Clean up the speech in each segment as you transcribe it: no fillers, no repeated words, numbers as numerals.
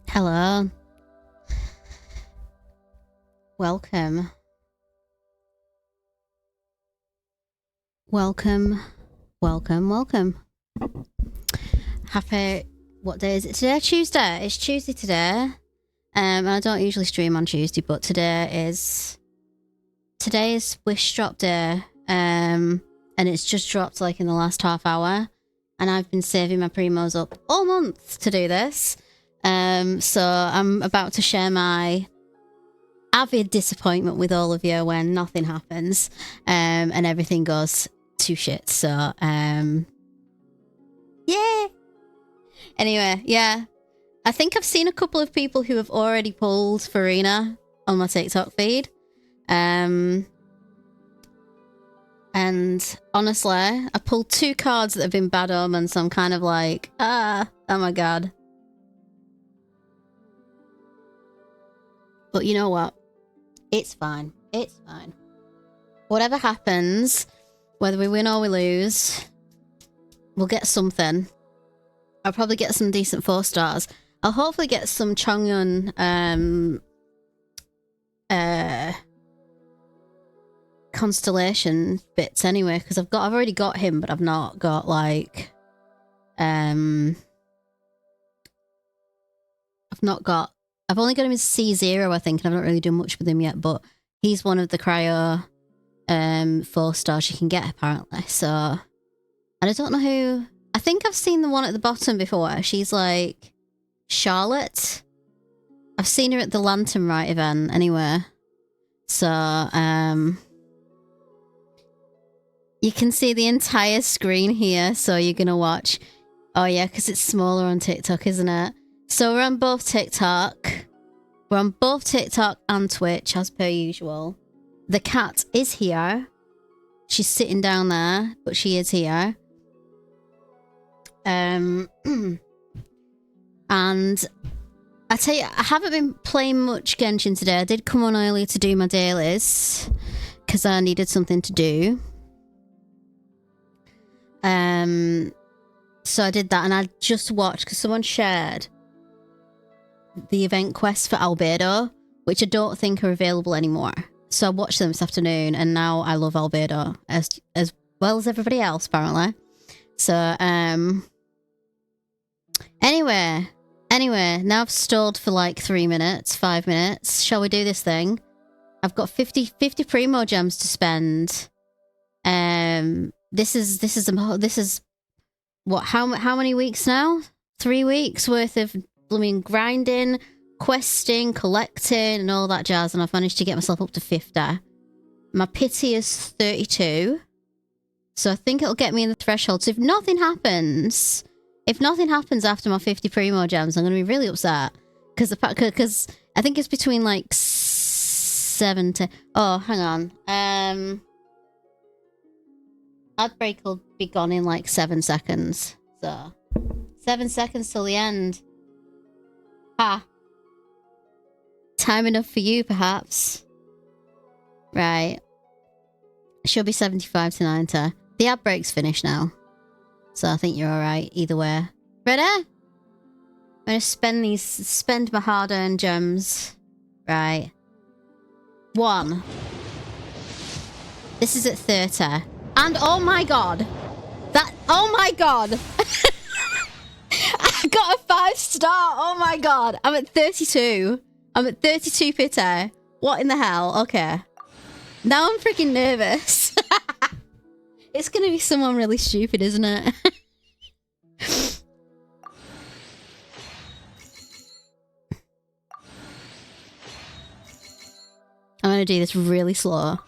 Hello. Welcome. Welcome. Welcome. Welcome. Happy... What day is it today? Tuesday. It's Tuesday today. I don't usually stream on Tuesday, but today is Wish Drop Day. And it's just dropped like in the last half hour. And I've been saving my primos up all month to do this. So I'm about to share my avid disappointment with all of you when nothing happens, and everything goes to shit. So, yeah. Anyway, yeah. I think I've seen a couple of people who have already pulled Furina on my TikTok feed. And honestly, I pulled 2 cards that have been bad omens, so I'm kind of like, oh my god. But you know what? It's fine. It's fine. Whatever happens, whether we win or we lose, we'll get something. I'll probably get some decent 4 stars. I'll hopefully get some Chongyun constellation bits anyway, because I've already got him, but I've not got like I've only got him as C0, I think, and I've not really done much with him yet, but he's one of the cryo 4 stars you can get, apparently. So, and I don't know who... I think I've seen the one at the bottom before. She's like Charlotte. I've seen her at the Lantern Rite event anyway. So, you can see the entire screen here, so you're going to watch... Oh yeah, because it's smaller on TikTok, isn't it? So we're on both TikTok. We're on both TikTok and Twitch, as per usual. The cat is here. She's sitting down there, but she is here. And I tell you, I haven't been playing much Genshin today. I did come on earlier to do my dailies, because I needed something to do. So I did that, and I just watched, because someone shared the event quest for Albedo, which I don't think are available anymore. So I watched them this afternoon, and now I love Albedo as well as everybody else, apparently. So, anyway, now I've stalled for like 3 minutes, 5 minutes. Shall we do this thing? I've got 50 primo gems to spend. This is what? How many weeks now? 3 weeks worth of grinding, questing, collecting, and all that jazz, and I've managed to get myself up to 50. My pity is 32, so I think it'll get me in the threshold. So if nothing happens after my 50 primo gems, I'm going to be really upset, because I think it's between like 7 to... Oh, hang on. Outbreak will be gone in like 7 seconds, so 7 seconds till the end. Ha. Time enough for you, perhaps. Right. She'll be 75 to 90. The ad break's finished now, so I think you're alright either way. Ready? I'm gonna spend my hard-earned gems. Right. 1. This is at 30. And oh my god! Oh my god! I got a 5-star! Oh my god! I'm at 32. I'm at 32 pity. What in the hell? Okay. Now I'm freaking nervous. It's gonna be someone really stupid, isn't it? I'm gonna do this really slow.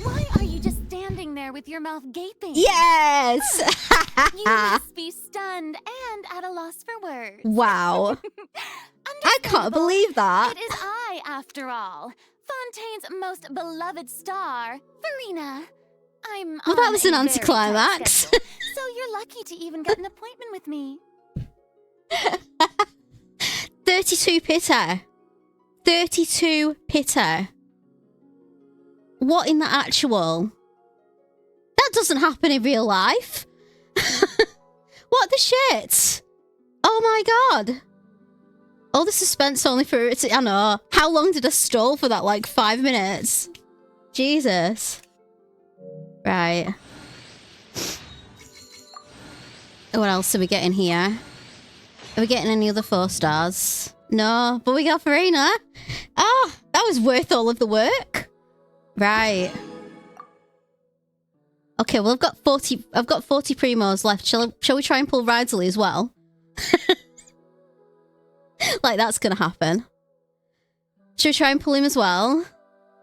Why are you just standing there with your mouth gaping? Yes! You must be stunned and at a loss for words. Wow. I can't believe that. It is I, after all. Fontaine's most beloved star, Furina. Well, that was an anticlimax. So you're lucky to even get an appointment with me. 32 pity. 32 pity. What in the actual? doesn't happen in real life. What the shit? Oh my god. All the suspense only for it. I know. How long did I stall for that? Like 5 minutes? Jesus. Right. What else are we getting here? Are we getting any other 4 stars? No, but we got Furina. Oh, that was worth all of the work. Right. Okay, well I've got 40 primos left. Shall we try and pull Ridley as well? Like that's gonna happen. Should we try and pull him as well?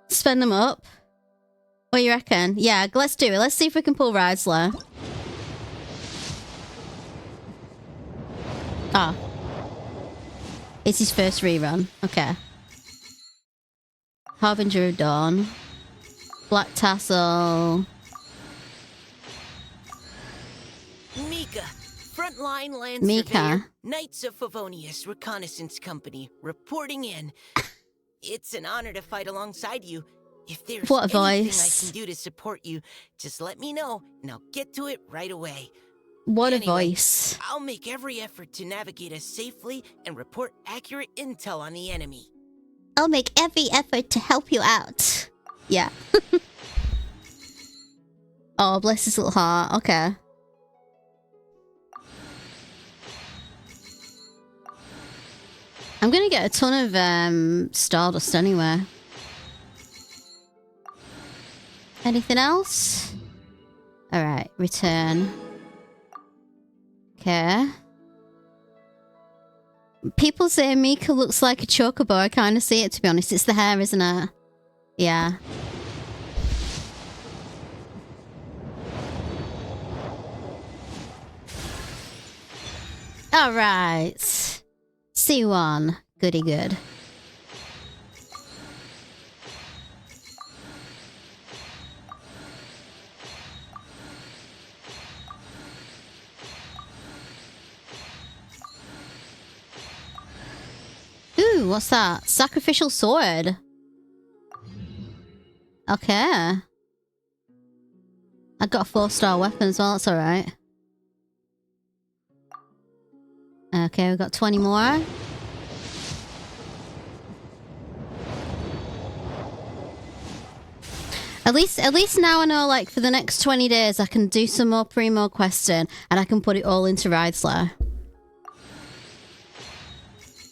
Spend them up? What do you reckon? Yeah, let's do it. Let's see if we can pull Ridley. Ah. It's his first rerun. Okay. Harbinger of Dawn. Black Tassel. Mika, frontline land Mika. surveyor, Knights of Favonius Reconnaissance Company, reporting in. It's an honor to fight alongside you. If there's What a anything voice. I can do to support you, just let me know, and I'll get to it right away. What Anyway, a voice. I'll make every effort to navigate us safely and report accurate intel on the enemy. I'll make every effort to help you out. Yeah. Oh, bless his little heart. Okay. I'm gonna get a ton of Stardust anyway. Anything else? Alright, return. Okay. People say Mika looks like a chocobo. I kind of see it, to be honest. It's the hair, isn't it? Yeah. Alright. C1. Goody good. Ooh, what's that? Sacrificial sword. Okay. I got a 4-star weapon as well, that's alright. Okay, we've got 20 more. At least now I know, like, for the next 20 days I can do some more Primo questing and I can put it all into Ridesler.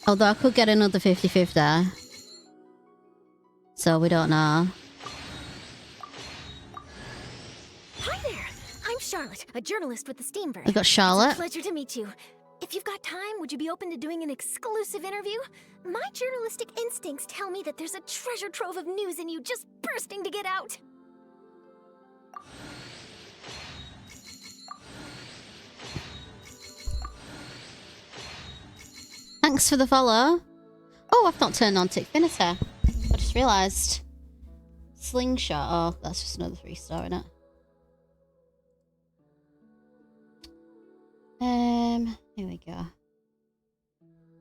Although I could get another 50-50. So we don't know. Hi there! I'm Charlotte, a journalist with the Steamverse. We got Charlotte. It's a pleasure to meet you. If you've got time, would you be open to doing an exclusive interview? My journalistic instincts tell me that there's a treasure trove of news in you just bursting to get out. Thanks for the follow. Oh, I've not turned on Tickfinity. I just realised. Slingshot. Oh, that's just another 3-star, isn't it? Here we go.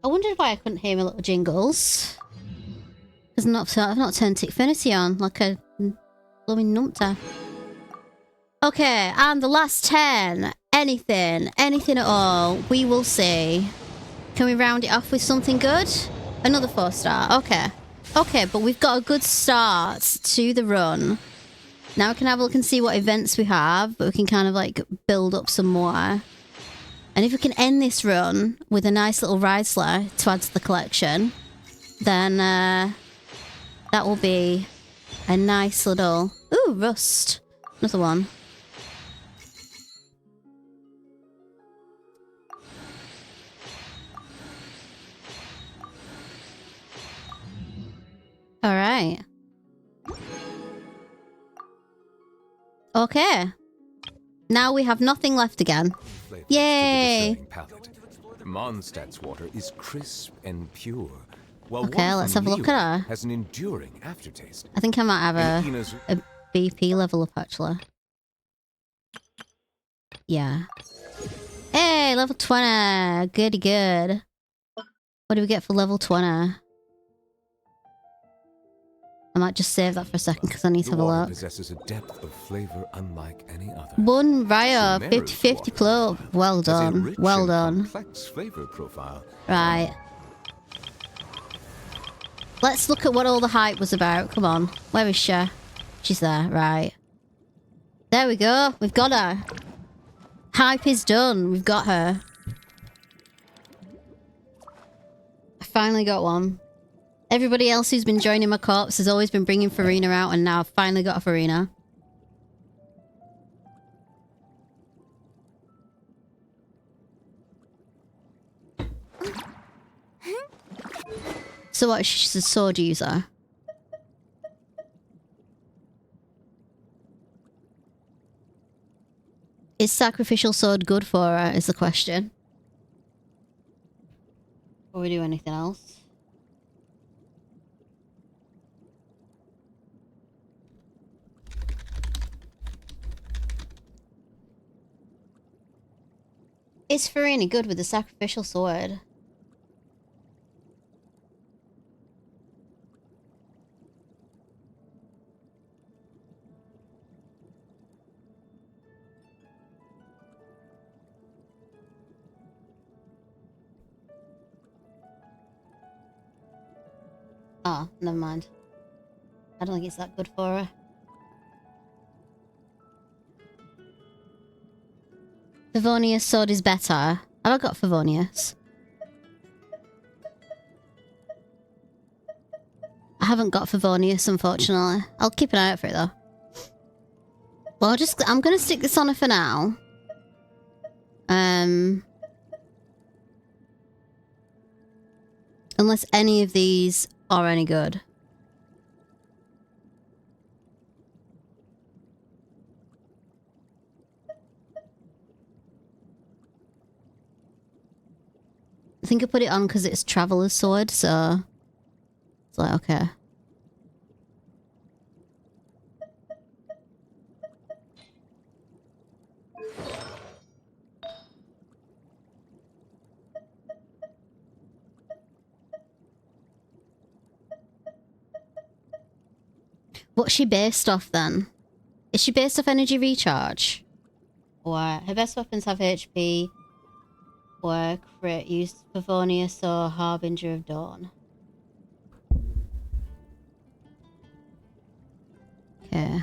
I wondered why I couldn't hear my little jingles. Because I've not turned Tickfinity on like a blooming numpty. Okay, and the last 10. Anything at all. We will see. Can we round it off with something good? Another 4-star. Okay. Okay, but we've got a good start to the run. Now we can have a look and see what events we have, but we can kind of like build up some more. And if we can end this run with a nice little Ridesler to add to the collection, then that will be a nice little... Ooh, Rust. Another one. All right. Okay. Now we have nothing left again. Yay! Mondstadt's water is crisp and pure. While Okay, let's have a look at her. Has an enduring aftertaste. I think I might have And Ina's a BP level up, actually. Yeah. Hey, level 20. Goody good. What do we get for level 20? I might just save that for a second because I need to The have a water look. possesses a depth of flavor unlike any other. One Ryo, Sumeru's 50-50 water club. Well has a done. rich Well and done. complex flavor profile. Right. Let's look at what all the hype was about. Come on. Where is she? She's there. Right. There we go. We've got her. Hype is done. We've got her. I finally got one. Everybody else who's been joining my corps has always been bringing Furina out, and now I've finally got a Furina. So what? She's a sword user. Is sacrificial sword good for her, is the question. Before we do anything else. Is Furina good with the sacrificial sword? Oh, never mind. I don't think it's that good for her. Favonius sword is better. Have I got Favonius? I haven't got Favonius, unfortunately. I'll keep an eye out for it though. Well, I'm gonna stick this on her for now. Unless any of these are any good. I think I put it on because it's Traveler's Sword, so it's like, okay. What's she based off then? Is she based off energy recharge? Or her best weapons have HP? Or crit, use Favonius or Harbinger of Dawn. Okay.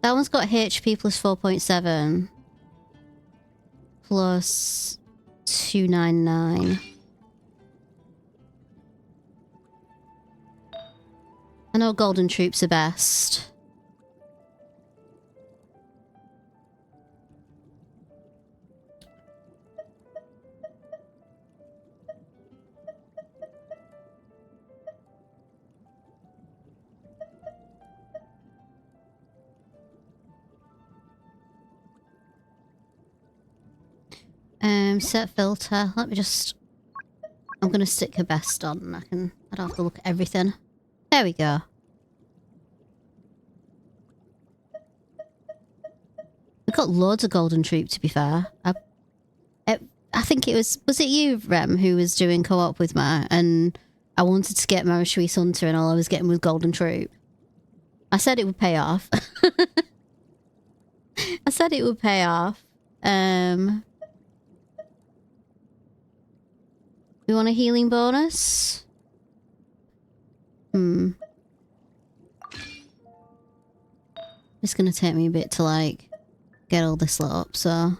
That one's got HP plus 4.7. Plus 299. I know Golden Troops are best. Set filter. Let me just... I'm gonna stick her best on and I don't have to look at everything. There we go. We've got loads of Golden Troop, to be fair. I think it was it you, Rem, who was doing co-op with me, and I wanted to get Marishui Hunter and all I was getting was Golden Troop. I said it would pay off. I said it would pay off. We want a healing bonus? It's gonna take me a bit to, like, get all this lit up, so...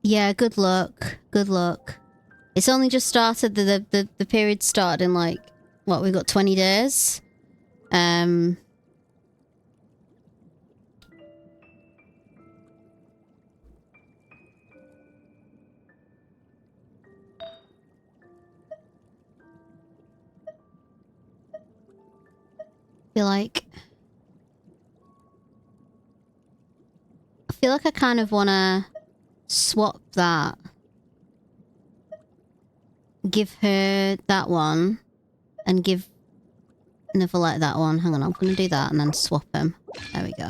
Yeah, good luck. Good luck. It's only just started, the period started in, like, what, we've got 20 days? I feel like I kind of want to swap that. Give her that one and give Nicolette that one. Hang on, I'm going to do that and then swap them. There we go.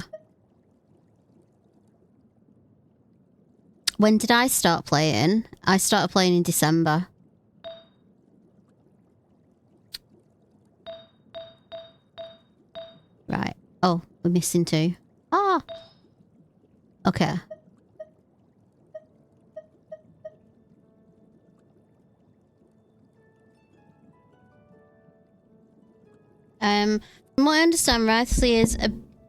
When did I start playing? I started playing in December. Right. Oh, we're missing 2. Ah. Okay. From what I understand, Writhsley is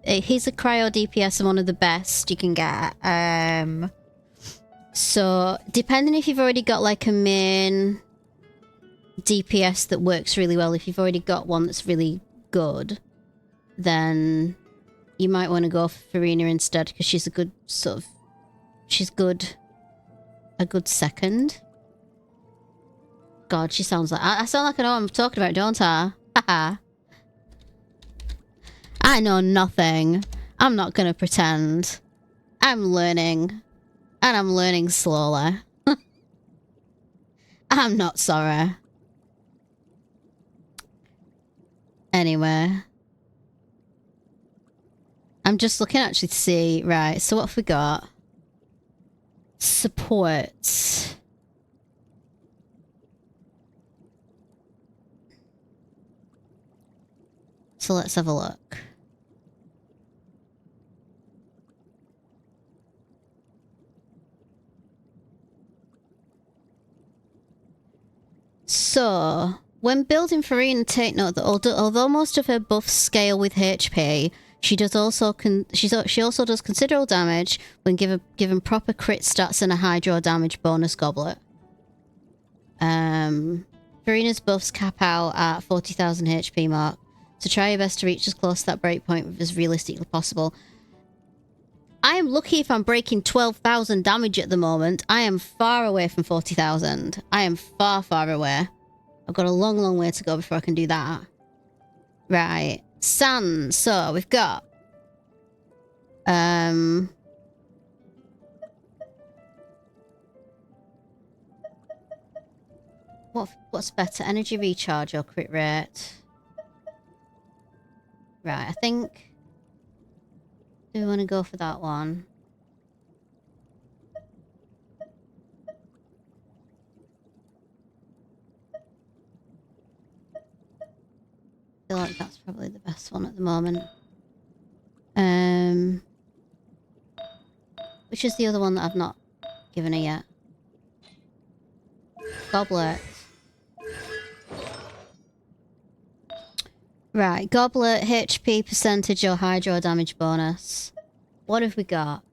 he's a cryo DPS and one of the best you can get. So depending if you've already got like a main DPS that works really well, if you've already got one that's really good, then you might want to go for Furina instead, because she's a good sort of... She's good. A good second. God, she sounds like... I sound like I know what I'm talking about, don't I? Haha. I know nothing. I'm not gonna pretend. I'm learning. And I'm learning slowly. I'm not sorry. Anyway. I'm just looking actually to see... Right, so what have we got? Support. So let's have a look. So, when building Furina, take note that although most of her buffs scale with HP, she also does considerable damage when given proper crit stats and a high draw damage bonus goblet. Furina's buffs cap out at 40,000 HP mark, so try your best to reach as close to that breakpoint as realistically possible. I am lucky if I'm breaking 12,000 damage at the moment. I am far away from 40,000. I am far, far away. I've got a long, long way to go before I can do that. Right. Sans. So, we've got... What's better? Energy recharge or crit rate? Right, I think... Do we want to go for that one? I feel like that's probably the best one at the moment. Which is the other one that I've not given her yet? Goblet. Right, goblet, HP percentage or hydro damage bonus. What have we got?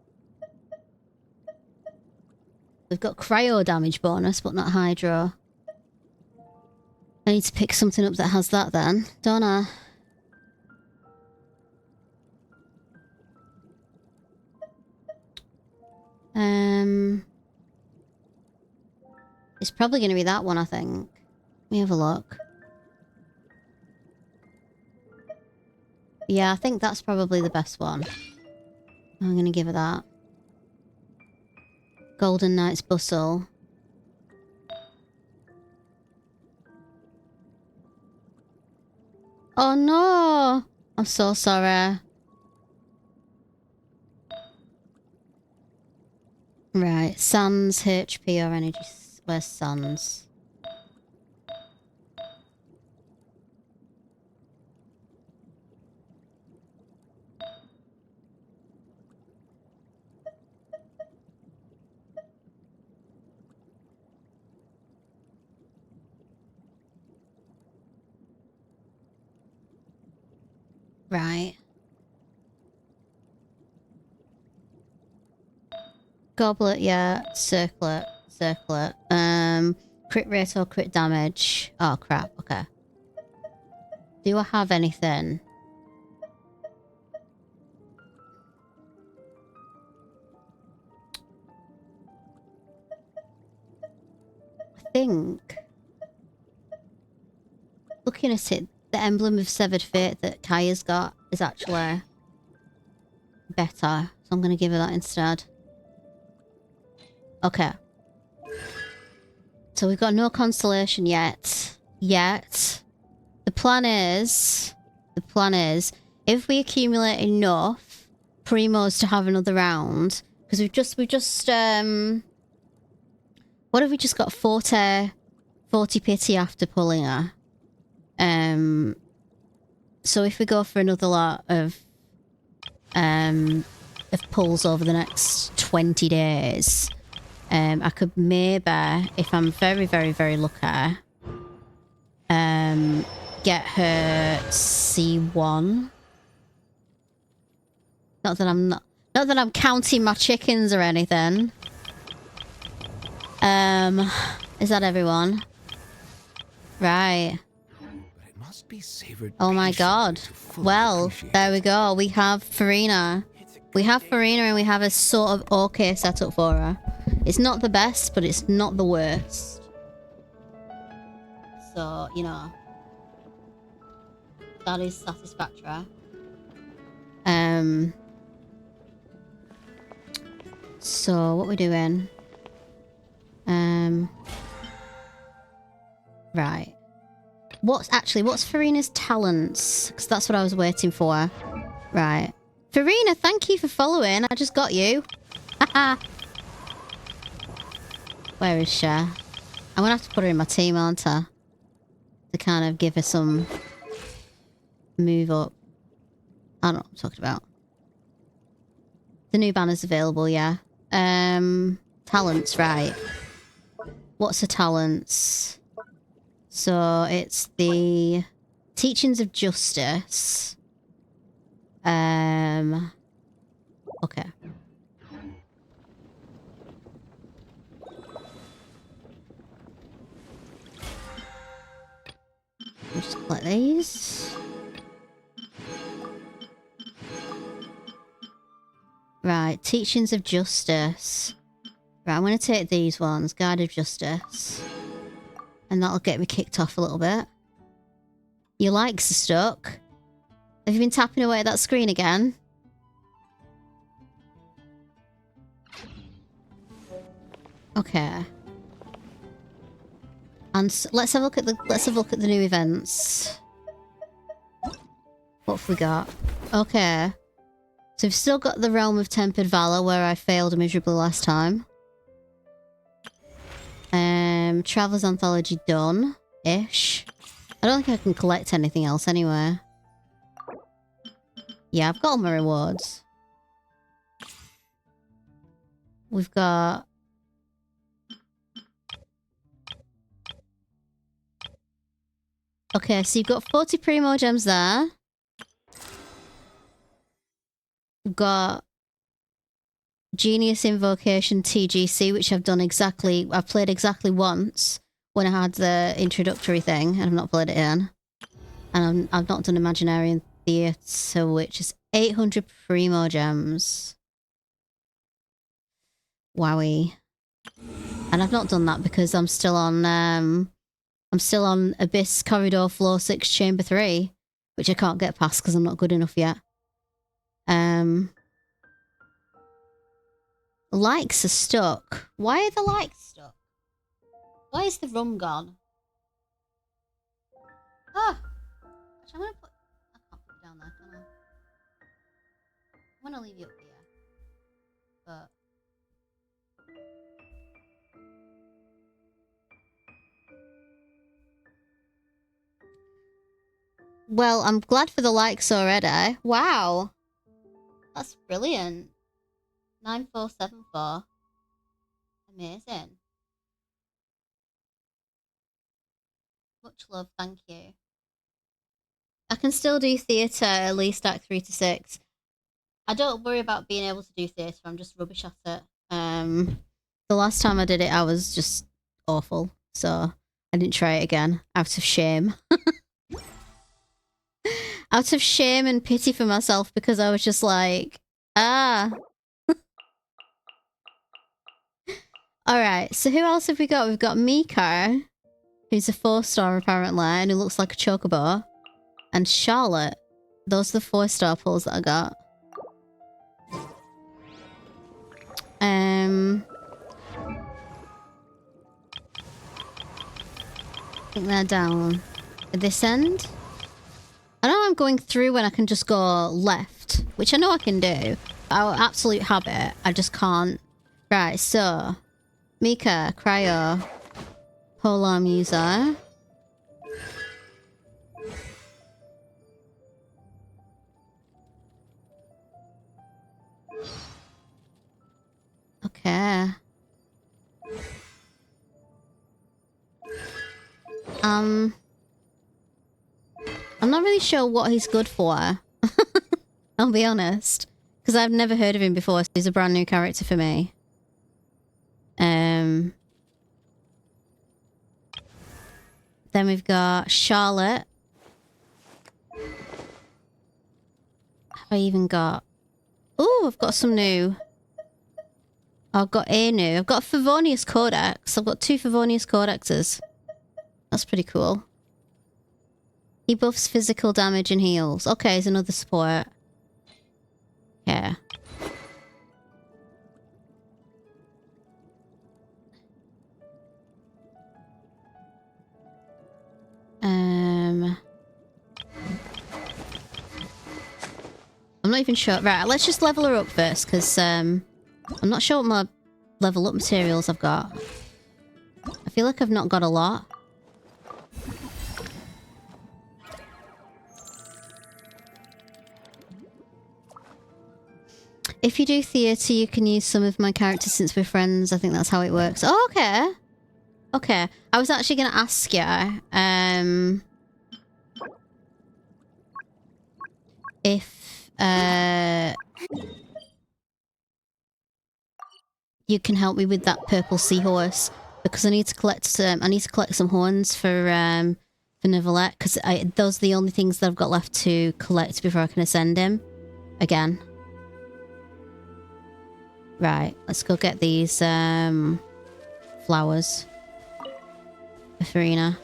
We've got cryo damage bonus, but not hydro. I need to pick something up that has that then, don't I? It's probably going to be that one, I think. Let me have a look. Yeah, I think that's probably the best one. I'm going to give it that. Golden Knight's Bustle. Oh no! I'm so sorry. Right, Sans, HP or energy. Where's Sans? Right. Goblet, yeah. Circlet. Circlet. Crit rate or crit damage. Oh, crap. Okay. Do I have anything? I think... Looking at it, the emblem of severed fate that Kaya's got is actually better. So I'm going to give her that instead. Okay. So we've got no constellation yet. The plan is, if we accumulate enough primos to have another round, because we've just What if we just got 40 pity after pulling her? So if we go for another lot of pulls over the next 20 days, I could maybe, if I'm very, very, very lucky, get her C1. Not that I'm counting my chickens or anything. Is that everyone? Right. But it must be savored Oh my god. patiently to fully Well, appreciate there we it. go. We have Furina. We have Furina and we have a sort of okay setup for her. It's not the best, but it's not the worst. So, you know. That is satisfactory. So, what we're doing... Right. What's Furina's talents? Because that's what I was waiting for. Right. Furina, thank you for following. I just got you. Haha. Where is she? I'm gonna have to put her in my team, aren't I? To kind of give her some move up. I don't know what I'm talking about. The new banner's available, yeah. Talents, right. What's her talents? So it's the Teachings of Justice. Okay. We'll just collect these. Right, Teachings of Justice. Right, I'm going to take these ones. Guide of Justice. And that'll get me kicked off a little bit. Your likes are stuck. Have you been tapping away at that screen again? Okay. And let's have a look at the new events. What have we got? Okay. So we've still got the Realm of Tempered Valor where I failed miserably last time. Traveler's Anthology done. Ish. I don't think I can collect anything else anyway. Yeah, I've got all my rewards. We've got... Okay, so you've got 40 Primo Gems there. We've got Genius Invocation TGC, which I've played exactly once when I had the introductory thing, and I've not played it in. And I've not done Imaginarian Theatre, which is 800 Primo Gems. Wowie. And I've not done that because I'm still on Abyss Corridor Floor 6 Chamber 3, which I can't get past because I'm not good enough yet. Likes are stuck. Why are the likes stuck? Why is the rum gone? Ah! Actually, I'm gonna put... I can't put it down there, can I? I'm gonna leave you up here. But... Well, I'm glad for the likes already. Wow! That's brilliant. 9474. Amazing. Much love, thank you. I can still do theatre at least Act 3 to 6. I don't worry about being able to do theatre, I'm just rubbish at it. The last time I did it, I was just awful. So I didn't try it again, out of shame. Out of shame and pity for myself because I was just like, ah. Alright, so who else have we got? We've got Mika, who's a 4-star apparently, and who looks like a chocobo. And Charlotte. Those are the 4-star pulls that I got. I think they're down at this end. I know I'm going through when I can just go left, which I know I can do. Our absolute habit, I just can't. Right, so Mika, Cryo, Polearm user. Okay. I'm not really sure what he's good for. I'll be honest. Because I've never heard of him before, so he's a brand new character for me. Then we've got Charlotte. Have I even got... Ooh, I've got some new. I've got a new. I've got a Favonius Codex. I've got 2 Favonius Codexes. That's pretty cool. He buffs physical damage and heals. Okay, he's another support. Yeah. I'm not even sure. Right, let's just level her up first, because I'm not sure what my level up materials I've got. I feel like I've not got a lot. If you do theatre, you can use some of my characters since we're friends. I think that's how it works. Oh, okay. Okay. I was actually going to ask you, if, you can help me with that purple seahorse, because I need to collect some horns for Nicolette, because those are the only things that I've got left to collect before I can ascend him again. Right, let's go get these flowers for Furina.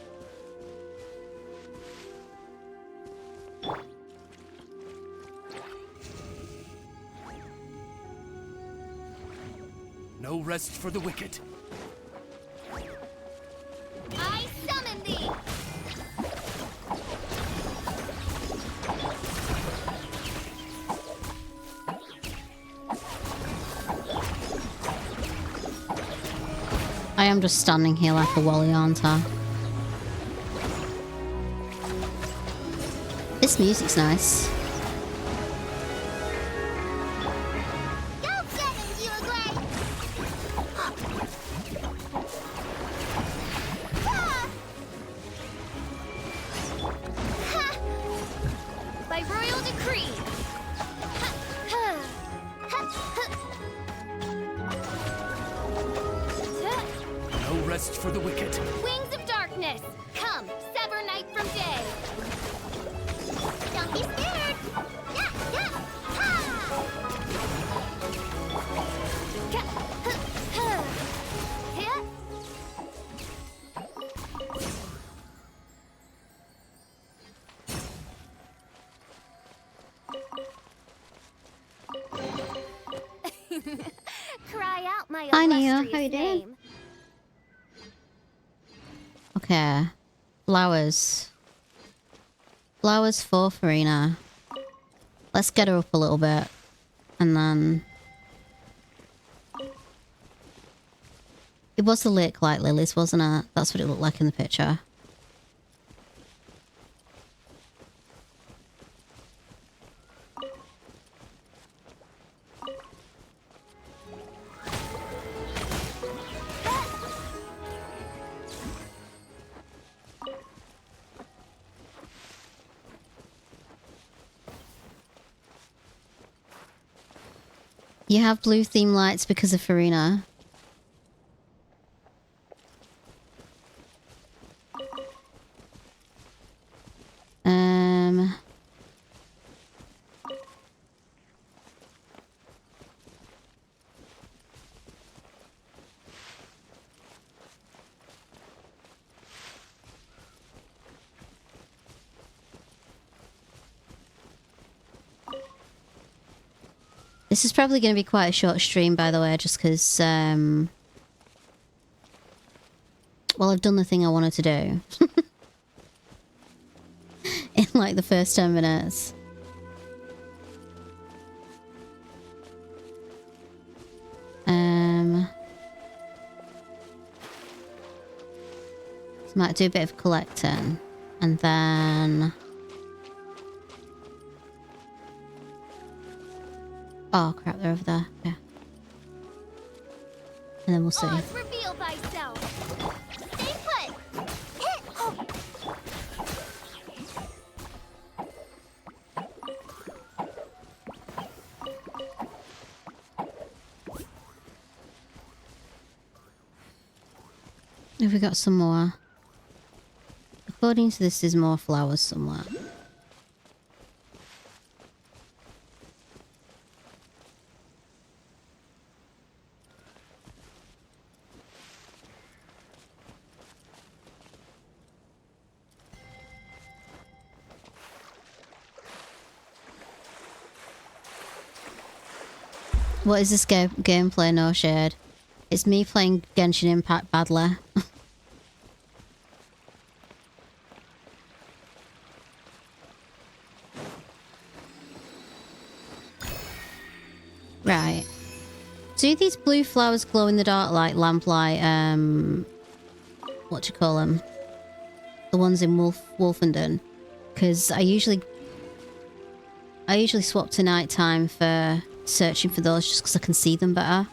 No rest for the wicked. I summon thee! I am just standing here like a wally, aren't I? This music's nice. Go get him, you agree? By royal decree. No rest for the wicked. Wings of darkness, come, sever night from day. Don't be scared. Yeah, yeah, ha! Yeah. Cry out my Hi, Nia. illustrious How you doing? name. Okay. Flowers. Flowers for Furina. Let's get her up a little bit. And then... It was the lake light lilies, wasn't it? That's what it looked like in the picture. You have blue theme lights because of Furina. This is probably going to be quite a short stream, by the way, just because, well, I've done the thing I wanted to do. In, like, the first 10 minutes. Might do a bit of collecting. And then... Oh crap, they're over there. Yeah. And then we'll see. Oz, reveal thyself. Stay put. Oh. Have we got some more? According to this, there's more flowers somewhere. What is this gameplay? No shade. It's me playing Genshin Impact badly. Right. Do these blue flowers glow in the dark like lamplight? What do you call them? The ones in Wolfenden. Because I usually swap to nighttime for searching for those just because I can see them better.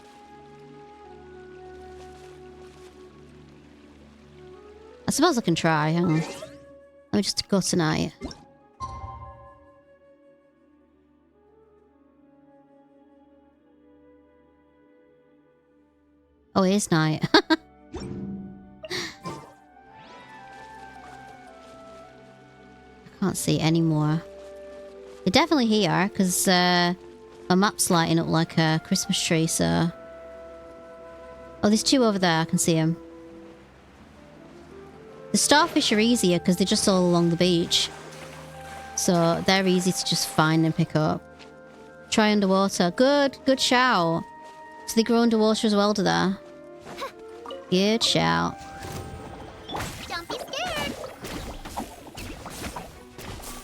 I suppose I can try. Hang on. Let me just go tonight. Oh, it is night. I can't see any more. They're definitely here because my map's lighting up like a Christmas tree, so... Oh, there's two over there. I can see them. The starfish are easier because they're just all along the beach. So they're easy to just find and pick up. Try underwater. Good shout. So they grow underwater as well, do they? Good shout. Don't be scared.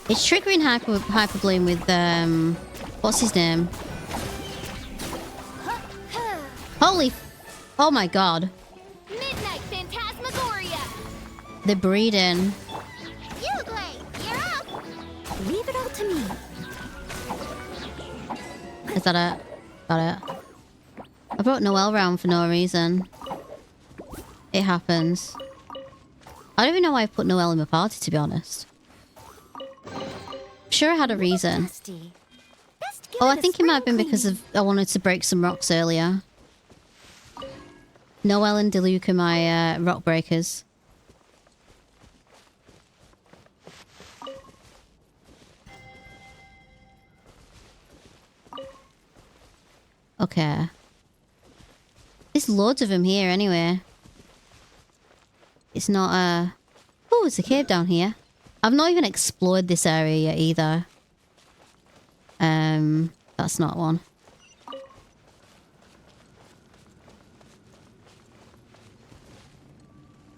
It's triggering Hyper Bloom with, what's his name? Holy... Oh my god. Midnight Phantasmagoria. They're breeding. Uglay, you're up. Leave it all to me. Is that it? Got it. I brought Noelle round for no reason. It happens. I don't even know why I put Noelle in my party, to be honest. I'm sure I had a reason. Oh, I think it might have been because of I wanted to break some rocks earlier. Noelle and Diluc are my rock breakers. Okay. There's loads of them here anyway. It's not a... Oh, there's a cave down here. I've not even explored this area yet either. That's not one.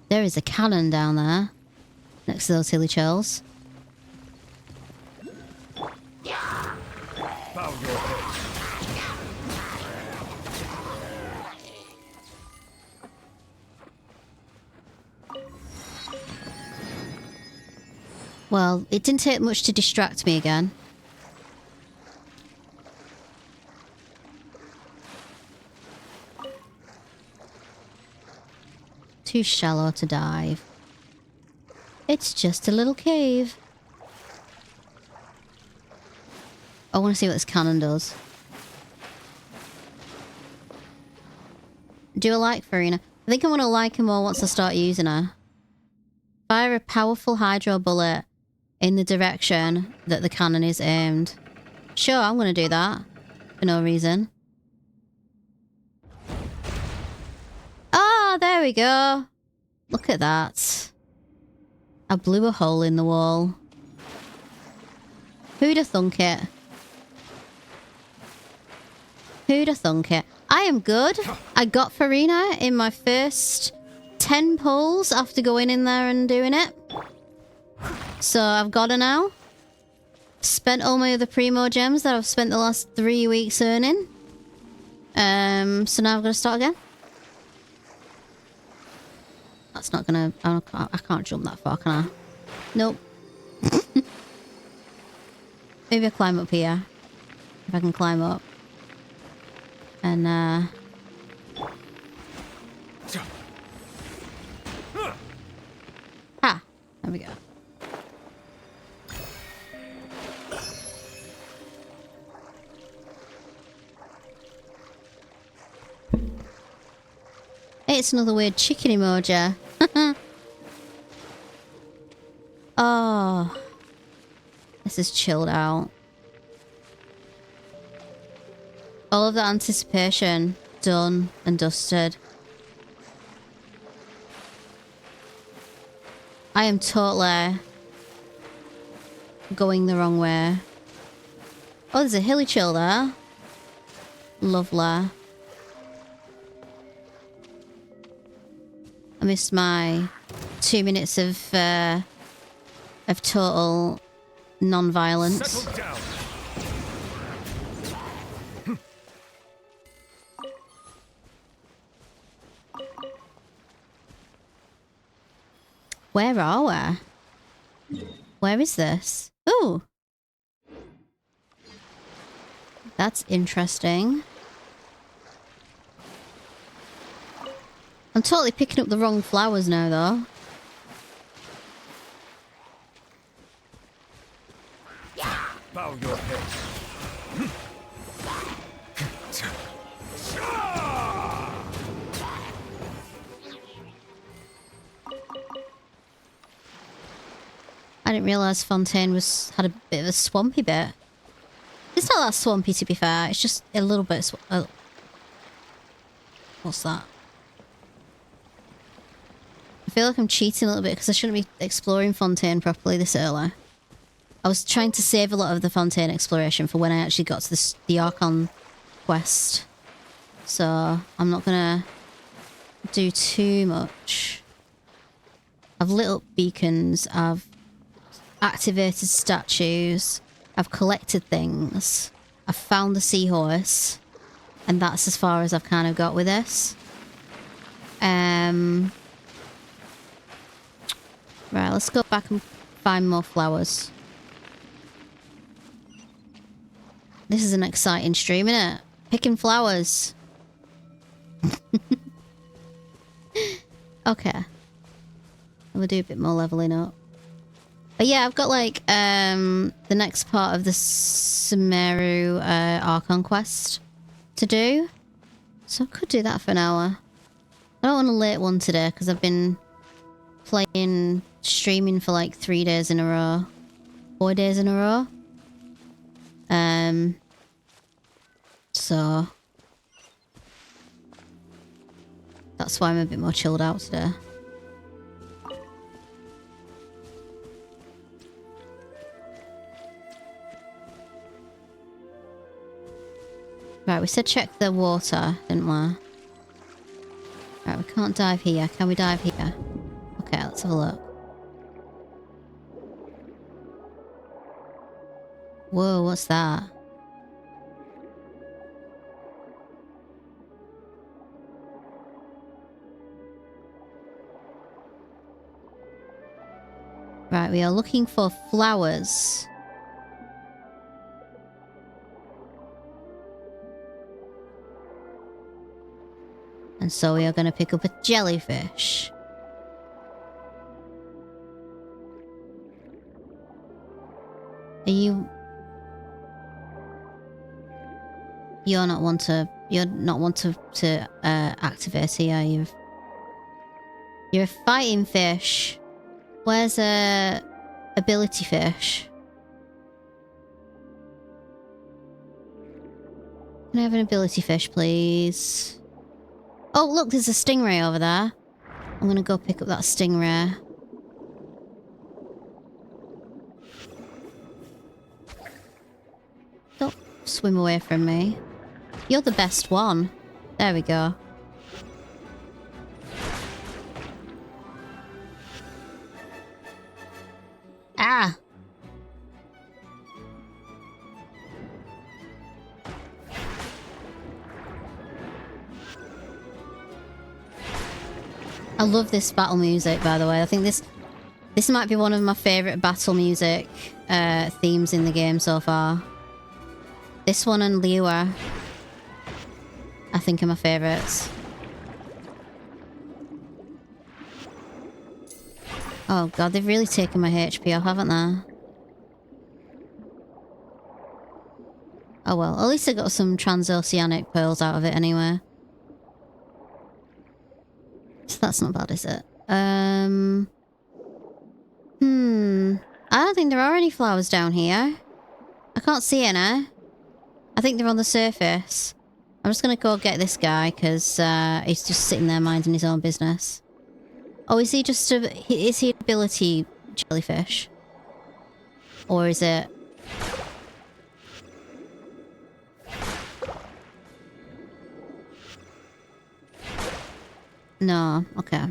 There is a cannon down there. Next to those hilly churls. Bow your head. Well, it didn't take much to distract me again. Too shallow to dive. It's just a little cave. I want to see what this cannon does. Do I like Furina? I think I want to like her more once I start using her. Fire a powerful hydro bullet in the direction that the cannon is aimed. Sure, I'm going to do that. For no reason. Oh, there we go. Look at that. I blew a hole in the wall. Who'd have thunk it? Who'd have thunk it? I am good. I got Furina in my first 10 pulls after going in there and doing it. So I've got her now. Spent all my other primo gems that I've spent the last 3 weeks earning. So now I've got to start again. That's not gonna... I can't jump that far, can I? Nope. Maybe I'll climb up here. If I can climb up. And, Ha! There we go. Hey, it's another weird chicken emoji. Oh. This is chilled out. All of that anticipation done and dusted. I am totally going the wrong way. Oh, there's a hilly chill there. Lovely. I missed my 2 minutes of total non-violence. Settle down. Where are we? Where is this? Ooh. That's interesting. I'm totally picking up the wrong flowers now, though. Bow your head. I didn't realise Fontaine had a bit of a swampy bit. It's not that swampy, to be fair. It's just a little bit... What's that? I feel like I'm cheating a little bit because I shouldn't be exploring Fontaine properly this early. I was trying to save a lot of the Fontaine exploration for when I actually got to the Archon quest. So I'm not going to do too much. I've lit up beacons. I've activated statues. I've collected things. I've found the seahorse. And that's as far as I've kind of got with this. Right, let's go back and find more flowers. This is an exciting stream, isn't it? Picking flowers. Okay. We'll do a bit more leveling up. But yeah, I've got like the next part of the Sumeru Archon quest to do. So I could do that for an hour. I don't want a late one today because I've been streaming for like 3 days in a row. 4 days in a row. So that's why I'm a bit more chilled out today. Right, we said check the water, didn't we? Right, we can't dive here. Can we dive here? Okay, let's have a look. Whoa, what's that? Right, we are looking for flowers. And so we are going to pick up a jellyfish. Are you... You're not one to activate here. You're a fighting fish. Where's a ability fish? Can I have an ability fish, please? Oh, look, there's a stingray over there. I'm gonna go pick up that stingray. Don't swim away from me. You're the best one. There we go. Ah! I love this battle music, by the way. I think this might be one of my favourite battle music themes in the game so far. This one and Liua, I think, are my favourites. Oh god, they've really taken my HP off, haven't they? Oh well, at least I got some transoceanic pearls out of it anyway. So that's not bad, is it? I don't think there are any flowers down here. I can't see any. I think they're on the surface. I'm just gonna go get this guy because he's just sitting there minding his own business. Oh, is he just is he an ability jellyfish? Or is it... No, okay.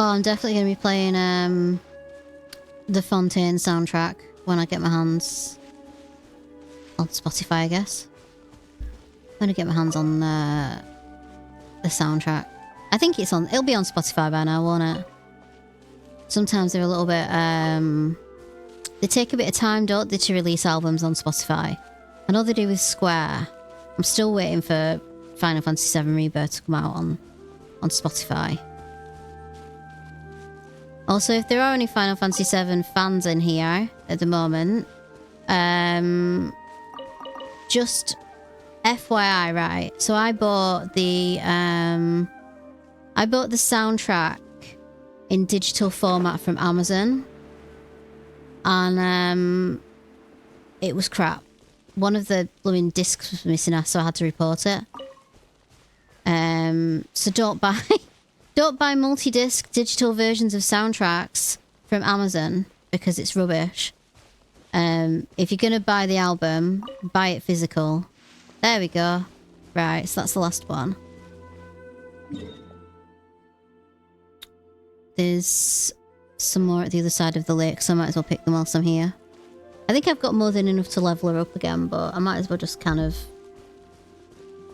Oh, I'm definitely going to be playing the Fontaine soundtrack when I get my hands on Spotify, I guess. I'm going to get my hands on the soundtrack. I think it'll be on Spotify by now, won't it? Sometimes they're a little bit, they take a bit of time, don't they, to release albums on Spotify. I know they do with Square. I'm still waiting for Final Fantasy VII Rebirth to come out on Spotify. Also, if there are any Final Fantasy VII fans in here at the moment, just FYI, right? So I bought the soundtrack in digital format from Amazon, and it was crap. One of the blooming discs was missing, so I had to report it. So don't buy. Don't buy multi-disc digital versions of soundtracks from Amazon because it's rubbish. If you're going to buy the album, buy it physical. There we go. Right, so that's the last one. There's some more at the other side of the lake, so I might as well pick them whilst I'm here. I think I've got more than enough to level her up again, but I might as well just kind of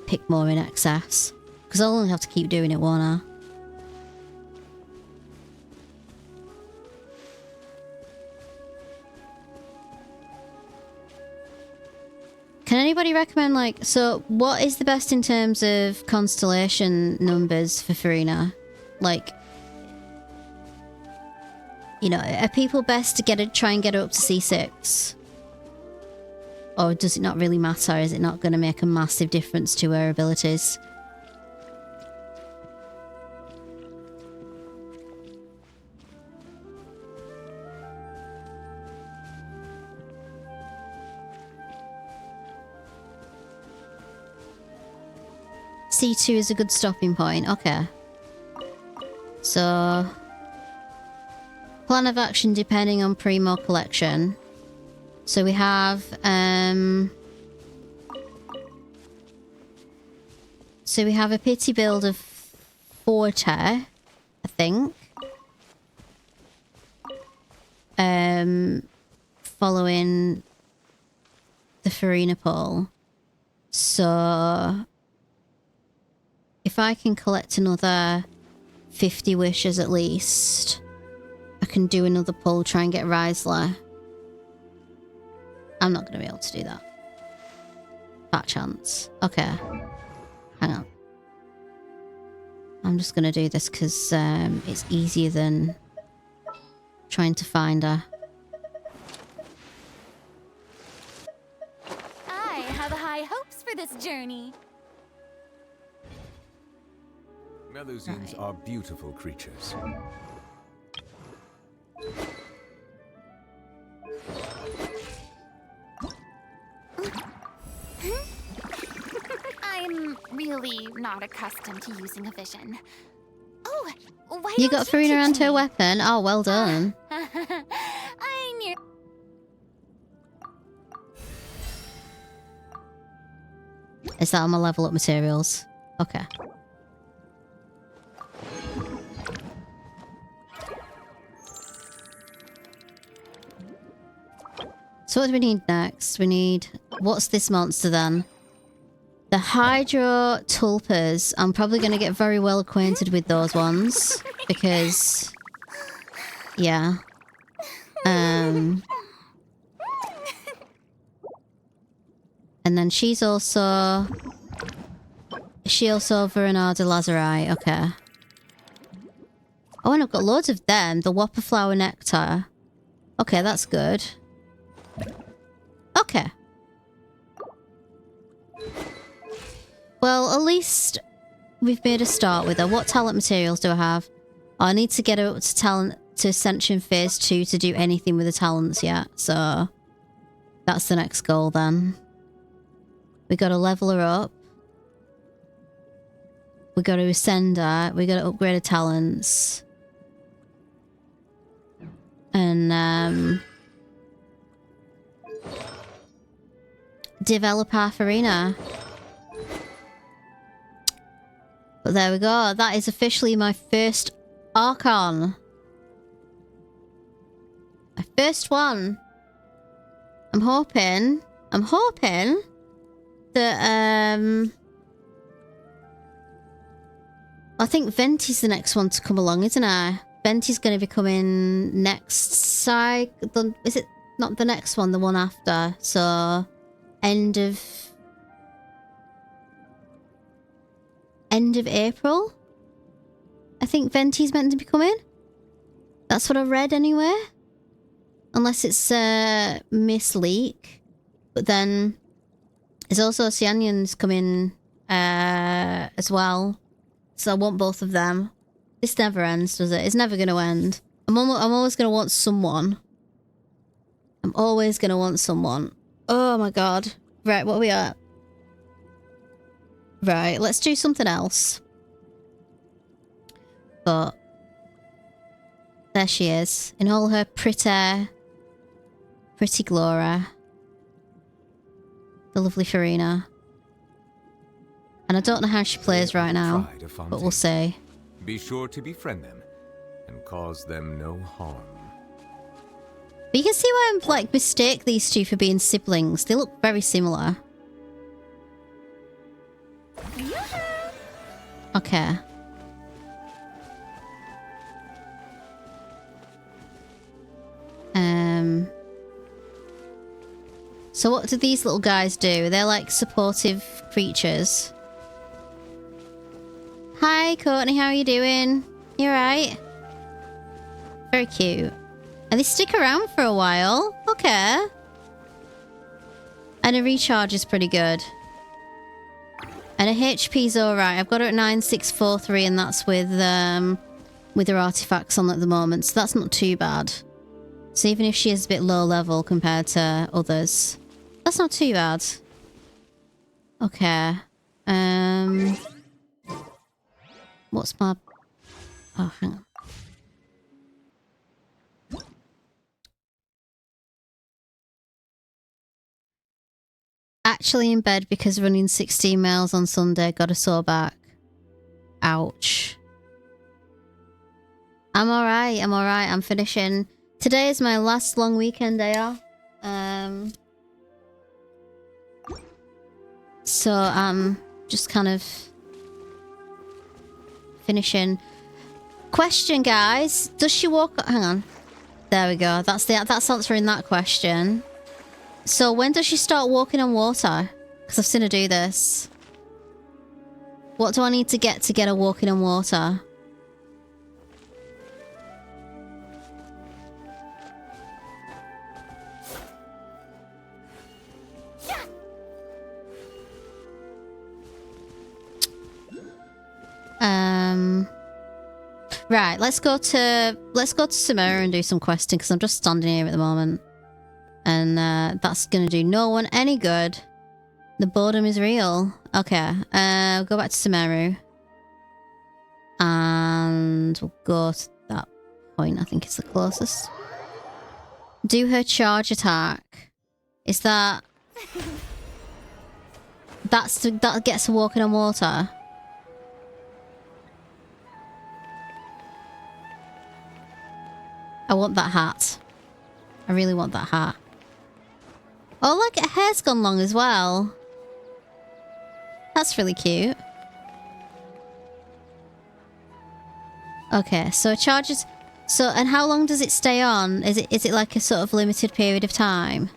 pick more in excess. Because I'll only have to keep doing it, won't I? Can anybody recommend, like, so what is the best in terms of constellation numbers for Furina? Like, you know, are people best to try and get her up to C6? Or does it not really matter? Is it not going to make a massive difference to her abilities? C2 is a good stopping point. Okay. So, plan of action depending on Primo collection. So we have a pity build of Forte, I think. Following the Furina poll. So if I can collect another 50 wishes at least, I can do another pull, try and get Riesler. I'm not going to be able to do that. Fat chance. Okay. Hang on. I'm just going to do this because it's easier than trying to find her. I have high hopes for this journey. Melusines are beautiful creatures. I'm really not accustomed to using a vision. Oh, why You don't got Furina teach and her me? weapon? Oh, well done. Is that on my level up materials? Okay. So what do we need next? We need... What's this monster then? The Hydro Tulpas. I'm probably going to get very well acquainted with those ones. Because... Yeah. And then she's also... She also Furina de Lazari. Okay. Oh, and I've got loads of them. The Whopper Flower Nectar. Okay, that's good. Okay. Well, at least we've made a start with her. What talent materials do I have? Oh, I need to get up to talent to Ascension Phase 2 to do anything with the talents yet. So that's the next goal then. We got to level her up. We got to ascend her. We got to upgrade her talents. And develop our Furina. But there we go. That is officially my first Archon. My first one. I'm hoping that I think Venti's the next one to come along, isn't it? Venti's going to be coming next cycle. Is it not the next one? The one after. So end of April. I think Venti's meant to be coming. That's what I read anyway. Unless it's misleak. But then there's also Cyanion's coming as well. So I want both of them. This never ends, does it? It's never going to end. I'm always going to want someone. I'm always going to want someone. Oh my god. Right, what are we at? Right, let's do something else. But there she is. In all her pretty glory. The lovely Furina. And I don't know how she plays right now, but we'll see. Be sure to befriend them and cause them no harm. But you can see why I'm like mistake these two for being siblings. They look very similar. Okay. So what do these little guys do? They're like supportive creatures. Hi, Courtney. How are you doing? You alright? Very cute. And they stick around for a while. Okay. And a recharge is pretty good. And a HP's alright. I've got her at 9643 and that's with her artifacts on at the moment. So that's not too bad. So even if she is a bit low level compared to others, that's not too bad. Okay. What's my... Oh, hang on. Actually in bed because running 16 miles on Sunday got a sore back. Ouch. I'm alright, I'm finishing. Today is my last long weekend day off. So I'm just kind of finishing. Question, guys. Does she walk... Hang on. There we go. That's answering that question. So when does she start walking on water? Because I've seen her do this. What do I need to get her walking on water? Right, let's go to Samara and do some questing because I'm just standing here at the moment. And that's gonna do no one any good. The boredom is real. Okay, we'll go back to Sumeru. And we'll go to that point, I think it's the closest. Do her charge attack. Is that... that gets her walking on water. I want that hat. I really want that hat. Oh, look, her hair's gone long as well. That's really cute. Okay, so it charges... So, and how long does it stay on? Is it like a sort of limited period of time?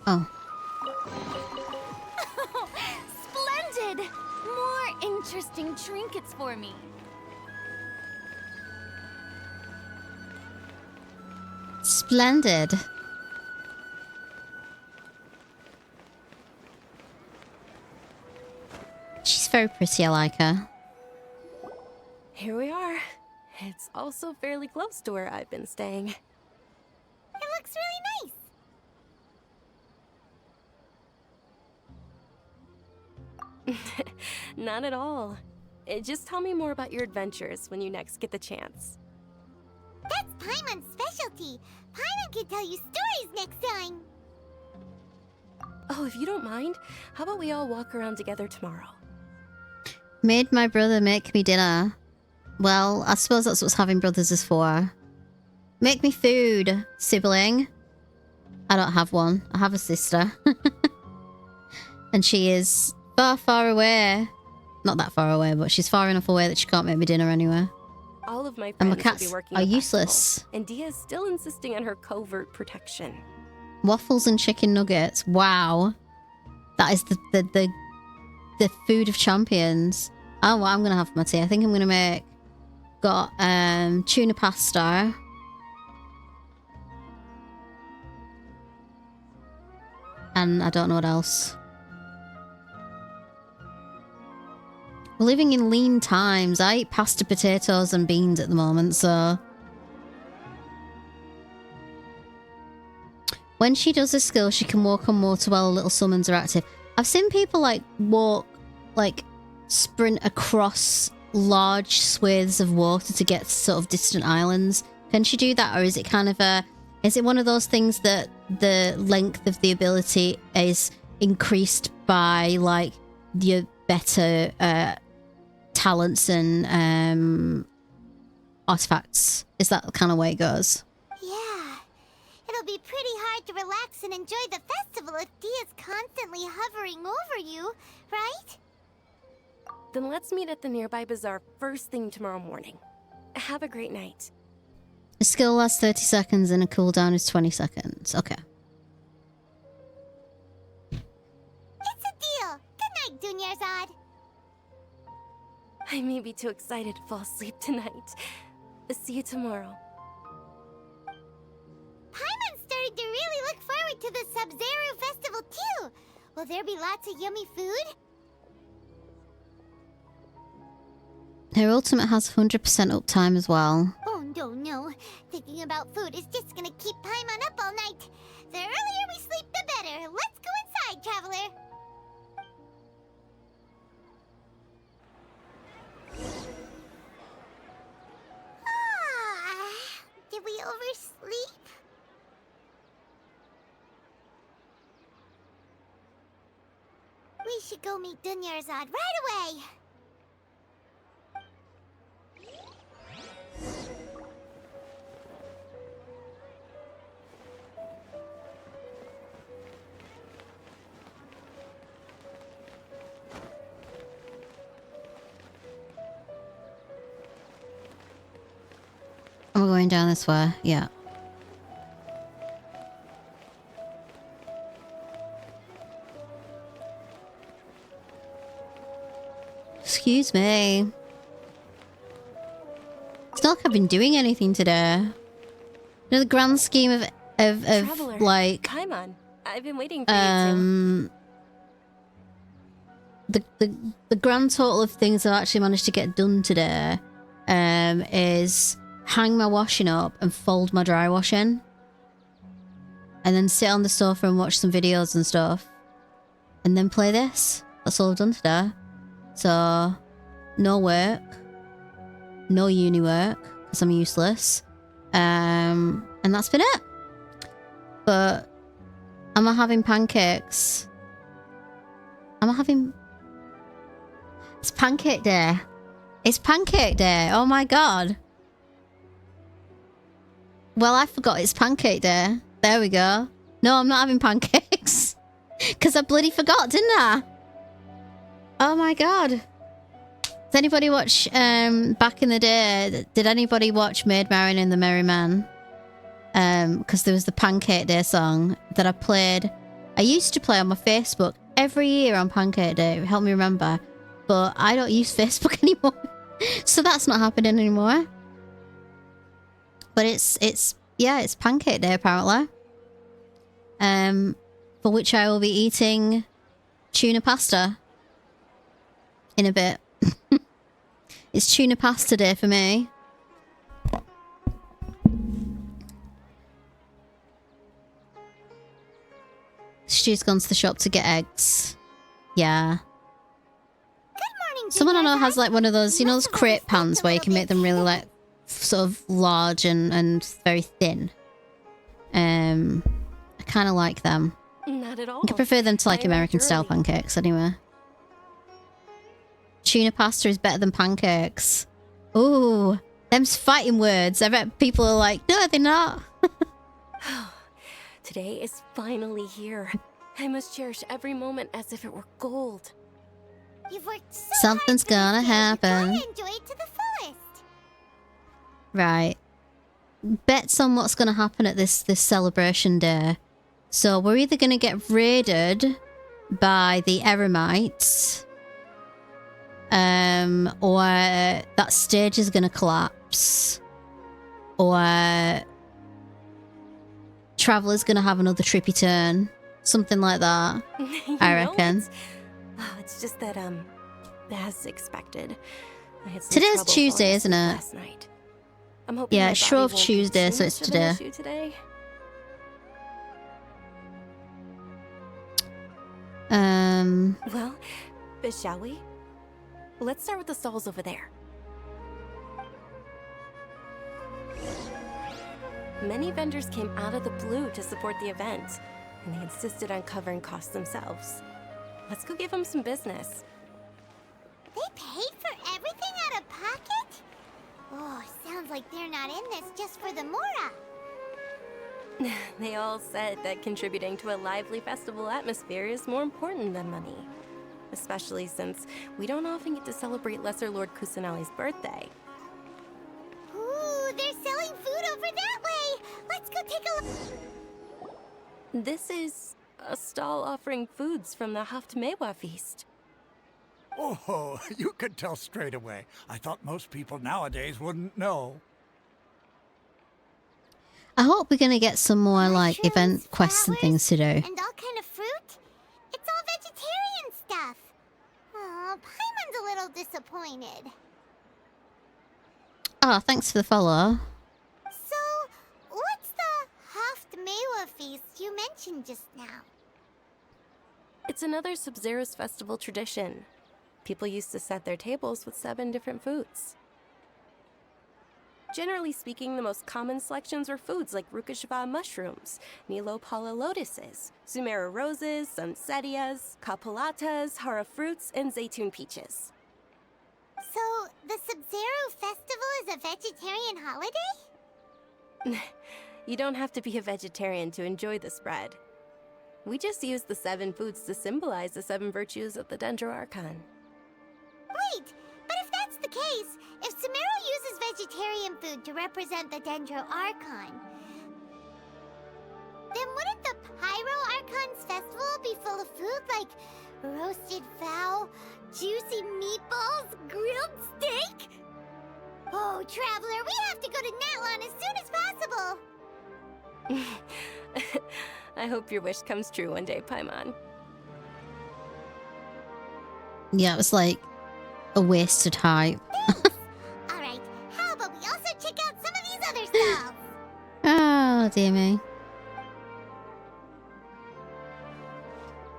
Oh. Splendid! More interesting trinkets for me. Splendid. She's very pretty, I like her. Here we are. It's also fairly close to where I've been staying. It looks really nice. Not at all. Just tell me more about your adventures when you next get the chance. That's Paimon's specialty. Paimon can tell you stories next time. Oh, if you don't mind, how about we all walk around together tomorrow? Made my brother make me dinner. Well, I suppose that's what having brothers is for. Make me food, sibling. I don't have one. I have a sister. And she is far, far away. Not that far away, but she's far enough away that she can't make me dinner anywhere. All of my And my friends will cats be working are the useless. festival, and Dia's still insisting on her covert protection. Waffles and chicken nuggets. Wow. That is the food of champions. Oh, well, I'm going to have my tea. I think I'm going to make... Got tuna pasta. And I don't know what else. We're living in lean times. I eat pasta, potatoes and beans at the moment, so... When she does a skill, she can walk on water while little summons are active. I've seen people, like, walk, like, sprint across large swathes of water to get to sort of distant islands. Can she do that, or is it kind of a... Is it one of those things that the length of the ability is increased by, like, your better talents and artifacts? Is that the kind of way it goes? Yeah. It'll be pretty hard to relax and enjoy the festival if Dia's constantly hovering over you, right? Then let's meet at the nearby bazaar first thing tomorrow morning. Have a great night. A skill lasts 30 seconds and a cooldown is 20 seconds. Okay. It's a deal. Good night, Dunyarzad. I may be too excited to fall asleep tonight. See you tomorrow. Paimon's starting to really look forward to the Sub-Zero Festival too. Will there be lots of yummy food? Her ultimate has 100% uptime as well. Oh, no. Thinking about food is just gonna keep Paimon up all night. The earlier we sleep, the better. Let's go inside, traveler. Did we oversleep? We should go meet Dunyarzad right away. We're going down this way. Yeah. Excuse me. It's not like I've been doing anything today. You know, the grand scheme of Traveler, like Paimon, I've been waiting for you the grand total of things I've actually managed to get done today is hang my washing up and fold my dry washing. and then sit on the sofa and watch some videos and stuff, and then play this. That's all I've done today. So, no work, no uni work, because I'm useless. And that's been it. But, am I having pancakes? Am I having... It's pancake day. It's pancake day. Oh my god. Well, I forgot it's pancake day. There we go. No, I'm not having pancakes. Because I bloody forgot, didn't I? Oh my god. Does anybody watch, back in the day, did anybody watch Maid Marian and the Merry Men? Because there was the Pancake Day song that I played. I used to play on my Facebook every year on Pancake Day. It helped me remember. But I don't use Facebook anymore. So that's not happening anymore. But it's Pancake Day apparently. For which I will be eating tuna pasta in a bit. It's tuna pasta day for me. Stu's gone to the shop to get eggs. Yeah. Someone I know has like one of those, you know, those crepe pans where you can make them really like sort of large and very thin. I kind of like them. Not at all. I prefer them to like American style pancakes anyway. Tuna pasta is better than pancakes. Ooh, them's fighting words. I bet people are like, no, they're not. Today is finally here. I must cherish every moment as if it were gold. You've worked so Something's hard gonna for this day. happen. You gotta enjoy it to the fullest. Right. Bets on what's going to happen at this celebration day. So we're either going to get raided by the Eremites, or that stage is going to collapse, or Traveler's going to have another trippy turn, something like that. I reckon. It's just that as expected, I had some Today's trouble Tuesday, falling isn't asleep it? last night. I'm hoping Yeah, my it's body Shrove won't be Tuesday, too so it's much of an today. issue today. Well, shall we? Let's start with the stalls over there. Many vendors came out of the blue to support the event, and they insisted on covering costs themselves. Let's go give them some business. They paid for everything out of pocket? Oh, sounds like they're not in this just for the Mora. They all said that contributing to a lively festival atmosphere is more important than money. Especially since we don't often get to celebrate Lesser Lord Kusanali's birthday. Ooh, they're selling food over that way. Let's go take a look. This is a stall offering foods from the Haftmewa feast. Oh, you could tell straight away. I thought most people nowadays wouldn't know. I hope we're going to get some more like Mushrooms, event quests and flowers, things to do. And all kind of fruit? It's all vegetarian stuff. Oh, Paimon's a little disappointed. Oh, thanks for the follow. So, what's the Haftmewa feast you mentioned just now? It's another Sub-Zero's festival tradition. People used to set their tables with 7 different foods. Generally speaking, the most common selections were foods like Rukashva mushrooms, Nilopala lotuses, Sumera roses, Sunsettias, Kapalatas, Hara fruits, and Zaytun peaches. So, the Sub-Zero festival is a vegetarian holiday? You don't have to be a vegetarian to enjoy the spread. We just use the 7 foods to symbolize the 7 virtues of the Dendro Archon. Wait, but if that's the case, if Sumero uses vegetarian food to represent the Dendro Archon, then wouldn't the Pyro Archon's festival be full of food like roasted fowl, juicy meatballs, grilled steak? Oh, Traveler, we have to go to Natlon as soon as possible! I hope your wish comes true one day, Paimon. Yeah, it was like a wasted hype. Alright, how about we also check out some of these other stalls? Oh, dear me.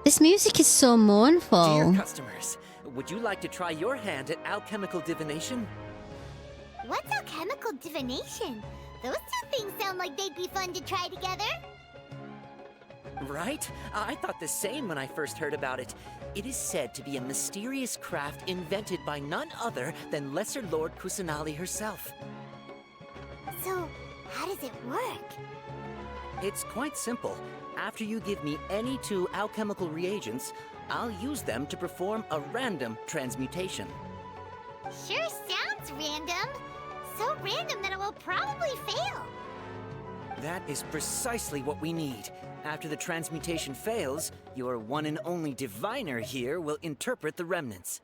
This music is so mournful. Dear customers, would you like to try your hand at alchemical divination? What's alchemical divination? Those two things sound like they'd be fun to try together. Right? I thought the same when I first heard about it. It is said to be a mysterious craft invented by none other than Lesser Lord Kusanali herself. So, how does it work? It's quite simple. After you give me any 2 alchemical reagents, I'll use them to perform a random transmutation. Sure sounds random. So random that it will probably fail. That is precisely what we need. After the transmutation fails, your one and only diviner here will interpret the remnants.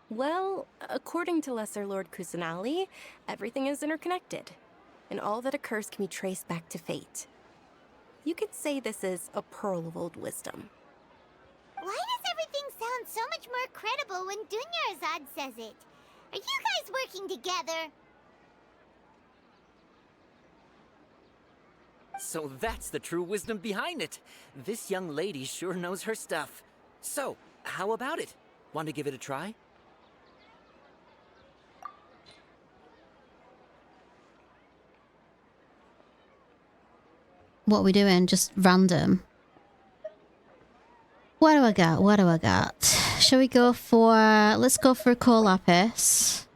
Well, according to Lesser Lord Kusanali, everything is interconnected, and all that occurs can be traced back to fate. You could say this is a pearl of old wisdom. Why does everything sound so much more credible when Dunyarzad says it? Are you guys working together? So that's the true wisdom behind it. This young lady sure knows her stuff. So, how about it? Want to give it a try? What are we doing? Just random. What do I got? What do I got? Shall we go for... Let's go for a coal lapis.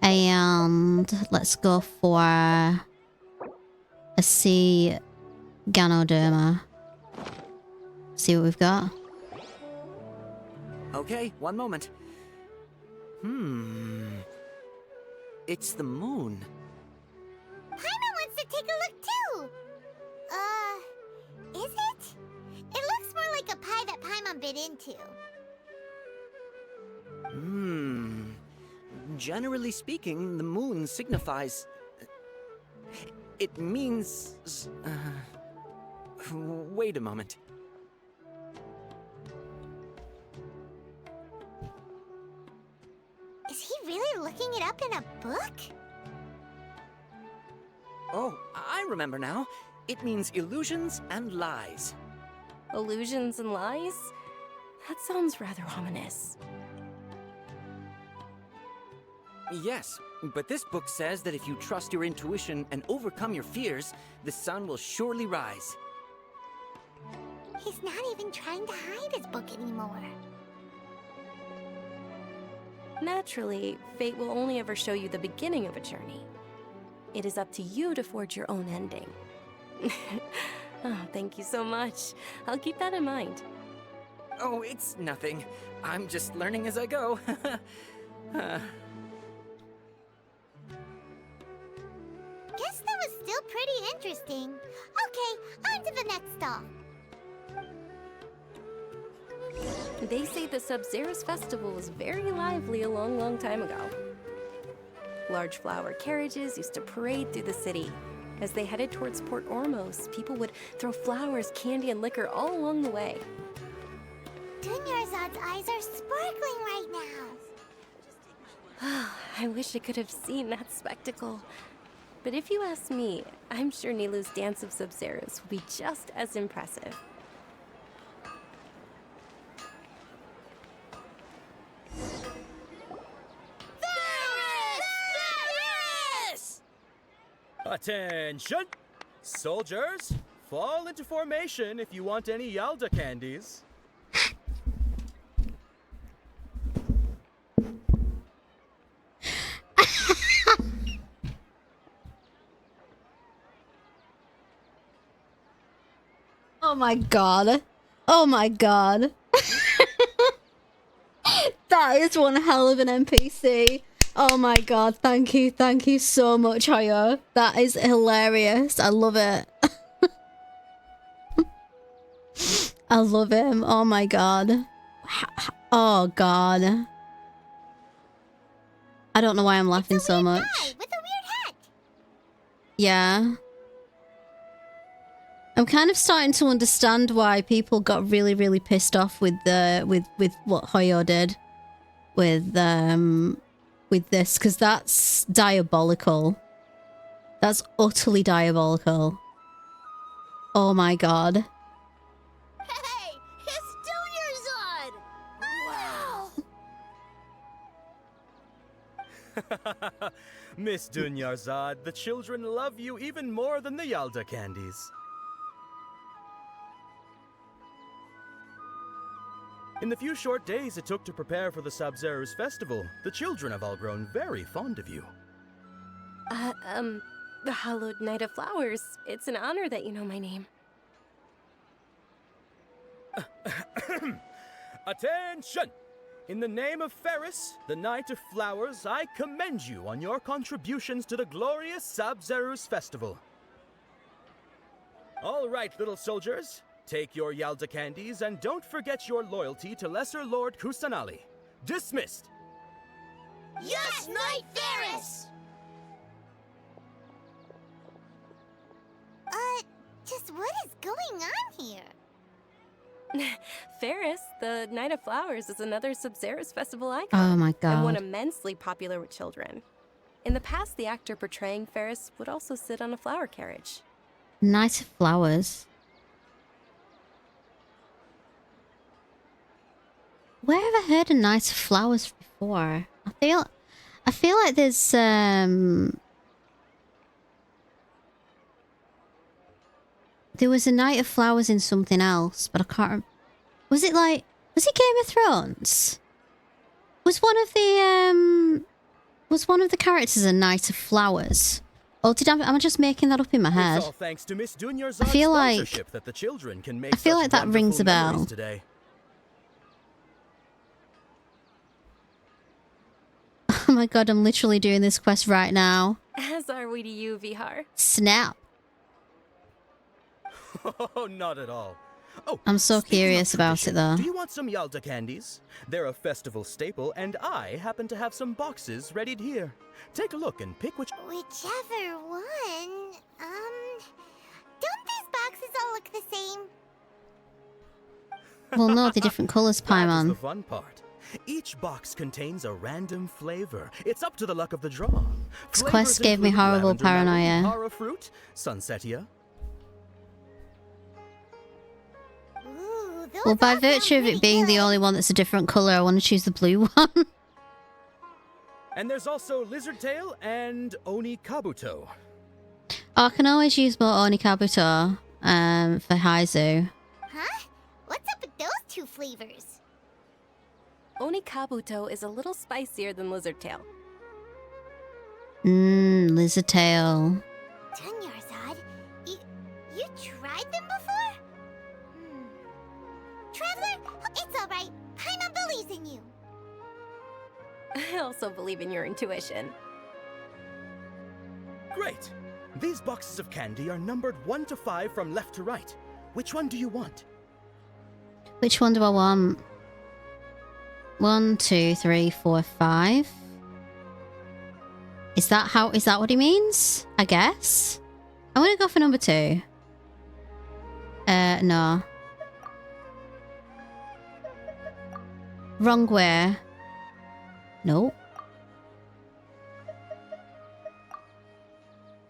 And let's go for a sea Ganoderma. See what we've got. Okay, one moment. It's the moon. Paimon wants to take a look too! Is it? It looks more like a pie that Paimon bit into. Generally speaking, the moon signifies... It means... Wait a moment. Is he really looking it up in a book? Oh, I remember now. It means illusions and lies. Illusions and lies? That sounds rather ominous. Yes, but this book says that if you trust your intuition and overcome your fears, the sun will surely rise. He's not even trying to hide his book anymore. Naturally, fate will only ever show you the beginning of a journey. It is up to you to forge your own ending. Oh, thank you so much. I'll keep that in mind. Oh, it's nothing. I'm just learning as I go. Guess that was still pretty interesting. Okay, on to the next stop. They say the Sub-Zerus festival was very lively a long, long time ago. Large flower carriages used to parade through the city. As they headed towards Port Ormos, people would throw flowers, candy, and liquor all along the way. Dunyarzad's eyes are sparkling right now. I wish I could have seen that spectacle. But if you ask me, I'm sure Nilu's Dance of Sub-Zerus will be just as impressive. Attention! Soldiers, fall into formation if you want any Yalda candies. Oh my god. Oh my god. That is one hell of an NPC. Oh my god, thank you so much, Hoyo. That is hilarious. I love it. I love him. Oh my god. Oh god. I don't know why I'm laughing so much. Guy with a weird hat. Yeah. I'm kind of starting to understand why people got really, really pissed off with what Hoyo did with this, because that's diabolical. That's utterly diabolical. Oh my god. Hey, his Miss Dunyarzad, the children love you even more than the Yalda candies. In the few short days it took to prepare for the Sabzeruz festival, the children have all grown very fond of you. The Hallowed Knight of Flowers. It's an honor that you know my name. Attention! In the name of Ferris, the Knight of Flowers, I commend you on your contributions to the glorious Sabzeruz festival. All right, little soldiers. Take your Yalda candies and don't forget your loyalty to Lesser Lord Kusanali. Dismissed! Yes, Knight Ferris! Just what is going on here? Ferris, the Knight of Flowers, is another Sabzeruz festival icon. Oh my And one god. immensely popular with children. In the past, the actor portraying Ferris would also sit on a flower carriage. Knight of Flowers. Where have I heard a Knight of Flowers before? I feel like there's there was a Knight of Flowers in something else, but I can't was it Game of Thrones? Was one of the characters a Knight of Flowers? Or am I just making that up in my head? It's all thanks to Miss Dunyarzad's I feel like- sponsorship that the children can make I feel such like that rings a wonderful memories bell. Today. Oh my god, I'm literally doing this quest right now. As are we to you, Vihar. Snap. Oh, not at all. Oh, I'm so speaking of curious about tradition, it, though. Do you want some Yalda candies? They're a festival staple, and I happen to have some boxes readied here. Take a look and pick which... Whichever one. Don't these boxes all look the same? Well, no, they're different colours, That is the Paimon. fun part. Each box contains a random flavor. It's up to the luck of the draw. This quest Flavors gave me include horrible lavender melon, paranoia. Hara fruit, sunsetia. Ooh, those Well, by all sound virtue of pretty it being the good. only one that's a different colour, I want to choose the blue one. And there's also lizard tail and oni kabuto. Oh, I can always use more Onikabuto for Haizu. Huh? What's up with those two flavors? Onikabuto is a little spicier than Lizard Tail. Lizard tail. Dunyarzad, you tried them before? Traveler, it's all right. Paimon believes in you. I also believe in your intuition. Great! These boxes of candy are numbered 1 to 5 from left to right. Which one do you want? Which one do I want? 1, 2, 3, 4, 5. Is that what he means? I guess. I want to go for number 2. No. Wrong way. Nope.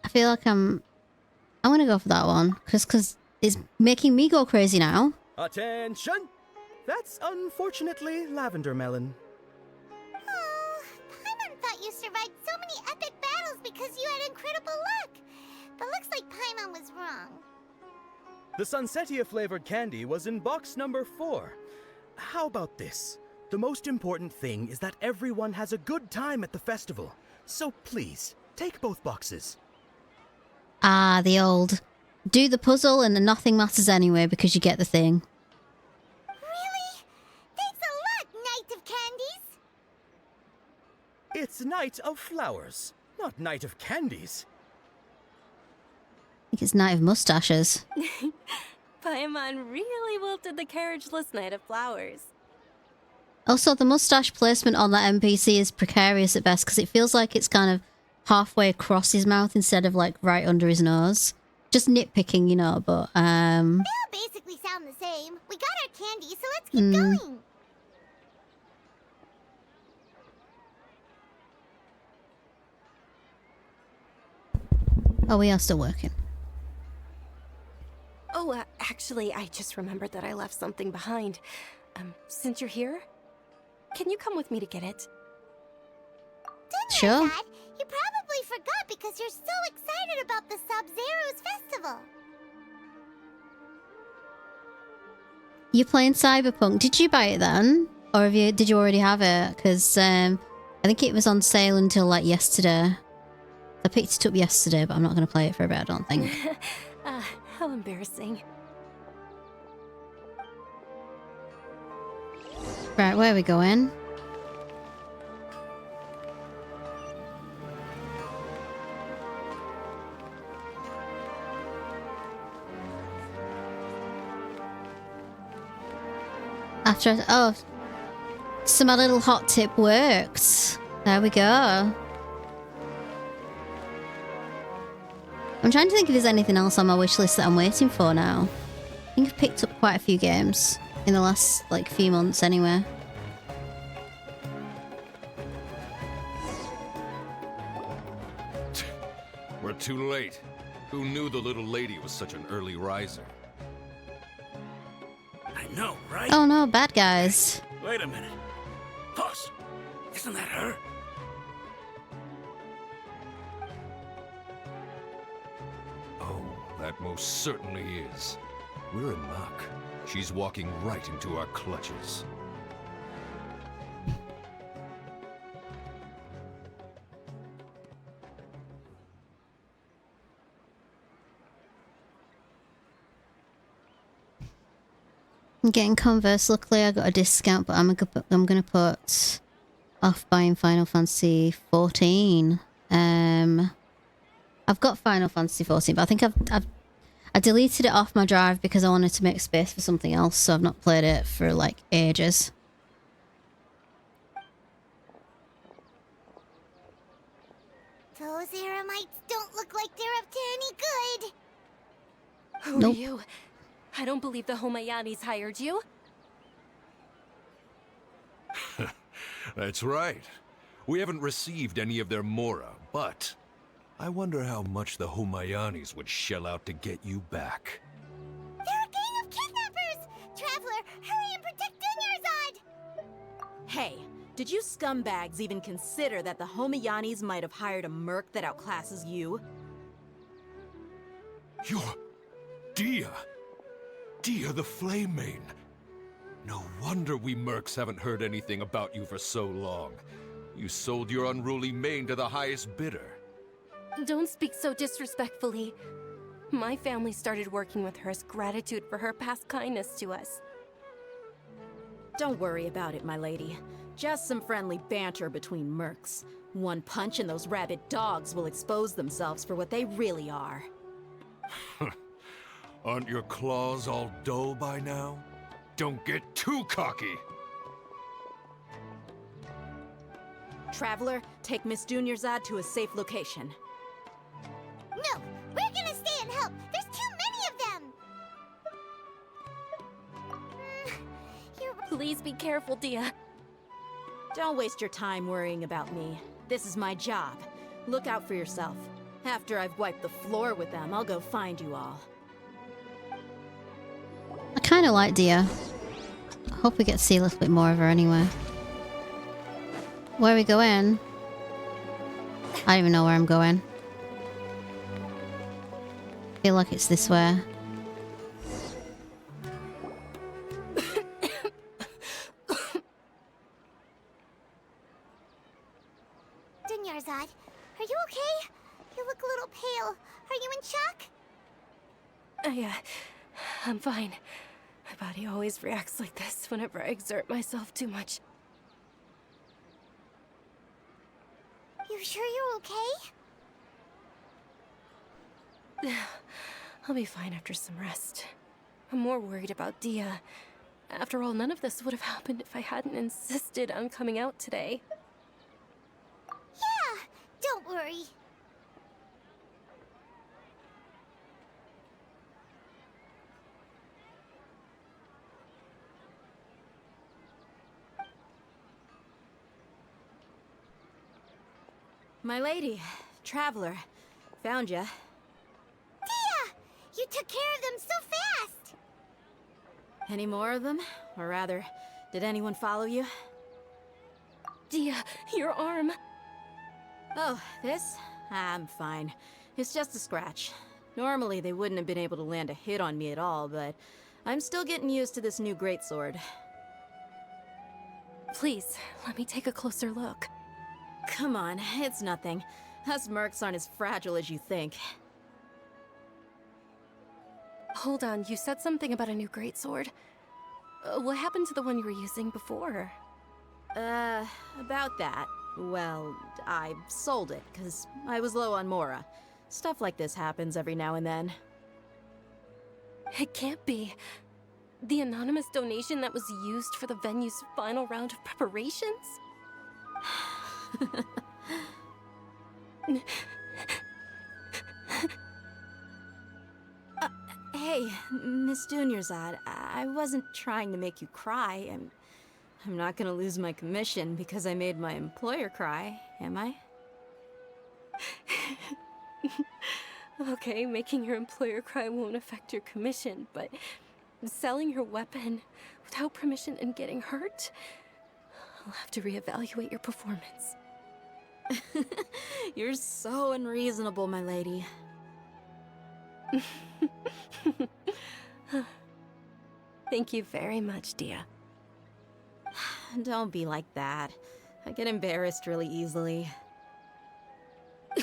I feel like I'm gonna go for that one because it's making me go crazy now. Attention! That's unfortunately lavender melon. Oh, Paimon thought you survived so many epic battles because you had incredible luck. But looks like Paimon was wrong. The Sunsetia flavored candy was in box number 4. How about this? The most important thing is that everyone has a good time at the festival. So please, take both boxes. Ah, the old do the puzzle and nothing matters anyway because you get the thing. Really? Thanks a lot, Knight of Candies. It's Night of Flowers, not Night of Candies. I think it's Night of Mustaches. Paimon really wilted the carriageless Knight of Flowers. Also, the mustache placement on that NPC is precarious at best because it feels like it's kind of halfway across his mouth instead of like right under his nose. Just nitpicking, you know, but They all basically sound the same. We got our candy, so let's keep going. oh, we are still working. Oh, actually, I just remembered that I left something behind. Since you're here, can you come with me to get it? Sure. Dad, you probably forgot because you're so excited about the Sub-Zero's festival. You're playing Cyberpunk. Did you buy it then? Or did you already have it? Because I think it was on sale until like yesterday. I picked it up yesterday, but I'm not going to play it for a bit, I don't think. How embarrassing. Right, where are we going? Oh, so my little hot tip worked. There we go. I'm trying to think if there's anything else on my wish list that I'm waiting for now. I think I've picked up quite a few games in the last, like, few months anyway. We're too late. Who knew the little lady was such an early riser? I know, right? Oh no, bad guys. Wait a minute. Boss, isn't that her? Oh, that most certainly is. We're in luck. She's walking right into our clutches. I'm getting Converse. Luckily, I got a discount, but I'm gonna put off buying Final Fantasy 14. I've got Final Fantasy 14, but I think I deleted it off my drive because I wanted to make space for something else, so I've not played it for like ages. Those Eremites don't look like they're up to any good. Who Nope. are you? I don't believe the Homayanis hired you. That's right. We haven't received any of their Mora, but I wonder how much the Homayanis would shell out to get you back. They're a gang of kidnappers! Traveler, hurry and protect Dunyarzad! Hey, did you scumbags even consider that the Homayanis might have hired a merc that outclasses you? You're... Dia! Dia the Flame Main! No wonder we mercs haven't heard anything about you for so long. You sold your unruly mane to the highest bidder. Don't speak so disrespectfully. My family started working with her as gratitude for her past kindness to us. Don't worry about it, my lady. Just some friendly banter between mercs. One punch and those rabid dogs will expose themselves for what they really are. Aren't your claws all dull by now? Don't get too cocky! Traveler, take Miss Dunyarzad to a safe location. No, we're gonna stay and help. There's too many of them. You're Please be careful, Dia. Don't waste your time worrying about me. This is my job. Look out for yourself. After I've wiped the floor with them, I'll go find you all. I kind of like Dia. I hope we get to see a little bit more of her anyway. Where are we going? I don't even know where I'm going. I feel like it's this way. Dunyarzad, are you okay? You look a little pale. Are you in shock? I'm fine. My body always reacts like this whenever I exert myself too much. You sure you're okay? I'll be fine after some rest. I'm more worried about Dia. After all, none of this would have happened if I hadn't insisted on coming out today. Yeah, don't worry. My lady, Traveler, found ya. Dia! You took care of them so fast! Any more of them? Or rather, did anyone follow you? Dia, your arm. Oh, this? I'm fine. It's just a scratch. Normally, they wouldn't have been able to land a hit on me at all, but I'm still getting used to this new greatsword. Please, let me take a closer look. Come on, it's nothing. Us mercs aren't as fragile as you think. Hold on, you said something about a new greatsword. What happened to the one you were using before? About that. Well, I sold it, because I was low on Mora. Stuff like this happens every now and then. It can't be. The anonymous donation that was used for the venue's final round of preparations? Hey, Miss Dunyarzad, I wasn't trying to make you cry. I'm not gonna lose my commission because I made my employer cry, am I? Okay, making your employer cry won't affect your commission, but selling your weapon without permission and getting hurt? I'll have to reevaluate your performance. You're so unreasonable, my lady. Thank you very much, Dia. Don't be like that. I get embarrassed really easily. Are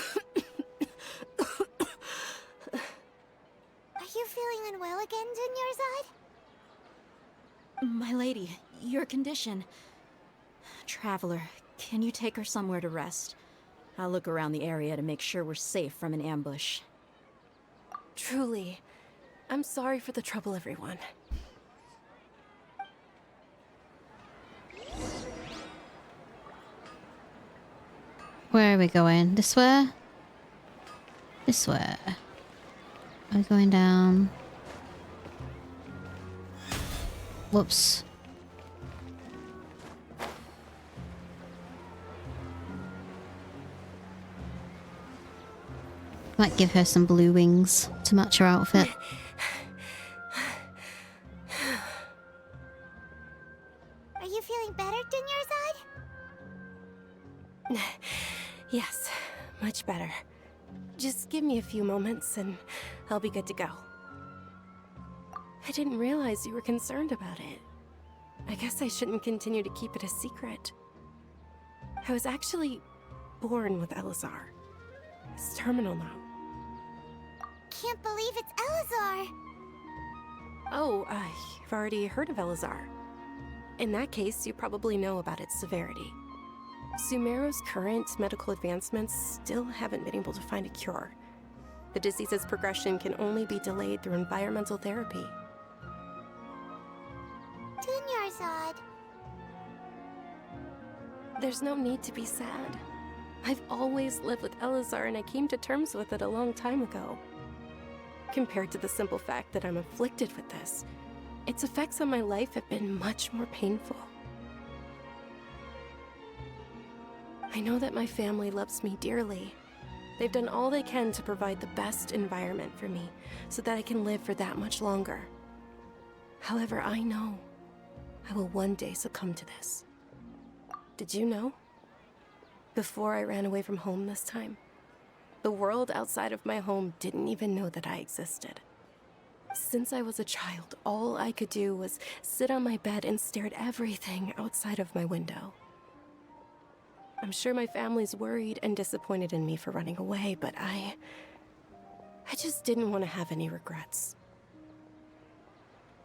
you feeling unwell again, Dunyarzad? My lady, your condition. Traveler, can you take her somewhere to rest? I'll look around the area to make sure we're safe from an ambush. Truly. I'm sorry for the trouble, everyone. Where are we going? This way? This way. Are we going down? Whoops. Might give her some blue wings to match her outfit. Are you feeling better, Dunyarzad? Yes, much better. Just give me a few moments and I'll be good to go. I didn't realize you were concerned about it. I guess I shouldn't continue to keep it a secret. I was actually born with Elazar. It's terminal now. Can't believe it's Elazar! Oh, you've already heard of Elazar. In that case, you probably know about its severity. Sumeru's current medical advancements still haven't been able to find a cure. The disease's progression can only be delayed through environmental therapy. Dunyarzad. There's no need to be sad. I've always lived with Elazar and I came to terms with it a long time ago. Compared to the simple fact that I'm afflicted with this, its effects on my life have been much more painful. I know that my family loves me dearly. They've done all they can to provide the best environment for me so that I can live for that much longer. However, I know I will one day succumb to this. Did you know? Before I ran away from home this time, the world outside of my home didn't even know that I existed. Since I was a child, all I could do was sit on my bed and stare at everything outside of my window. I'm sure my family's worried and disappointed in me for running away, but I just didn't want to have any regrets.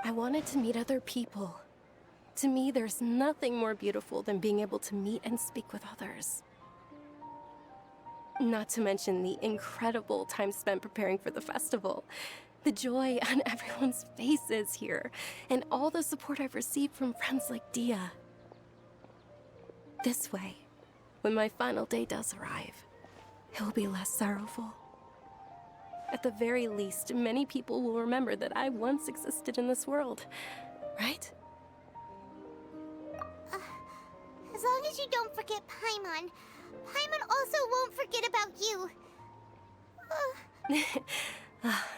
I wanted to meet other people. To me, there's nothing more beautiful than being able to meet and speak with others. Not to mention the incredible time spent preparing for the festival. The joy on everyone's faces here, and all the support I've received from friends like Dia. This way, when my final day does arrive, it will be less sorrowful. At the very least, many people will remember that I once existed in this world, right? As long as you don't forget Paimon. Paimon also won't forget about you.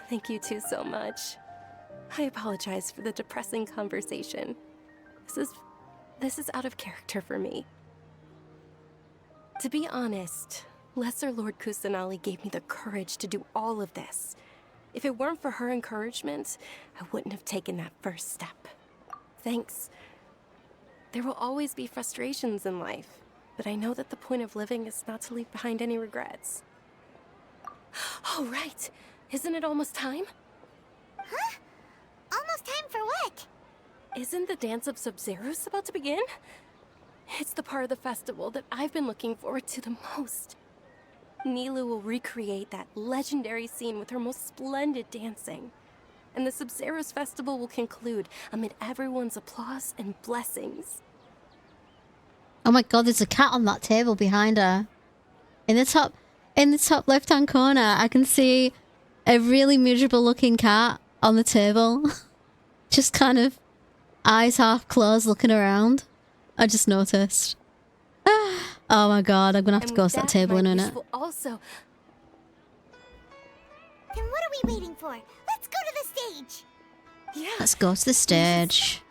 Thank you two so much. I apologize for the depressing conversation. This is out of character for me. To be honest, Lesser Lord Kusanali gave me the courage to do all of this. If it weren't for her encouragement, I wouldn't have taken that first step. Thanks. There will always be frustrations in life, but I know that the point of living is not to leave behind any regrets. Oh, right. Isn't it almost time? Huh? Almost time for what? Isn't the Dance of Sub-Zeros about to begin? It's the part of the festival that I've been looking forward to the most. Nilu will recreate that legendary scene with her most splendid dancing. And the Sub-Zeros festival will conclude amid everyone's applause and blessings. Oh my god, there's a cat on that table behind her. In the top left-hand corner, I can see a really miserable looking cat on the table. Just kind of eyes half closed looking around. I just noticed. Oh my god, I'm gonna have to go to that table in a minute. Also... Then what are we waiting for? Let's go to the stage! Yeah. Let's go to the stage.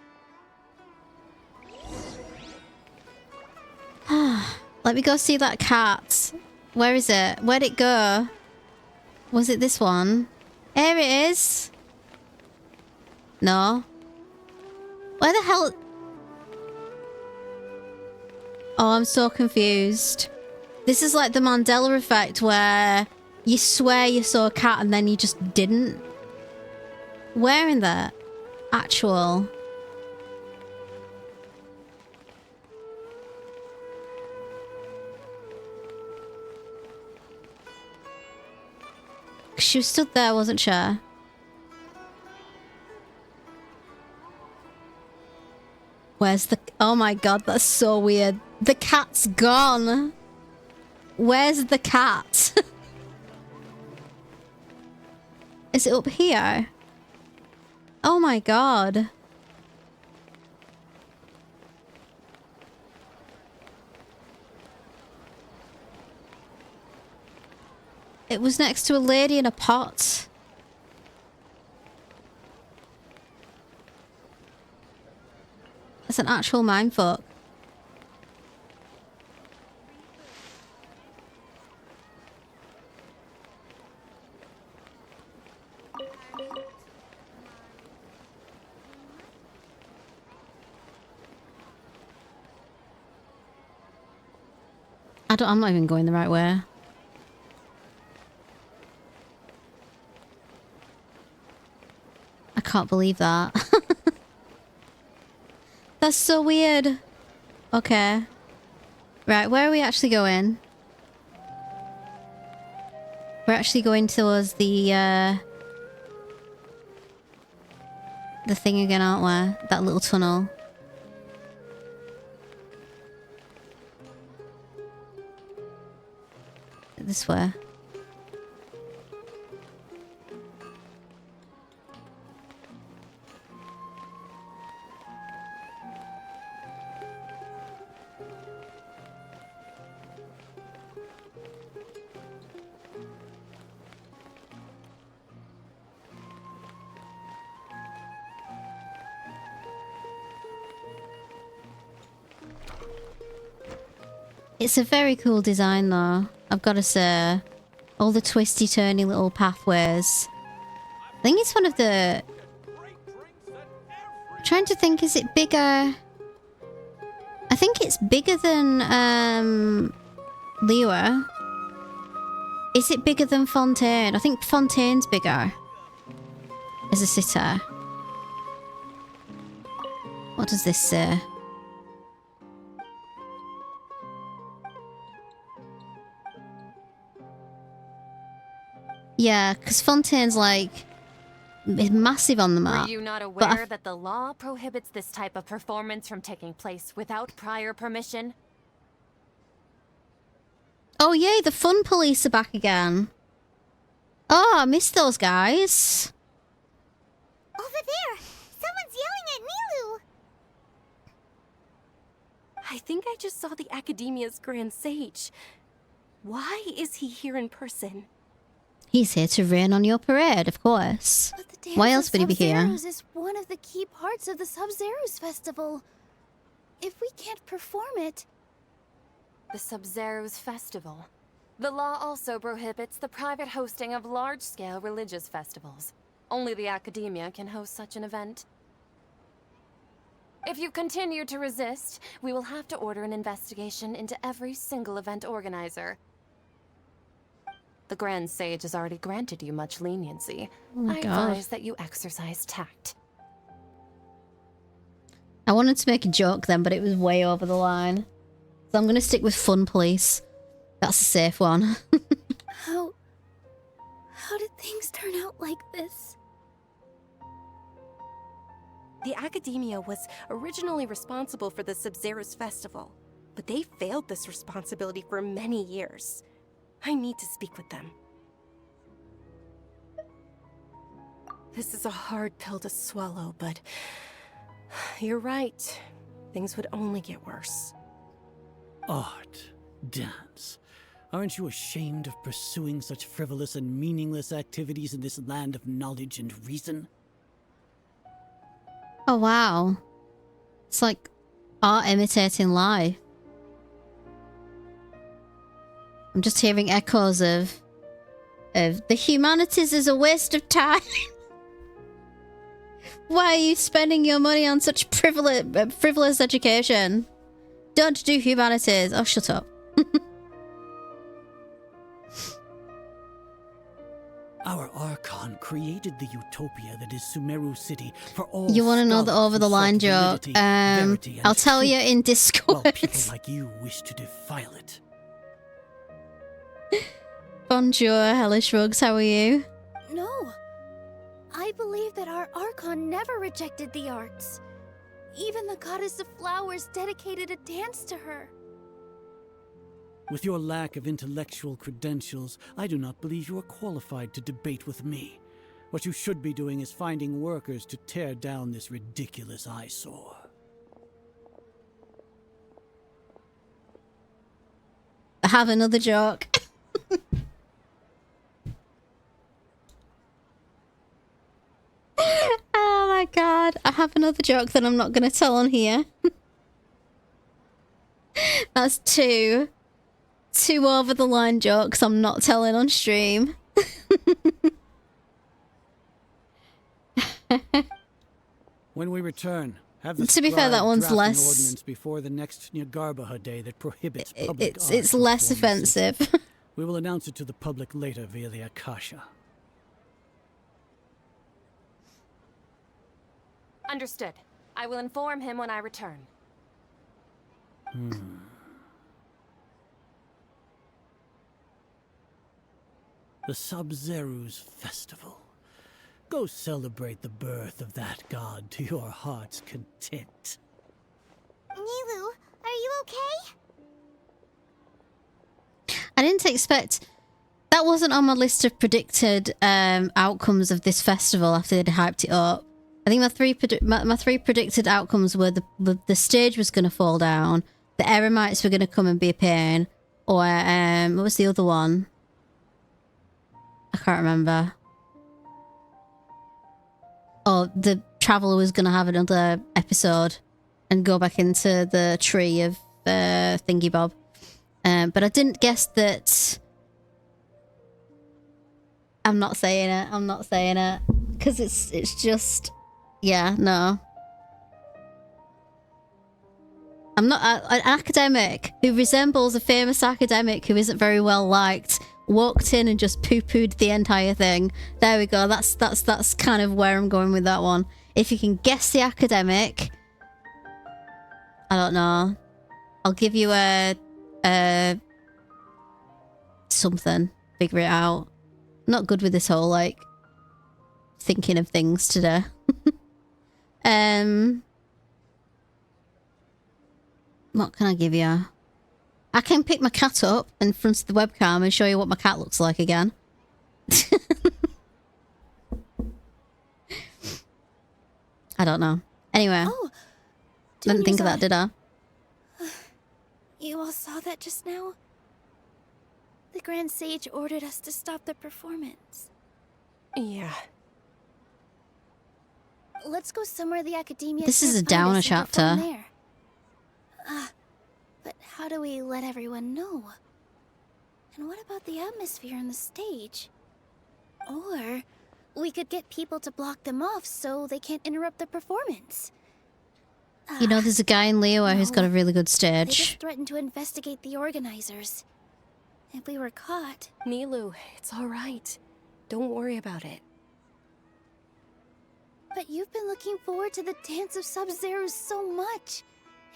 Let me go see that cat. Where is it? Where'd it go? Was it this one? Here it is. No. Where the hell... Oh, I'm so confused. This is like the Mandela effect where you swear you saw a cat and then you just didn't. Where in the actual... She was stood there, wasn't she? Where's the... Oh my god, that's so weird. The cat's gone. Where's the cat? Is it up here? Oh my god. It was next to a lady in a pot. That's an actual mindfuck. I'm not even going the right way. I can't believe that. That's so weird. Okay. Right, where are we actually going? We're actually going towards the thing again, aren't we? That little tunnel. This way. It's a very cool design though, I've got to say. All the twisty-turny little pathways. I think it's one of the... I'm trying to think, is it bigger? I think it's bigger than Liyue. Is it bigger than Fontaine? I think Fontaine's bigger as a sitter. What does this say? Yeah, because Fontaine's like is massive on the map. Were you not aware that the law prohibits this type of performance from taking place without prior permission? Oh yay, the fun police are back again. Oh, I missed those guys. Over there! Someone's yelling at Nilu! I think I just saw the Academia's Grand Sage. Why is he here in person? He's here to rain on your parade, of course. But the dance Why else would he be here? Sub-Zeros is one of the key parts of the Sub-Zeros festival. If we can't perform it... The Sub-Zeros festival? The law also prohibits the private hosting of large-scale religious festivals. Only the academia can host such an event. If you continue to resist, we will have to order an investigation into every single event organizer. The Grand Sage has already granted you much leniency. Oh my I God. advise that you exercise tact. I wanted to make a joke then, but it was way over the line. So I'm going to stick with fun police. That's a safe one. How did things turn out like this? The Academia was originally responsible for the Sub-Zero's festival, but they failed this responsibility for many years. I need to speak with them. This is a hard pill to swallow, but you're right. Things would only get worse. Art, dance. Aren't you ashamed of pursuing such frivolous and meaningless activities in this land of knowledge and reason? Oh, wow. It's like art imitating life. I'm just hearing echoes of the humanities is a waste of time. Why are you spending your money on such frivolous education? Don't do humanities. Oh, shut up. Our Archon created the utopia that is Sumeru City for all. You want to know the scholars over the who line sought joke? validity, verity, and I'll tell you truth, in Discord. while people like you wish to defile it. Bonjour, Hellish Rugs. How are you? No. I believe that our Archon never rejected the arts. Even the goddess of flowers dedicated a dance to her. With your lack of intellectual credentials, I do not believe you are qualified to debate with me. What you should be doing is finding workers to tear down this ridiculous eyesore. I have another joke. Oh my god. I have another joke that I'm not going to tell on here. That's two over the line jokes I'm not telling on stream. When we return, have the To be fair, that scribe one's draft an less- ordinance before the next Nyargarbaha day that prohibits public art It's less performances. offensive. We will announce it to the public later via the Akasha. Understood. I will inform him when I return. The Sub-Zeru's festival. Go celebrate the birth of that god to your heart's content. Nilu, are you okay? I didn't expect... That wasn't on my list of predicted outcomes of this festival after they'd hyped it up. I think my three predicted outcomes were the stage was going to fall down, the Eremites were going to come and be a pain, or what was the other one? I can't remember. Oh, the Traveller was going to have another episode and go back into the tree of Thingy Bob. But I didn't guess that... I'm not saying it. Because it's just... Yeah, no. I'm not... An academic who resembles a famous academic who isn't very well liked walked in and just poo-pooed the entire thing. There we go. That's kind of where I'm going with that one. If you can guess the academic... I don't know. I'll give you a something. Figure it out. I'm not good with this whole, like, thinking of things today. What can I give you? I can pick my cat up in front of the webcam and show you what my cat looks like again. I don't know. Anyway. Oh, Didn't think of that, did I? You all saw that just now? The Grand Sage ordered us to stop the performance. Yeah. Let's go somewhere the Academia This is can't a downer find us and perform chapter. there. But how do we let everyone know? And what about the atmosphere on the stage? Or we could get people to block them off so they can't interrupt the performance. You know, there's a guy in Liyue who's got a really good They just stage. threatened to investigate the organizers. If we were caught... Nilu, it's all right. Don't worry about it. But you've been looking forward to the Dance of Sub-Zeros so much.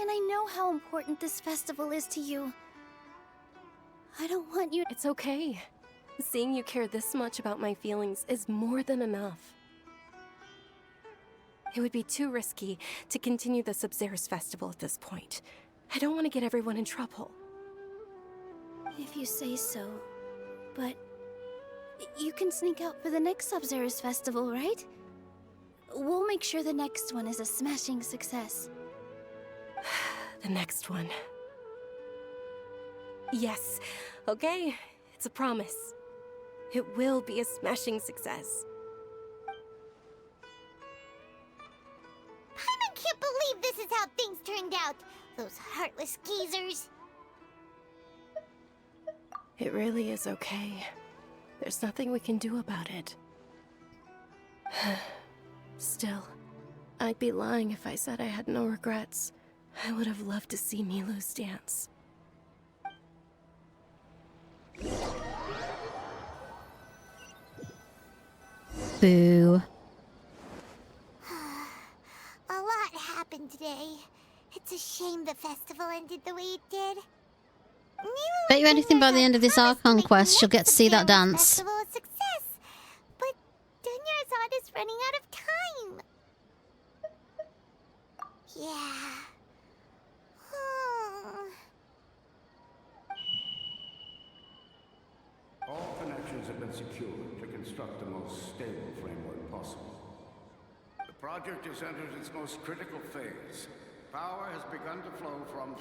And I know how important this festival is to you. I don't want you... It's okay. Seeing you care this much about my feelings is more than enough. It would be too risky to continue the Sub-Zeros festival at this point. I don't want to get everyone in trouble. If you say so. But... you can sneak out for the next Sub-Zeros festival, right? We'll make sure the next one is a smashing success. The next one. Yes, okay, it's a promise. It will be a smashing success. Paimon can't believe this is how things turned out. Those heartless geezers. It really is okay. There's nothing we can do about it. Still, I'd be lying if I said I had no regrets. I would have loved to see Milu's dance. Boo. A lot happened today. It's a shame the festival ended the way it did. Bet you anything by the end of this Archon quest, she'll get to see that dance. Festival a success, but Dunyarzad is running out of time. Yeah. All connections have been secured to construct the most stable framework possible. The project has entered its most critical phase. Power has begun to flow from...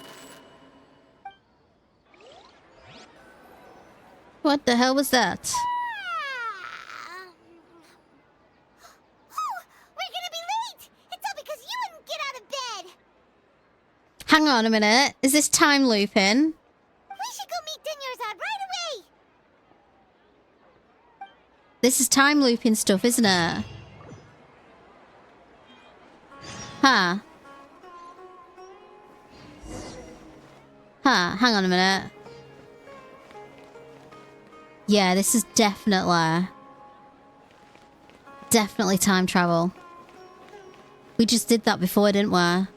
What the hell was that? We're gonna be late! It's all because you wouldn't get out of bed! Hang on a minute. Is this time looping? We should go meet Dunyarzad right away! This is time looping stuff, isn't it? Huh. Huh, hang on a minute. Yeah, this is definitely time travel. We just did that before, didn't we? Are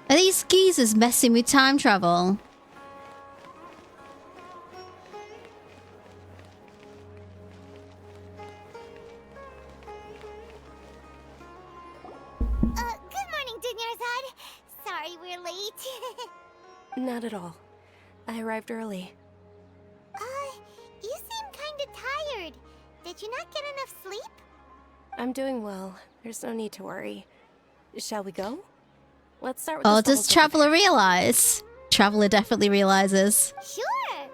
these geezers messing with time travel? Good morning, Dunyarzad. Sorry we're late. Not at all. I arrived early. You seem kinda tired. Did you not get enough sleep? I'm doing well. There's no need to worry. Shall we go? Let's start with Oh, this does level Traveler realize? Traveler definitely realizes. Sure.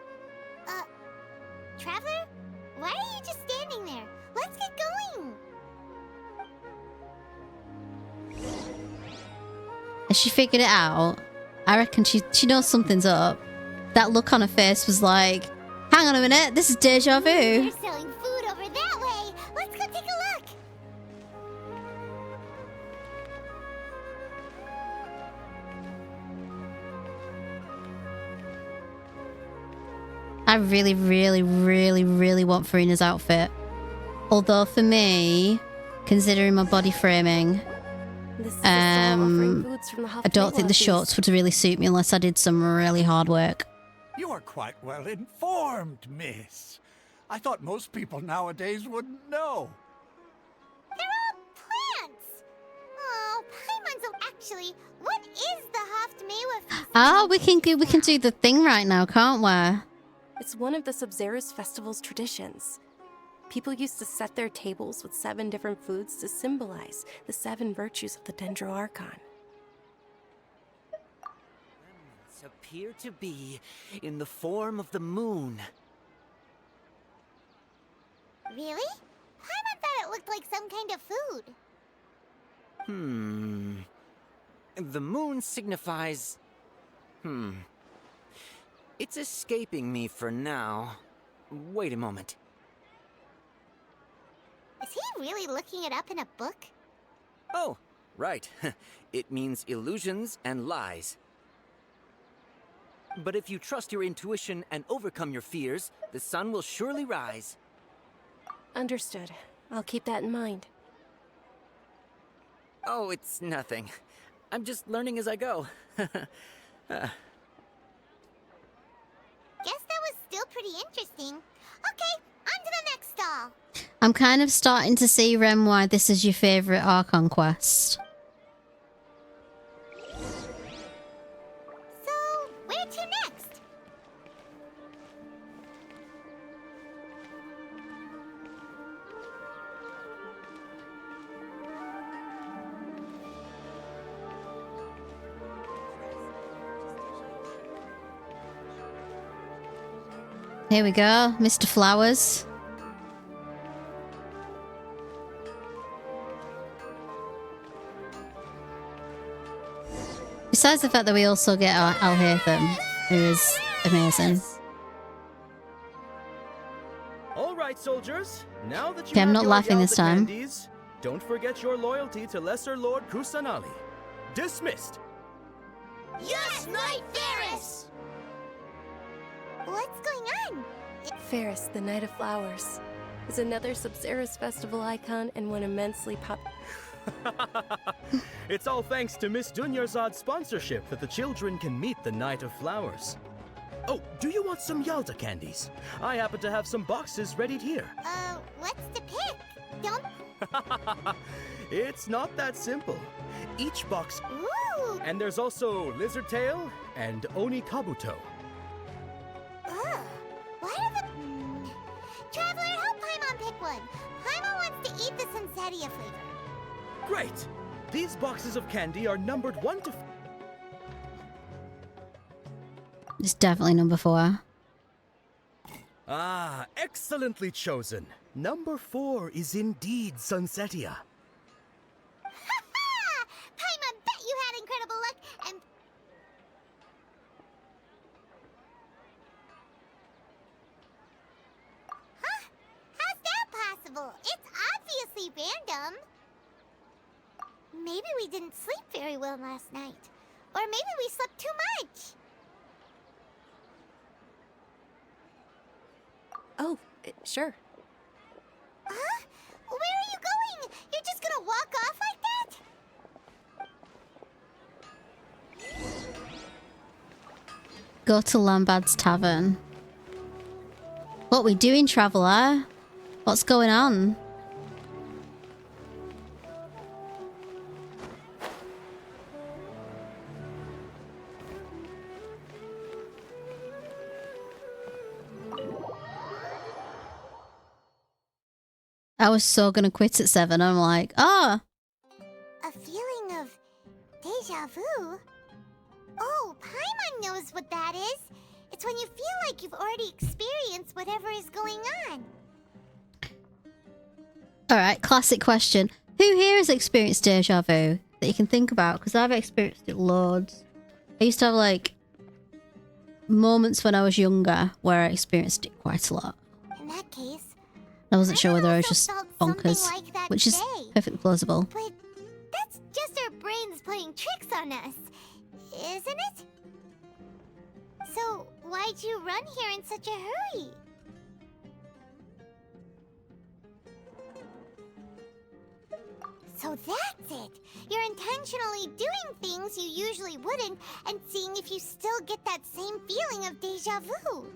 Traveler? Why are you just standing there? Let's get going. Has she figured it out? I reckon she knows something's up. That look on her face was like, hang on a minute, this is deja vu. They're selling food over that way. Let's go take a look. I really, really, really, really want Furina's outfit. Although for me, considering my body framing, I don't think the shorts would really suit me unless I did some really hard work. You are quite well informed, miss. I thought most people nowadays wouldn't know. They're all plants. Oh, Paimon's actually, what is the Haftmewa? Oh, we can do the thing right now, can't we? It's one of the Sub-Zeros festival's traditions. People used to set their tables with 7 different foods to symbolize the 7 virtues of the Dendro Archon. Remnants appear to be in the form of the moon. Really? Paimon thought it looked like some kind of food. The moon signifies It's escaping me for now. Wait a moment. Is he really looking it up in a book? Oh, right. It means illusions and lies. But if you trust your intuition and overcome your fears, the sun will surely rise. Understood. I'll keep that in mind. Oh, it's nothing. I'm just learning as I go. Guess that was still pretty interesting. Okay, on to the next stall. I'm kind of starting to see, Rem, why this is your favourite Archon quest. So, where to next? Here we go, Mr. Flowers. Besides the fact that we also get Alhaitham, who is amazing. All right, soldiers. Now that you Okay, I'm have not your laughing this Yalda time. candies, don't forget your loyalty to Lesser Lord Kusanali. Dismissed. Yes, Knight Ferris! What's going on? Ferris, the Knight of Flowers, is another Sabzeruz festival icon and one immensely It's all thanks to Miss Dunyarzad's sponsorship that the children can meet the Knight of Flowers. Oh, do you want some Yalda candies? I happen to have some boxes ready here. What's to pick? Don't... It's not that simple. Each box... Ooh! And there's also Lizard Tail and Oni Kabuto. Ugh. Why are the... Traveler, help Paimon pick one. Paimon wants to eat the Sunsetia flavor. Great! These boxes of candy are numbered 1 to... It's definitely number 4. Ah, excellently chosen. Number 4 is indeed Sunsetia. Ha-ha! Paimon bet you had incredible luck and... Huh? How's that possible? It's obviously random. Maybe we didn't sleep very well last night. Or maybe we slept too much. Oh, sure. Huh? Where are you going? You're just gonna walk off like that? Go to Lambad's Tavern. What we doing, Traveller? What's going on? I was so gonna quit at 7. I'm like, oh. A feeling of deja vu? Oh, Paimon knows what that is. It's when you feel like you've already experienced whatever is going on. Alright, classic question. Who here has experienced deja vu that you can think about? Because I've experienced it loads. I used to have like moments when I was younger where I experienced it quite a lot. In that case, I wasn't sure whether I was just felt bonkers, something like that which is today. perfectly plausible. But that's just our brains playing tricks on us, isn't it? So why'd you run here in such a hurry? So that's it! You're intentionally doing things you usually wouldn't and seeing if you still get that same feeling of deja vu.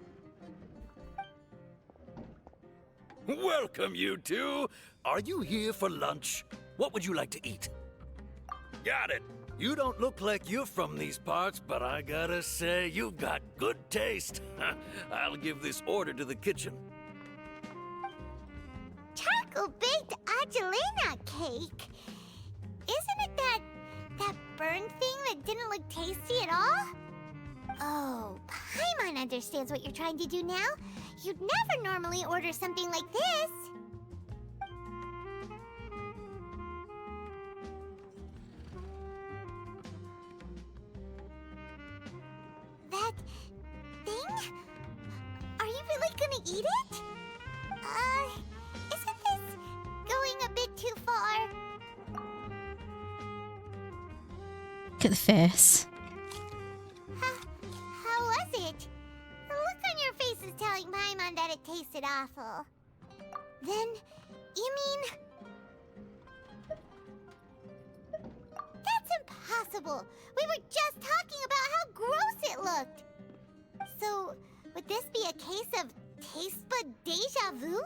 Welcome, you two. Are you here for lunch? What would you like to eat? Got it. You don't look like you're from these parts, but I gotta say, you've got good taste. I'll give this order to the kitchen. Charcoal-baked Angelina cake? Isn't it that burn thing that didn't look tasty at all? Oh, Paimon understands what you're trying to do now. You'd never normally order something like this. eat it? Isn't this going a bit too far? Look at the face. How was it? The look on your face is telling Paimon that it tasted awful. Then, you mean... That's impossible! We were just talking about how gross it looked! So, would this be a case of taste bud deja vu?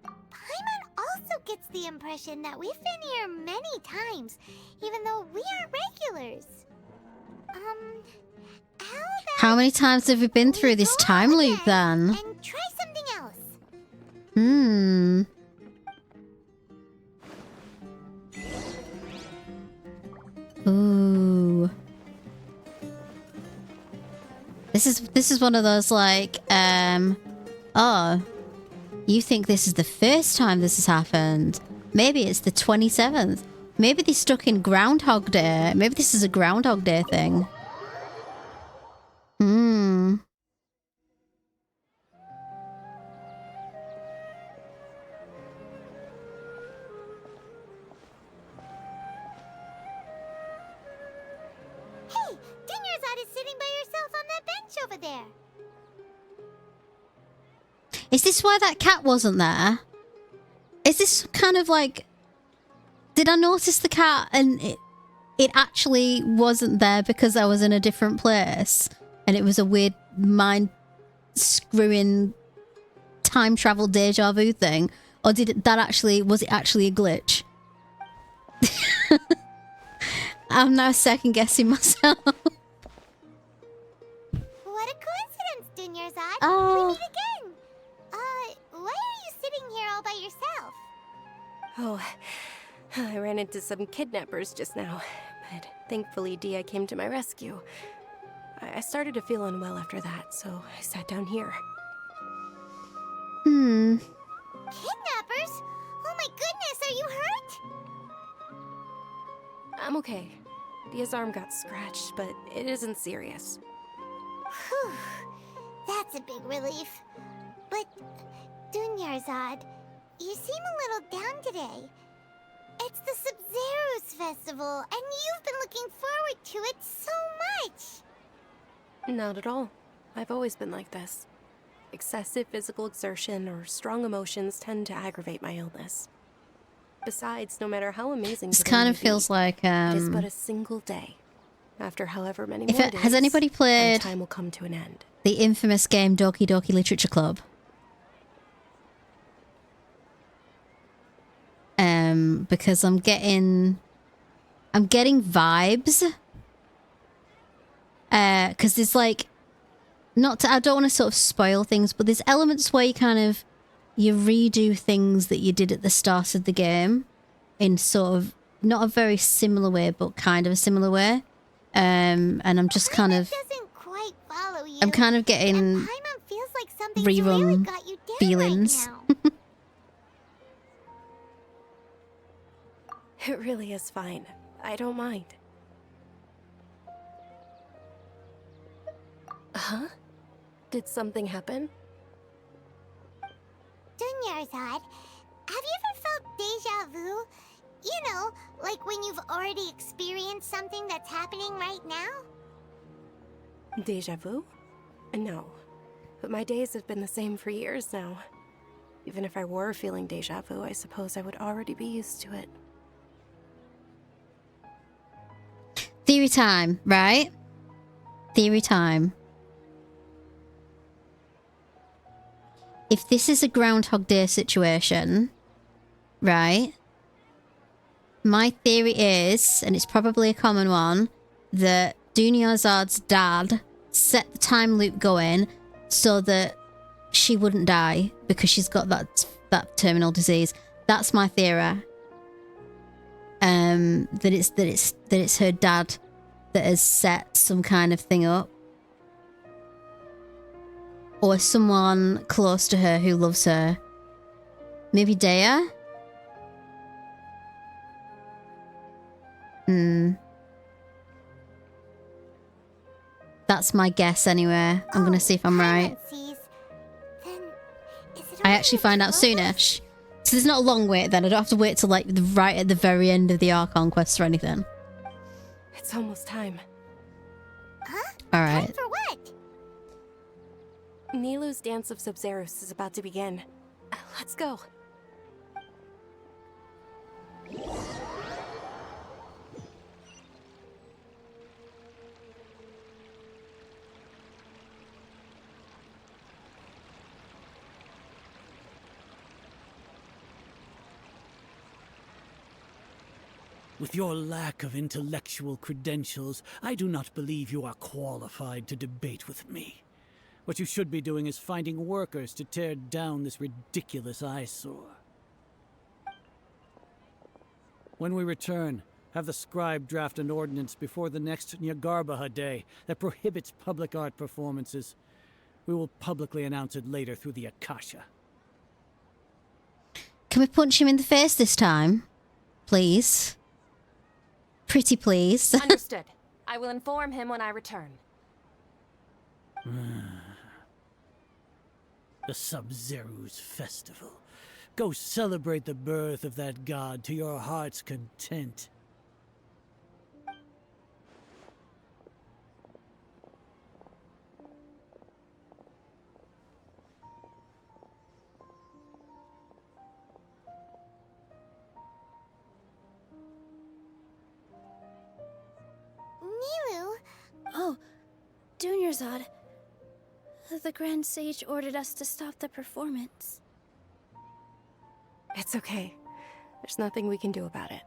Paimon also gets the impression that we've been here many times, even though we aren't regulars. How many times have we been through this time loop then? And try something else. Ooh. This is one of those like, oh, you think this is the first time this has happened? Maybe it's the 27th. Maybe they're stuck in Groundhog Day. Maybe this is a Groundhog Day thing. Hey, Dinyarzad is sitting by herself on that bench over there. Is this why that cat wasn't there? Is this kind of like... Did I notice the cat and it actually wasn't there because I was in a different place? And it was a weird mind-screwing time travel deja vu thing? Or was it actually a glitch? I'm now second guessing myself. What a coincidence, Dinyarzad. Oh. We meet again. Why are you sitting here all by yourself? Oh, I ran into some kidnappers just now, but thankfully Dia came to my rescue. I started to feel unwell after that, so I sat down here. Kidnappers? Oh my goodness, are you hurt? I'm okay. Dia's arm got scratched, but it isn't serious. Whew, that's a big relief. But, Dinyarzad, you seem a little down today. It's the Sub-Zero's festival, and you've been looking forward to it so much! Not at all. I've always been like this. Excessive physical exertion or strong emotions tend to aggravate my illness. Besides, no matter how amazing This today kind may of feels be, like it is but a single day. After however many If more it, has anybody days, played our time will come to an end. the infamous game Doki Doki Literature Club? Because I'm getting vibes. Because there's like, I don't want to sort of spoil things, but there's elements where you redo things that you did at the start of the game in sort of not a very similar way, but kind of a similar way. And I'm just kind of, I'm kind of getting Feels like something's rerun really got you down feelings. right now. It really is fine. I don't mind. Huh? Did something happen? Dinyarzad, have you ever felt deja vu? You know, like when you've already experienced something that's happening right now? Deja vu? No. But my days have been the same for years now. Even if I were feeling deja vu, I suppose I would already be used to it. Theory time, right? Theory time. If this is a Groundhog Day situation, right? My theory is, and it's probably a common one, that Dunyarzad's dad set the time loop going so that she wouldn't die because she's got that terminal disease. That's my theory. That it's her dad that has set some kind of thing up. Or someone close to her who loves her. Maybe Dea? That's my guess anyway. I'm gonna see if I'm right. Then actually find out soonish. So there's not a long wait then. I don't have to wait till like right at the very end of the Archon quest or anything. It's almost time. Huh? Alright. Time for what? Nilu's Dance of Sub-Zerus is about to begin. Let's go. With your lack of intellectual credentials, I do not believe you are qualified to debate with me. What you should be doing is finding workers to tear down this ridiculous eyesore. When we return, have the scribe draft an ordinance before the next Nyagarbaha Day that prohibits public art performances. We will publicly announce it later through the Akasha. Can we punch him in the face this time? Please. Pretty please. Understood. I will inform him when I return. The Sub-Zerus Festival. Go celebrate the birth of that god to your heart's content. Nilu? Oh, Dunyarzad. The Grand Sage ordered us to stop the performance. It's okay. There's nothing we can do about it.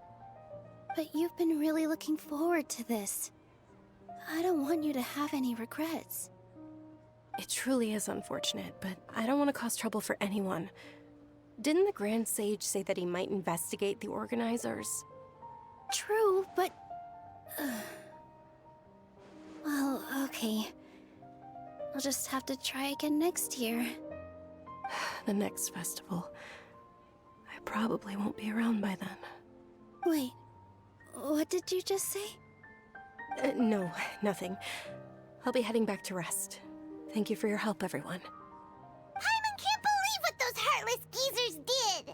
But you've been really looking forward to this. I don't want you to have any regrets. It truly is unfortunate, but I don't want to cause trouble for anyone. Didn't the Grand Sage say that he might investigate the organizers? True, but... well, okay. I'll just have to try again next year. The next festival. I probably won't be around by then. Wait, what did you just say? No, nothing. I'll be heading back to rest. Thank you for your help, everyone. Paimon can't believe what those heartless geezers did!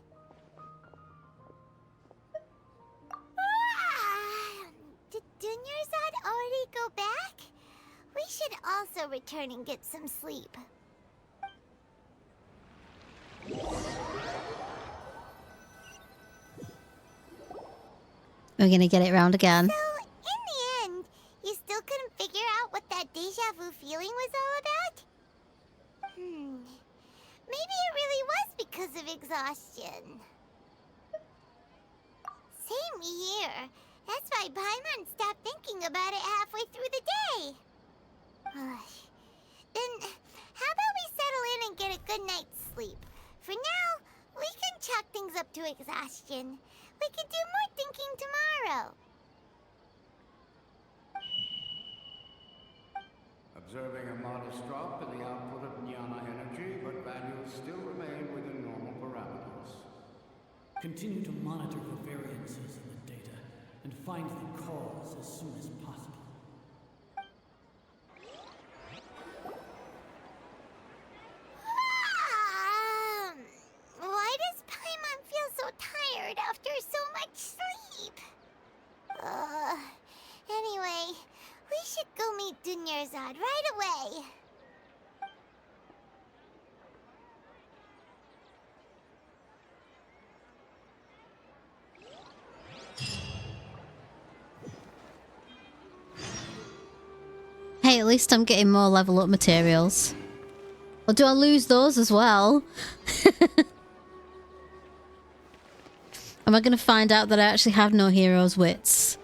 Did Dunyarzad already go back? We should also return and get some sleep. We're gonna get it round again. So, in the end, you still couldn't figure out what that deja vu feeling was all about? Maybe it really was because of exhaustion. Same here. That's why Paimon stopped thinking about it halfway through the day. Then, how about we settle in and get a good night's sleep? For now, we can chalk things up to exhaustion. We can do more thinking tomorrow. Observing a modest drop in the output of Jnana energy, but values still remain within normal parameters. Continue to monitor for variances in the data and find the cause as soon as possible. Why does Paimon feel so tired after so much sleep? Anyway, we should go meet Dunyarzad right away. Hey, at least I'm getting more level up materials. Or do I lose those as well? Am I going to find out that I actually have no hero's wits?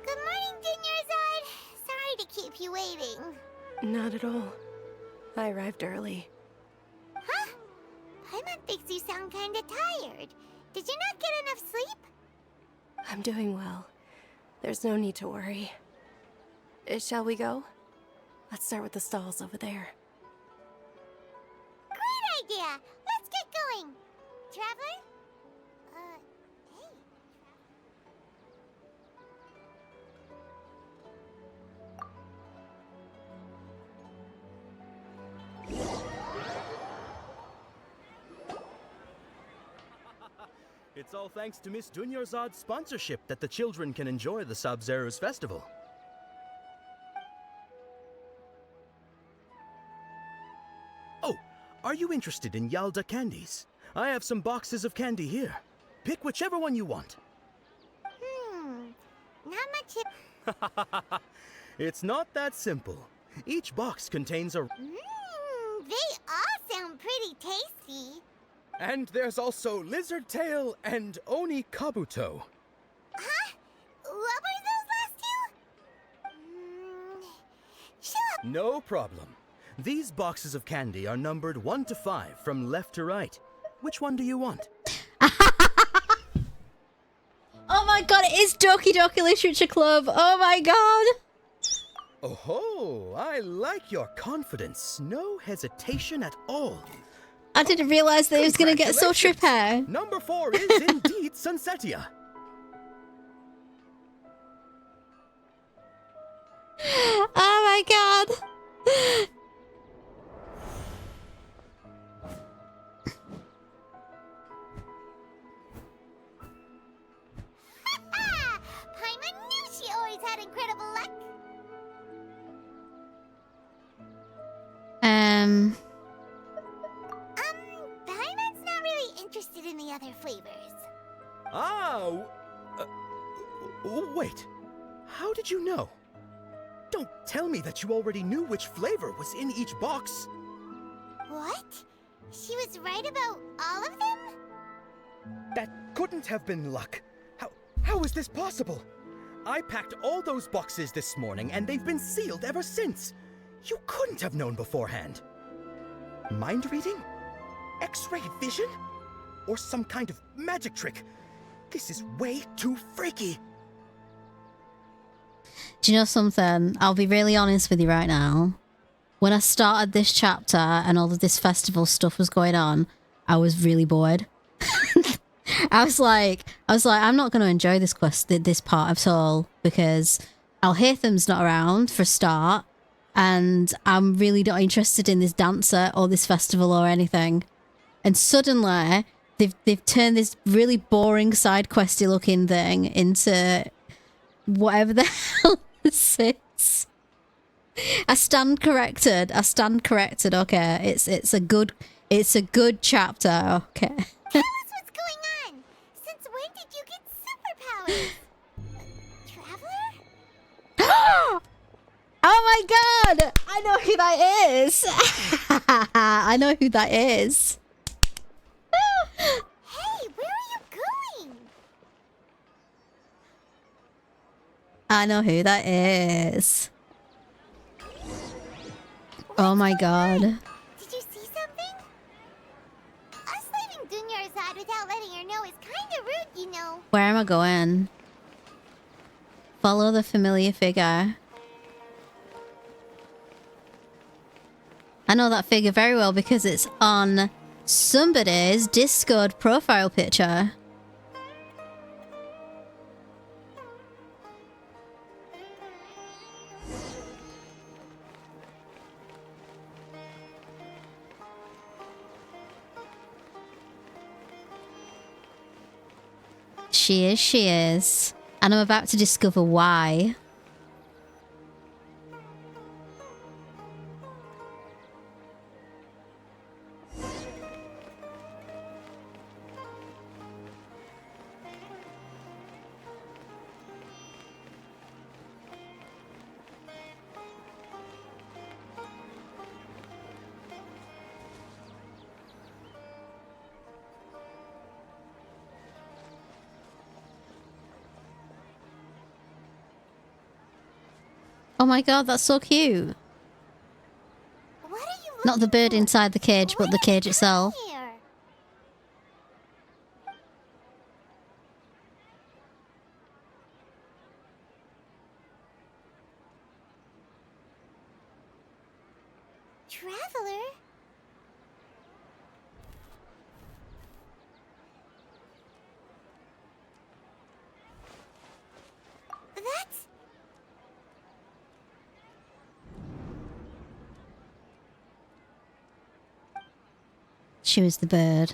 Good morning, Dunyarzad. Sorry to keep you waiting. Not at all. I arrived early. Huh? Paimon thinks you sound kinda tired. Did you not get enough sleep? I'm doing well. There's no need to worry. Shall we go? Let's start with the stalls over there. Great idea! Let's get going! Traveler? Hey. It's all thanks to Miss Dunyarzad's sponsorship that the children can enjoy the Sub-Zero's festival. Oh, are you interested in Yalda candies? I have some boxes of candy here. Pick whichever one you want. Not much. It's not that simple. Each box contains a... They all sound pretty tasty. And there's also Lizard Tail and Oni Kabuto. Huh? What were those last two? Sure. No problem. These boxes of candy are numbered 1 to 5 from left to right. Which one do you want? Oh my god, it is Doki Doki Literature Club. Oh my god. Oh, I like your confidence. No hesitation at all. I didn't realize that he was going to get so trippy. Number 4 is indeed Sunsetia. Oh my god. Paimon knew she always had incredible luck. Paimon's not really interested in the other flavors. Wait. How did you know? Don't tell me that you already knew which flavor was in each box. What? She was right about all of them? That couldn't have been luck. How is this possible? I packed all those boxes this morning and they've been sealed ever since. You couldn't have known beforehand. Mind reading? X-ray vision? Or some kind of magic trick? This is way too freaky. Do you know something? I'll be really honest with you right now. When I started this chapter and all of this festival stuff was going on, I was really bored. I was like, I'm not going to enjoy this this part at all because Alhaitham's not around for a start, and I'm really not interested in this dancer or this festival or anything. And suddenly, they've turned this really boring side questy looking thing into whatever the hell this is. I stand corrected. Okay, it's a good chapter. Okay. Tell us what's going on. Since when did you get superpowers? Traveler? Oh my god! I know who that is. I know who that is. Hey, where are you going? I know who that is. Oh my god. Did you see something? Us leaving Dunyarzad without letting her know is kinda rude, you know. Where am I going? Follow the familiar figure. I know that figure very well because it's on somebody's Discord profile picture. She is. And I'm about to discover why. Oh my god, that's so cute. What are you Not the bird inside the cage, but the cage itself. here? She was the bird.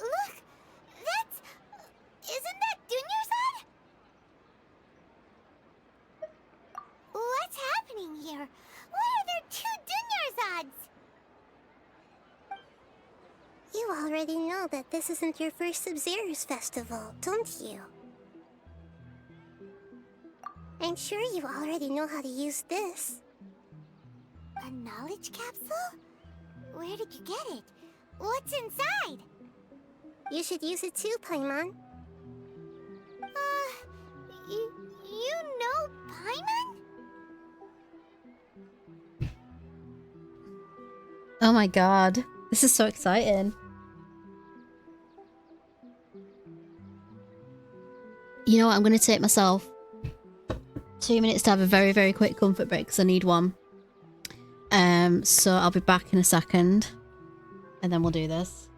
Look! That's... Isn't that Dunyarzad? What's happening here? Why are there 2 Dunyarzads? You already know that this isn't your first Sub-Zero's festival, don't you? I'm sure you already know how to use this. A knowledge capsule? Where did you get it? What's inside? You should use it too, Paimon. You know Paimon? Oh my god. This is so exciting. You know what? I'm going to take myself 2 minutes to have a very, very quick comfort break because I need one. So I'll be back in a second and then we'll do this.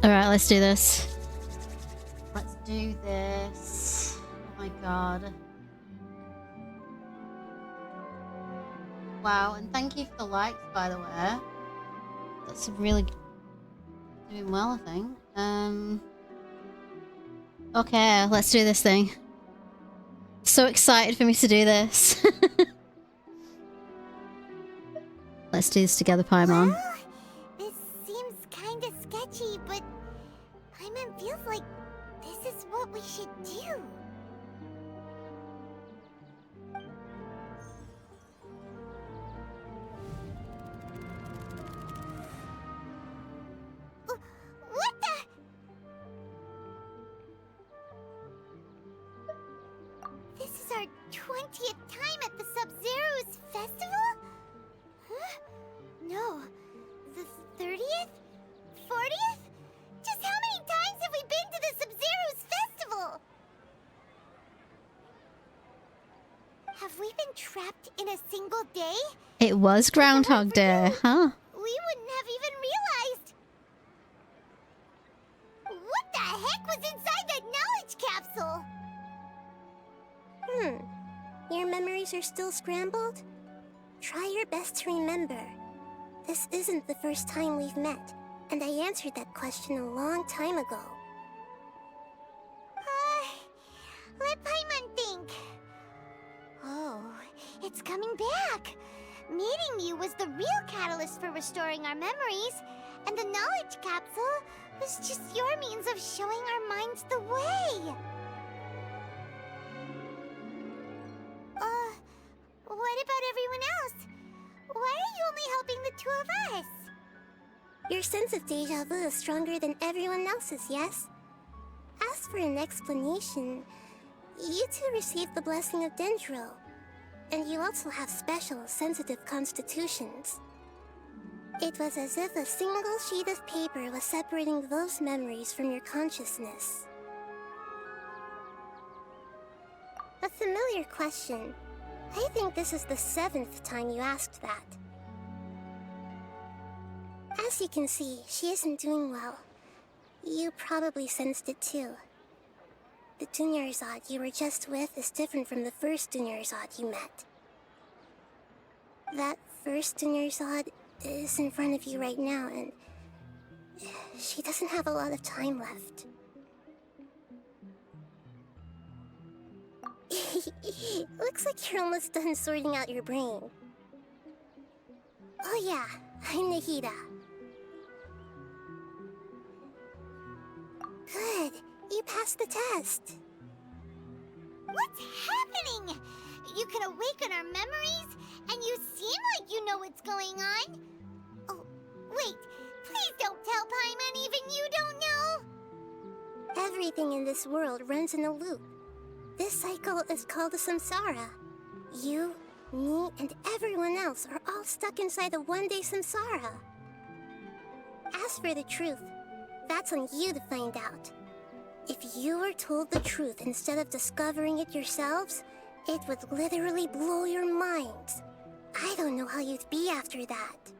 Alright, let's do this. Let's do this. Oh my god. Wow, and thank you for the likes, by the way. That's really doing well, I think. Okay, let's do this thing. So excited for me to do this. Let's do this together, Paimon. Well, this seems kinda sketchy, but Paimon feels like this is what we should do. What the? This is our 20th time at the Sub-Zero's festival? Huh? No. The 30th? 40th? Just how many times have we been to the Sub-Zero's festival? Have we been trapped in a single day? It was Groundhog Day, huh? We wouldn't have even realized. What the heck was inside that knowledge capsule? Your memories are still scrambled? Try your best to remember. This isn't the first time we've met, and I answered that question a long time ago. Let Paimon think. Oh, it's coming back. Meeting you was the real catalyst for restoring our memories, and the knowledge capsule was just your means of showing our minds the way. What about everyone else? Why are you only helping the two of us? Your sense of deja vu is stronger than everyone else's, yes? As for an explanation, you two received the blessing of Dendro, and you also have special, sensitive constitutions. It was as if a single sheet of paper was separating those memories from your consciousness. A familiar question. I think this is the 7th time you asked that. As you can see, she isn't doing well. You probably sensed it too. The Dunyarzad you were just with is different from the first Dunyarzad you met. That first Dunyarzad is in front of you right now, and she doesn't have a lot of time left. Looks like you're almost done sorting out your brain. Oh yeah, I'm Nahida. Good, you passed the test. What's happening? You can awaken our memories, and you seem like you know what's going on. Oh, wait, please don't tell Paimon even you don't know. Everything in this world runs in a loop. This cycle is called a samsara. You, me, and everyone else are all stuck inside a one-day samsara. As for the truth, that's on you to find out. If you were told the truth instead of discovering it yourselves, it would literally blow your minds. I don't know how you'd be after that.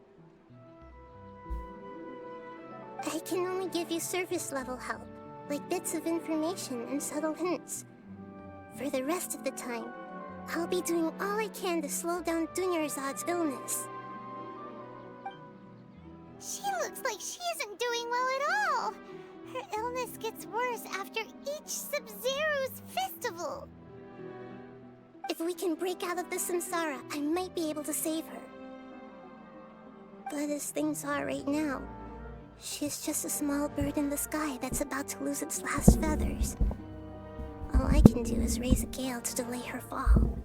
I can only give you surface-level help, like bits of information and subtle hints. For the rest of the time, I'll be doing all I can to slow down Dunyarzad's illness. She looks like she isn't doing well at all. Her illness gets worse after each Sub-Zero's festival. If we can break out of the samsara, I might be able to save her. But as things are right now, she's just a small bird in the sky that's about to lose its last feathers. All I can do is raise a gale to delay her fall.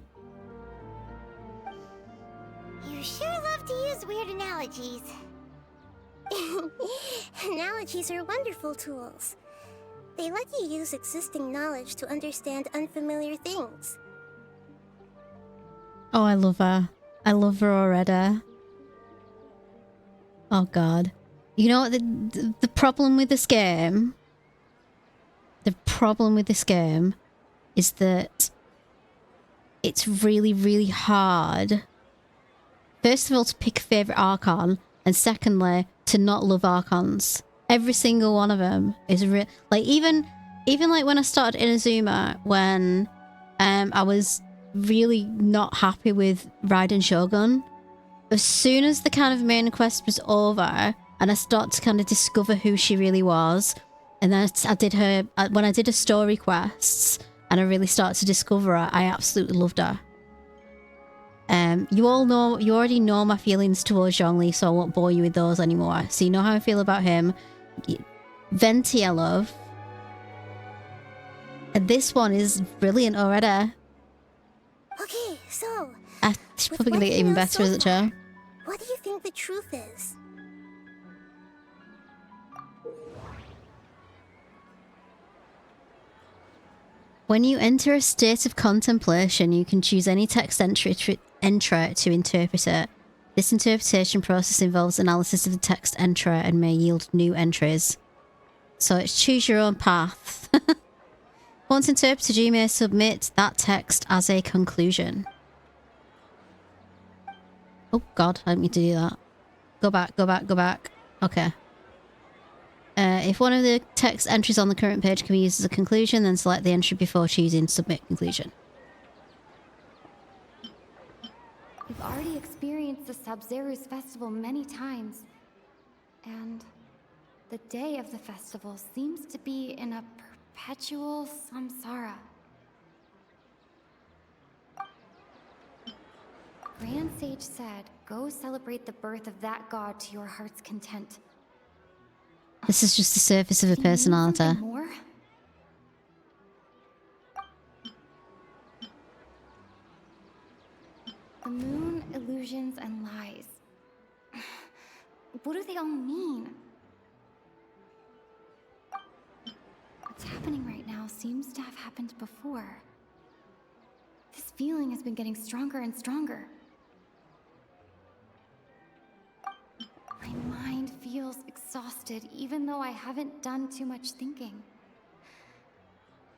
You sure love to use weird analogies. Analogies are wonderful tools. They let you use existing knowledge to understand unfamiliar things. Oh, I love her. I love her already. Oh god. You know what the problem with this game? The problem with this game is that it's really, really hard. First of all, to pick a favourite Archon, and secondly, to not love Archons. Every single one of them is like even like when I started Inazuma, when I was really not happy with Raiden Shogun. As soon as the kind of main quest was over and I started to kind of discover who she really was, and then I did her when I did her story quests and I really started to discover her, I absolutely loved her. You already know my feelings towards Zhongli, so I won't bore you with those anymore. So you know how I feel about him. Venti I love. And this one is brilliant already. Okay, so... I should probably get even better as a child. What do you think the truth is? When you enter a state of contemplation, you can choose any text entry to interpret it. This interpretation process involves analysis of the text entry and may yield new entries. So it's choose your own path. Once interpreted, you may submit that text as a conclusion. Oh god, I didn't mean to do that. Go back, go back, go back. Okay. If one of the text entries on the current page can be used as a conclusion, then select the entry before choosing submit conclusion. We've already experienced the Sub-Zero's festival many times. And the day of the festival seems to be in a perpetual samsara. Grand Sage said, go celebrate the birth of that god to your heart's content. This is just the surface of a personality. More? The moon, illusions, and lies. What do they all mean? What's happening right now seems to have happened before. This feeling has been getting stronger and stronger. My mind feels exhausted, even though I haven't done too much thinking.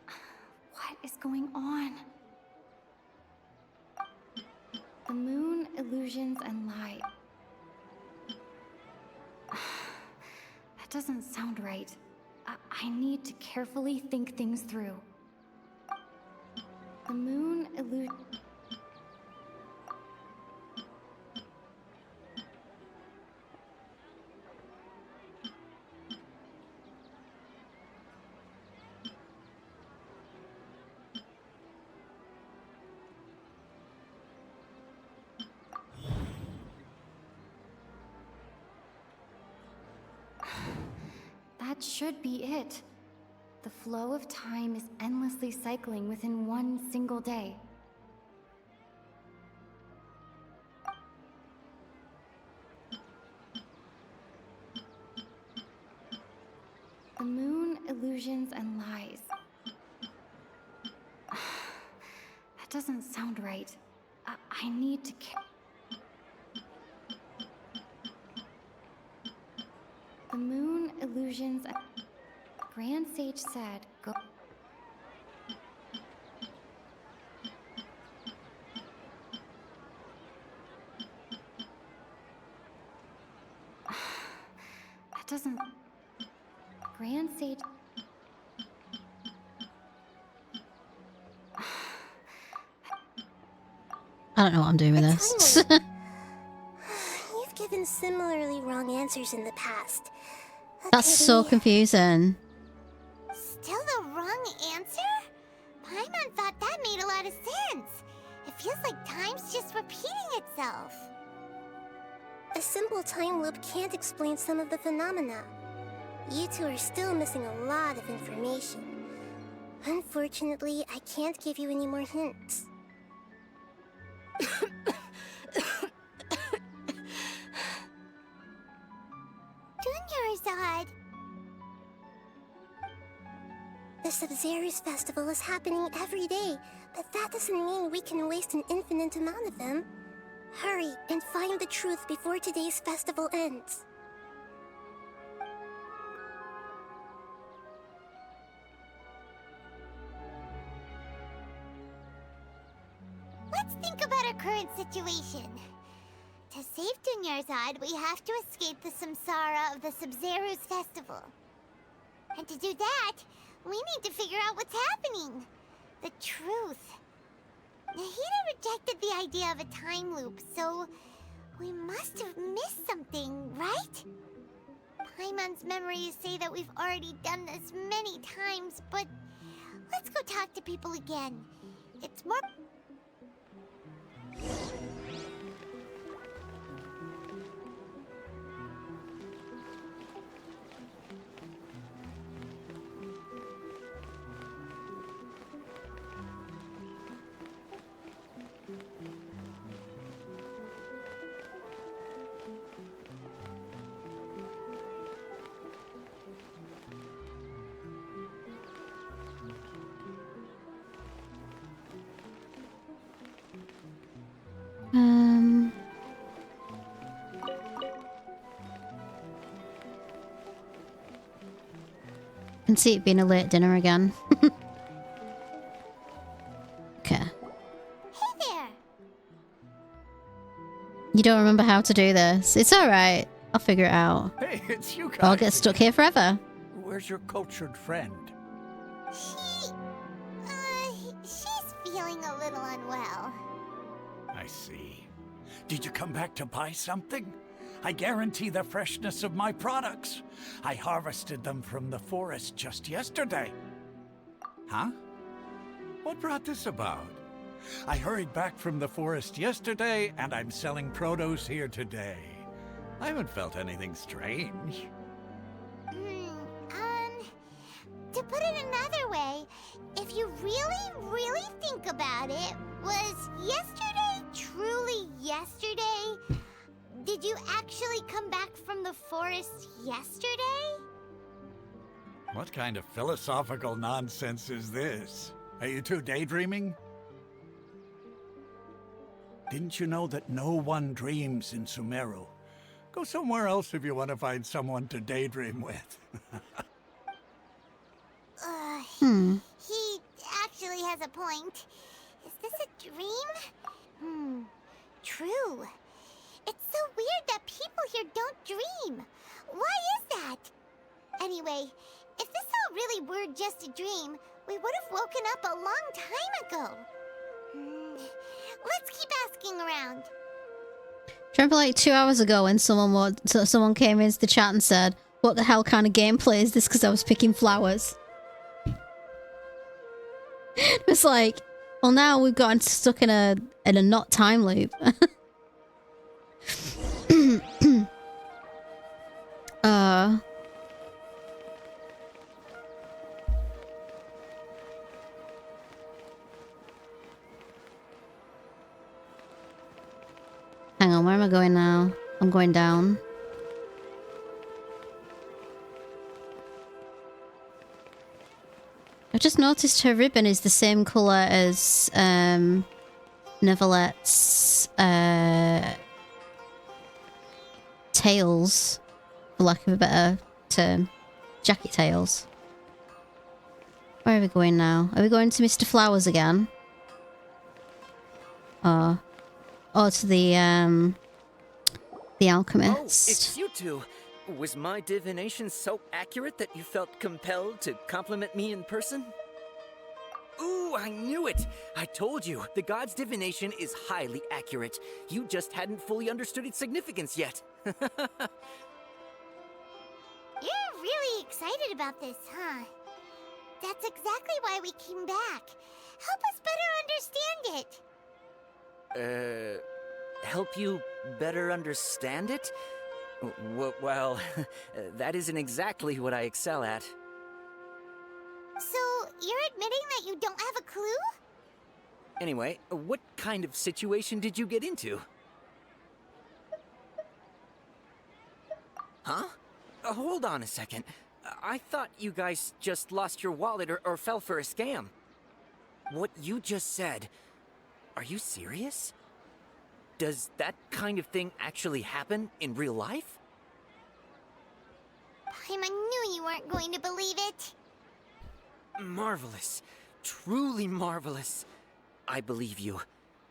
What is going on? The moon, illusions, and light. That doesn't sound right. I need to carefully think things through. The moon, illusion... That should be it. The flow of time is endlessly cycling within one single day. The moon, illusions, and lies. That doesn't sound right. I need to The moon, illusions... Grand Sage said, go... That doesn't... Grand Sage... I don't know what I'm doing with this. You've given similarly wrong answers in the past. That's so confusing. Still the wrong answer? Paimon thought that made a lot of sense. It feels like time's just repeating itself. A simple time loop can't explain some of the phenomena. You two are still missing a lot of information. Unfortunately, I can't give you any more hints. Dunyarzad! The Sub-Zero's festival is happening every day, but that doesn't mean we can waste an infinite amount of them. Hurry and find the truth before today's festival ends. Let's think about our current situation. To save Dunyarzad, we have to escape the samsara of the Sabzeruz festival. And to do that, we need to figure out what's happening. The truth. Nahida rejected the idea of a time loop, so we must have missed something, right? Paimon's memories say that we've already done this many times, but let's go talk to people again. It's more... Can see it being a late dinner again. Okay. Hey there! You don't remember how to do this. It's alright. I'll figure it out. Hey, it's you guys. I'll get stuck here forever. Where's your cultured friend? She's feeling a little unwell. I see. Did you come back to buy something? I guarantee the freshness of my products. I harvested them from the forest just yesterday. Huh? What brought this about? I hurried back from the forest yesterday, and I'm selling produce here today. I haven't felt anything strange. To put it another way, if you really think about it, was yesterday truly yesterday? Did you actually come back from the forest yesterday? What kind of philosophical nonsense is this? Are you two daydreaming? Didn't you know that no one dreams in Sumeru? Go somewhere else if you want to find someone to daydream with. He actually has a point. Is this a dream? True. It's so weird that people here don't dream. Why is that? Anyway, if this all really were just a dream, we would have woken up a long time ago. Let's keep asking around. Remember like 2 hours ago when someone came into the chat and said, what the hell kind of gameplay is this because I was picking flowers? It's like, well now we've gotten stuck in a not time loop. Hang on, where am I going now? I'm going down. I've just noticed her ribbon is the same colour as Neverlette's tails, for lack of a better term. Jacket tails. Where are we going now? Are we going to Mr. Flowers again? Or to the alchemist? Oh, it's you two. Was my divination so accurate that you felt compelled to compliment me in person? Ooh, I knew it! I told you, the god's divination is highly accurate. You just hadn't fully understood its significance yet. You're really excited about this, huh? That's exactly why we came back. Help us better understand it. Help you better understand it? Well, that isn't exactly what I excel at. So, you're admitting that you don't have a clue? Anyway, what kind of situation did you get into? Huh? Hold on a second. I thought you guys just lost your wallet or fell for a scam. What you just said, are you serious? Does that kind of thing actually happen in real life? Paimon knew you weren't going to believe it. Marvelous. Truly marvelous. I believe you.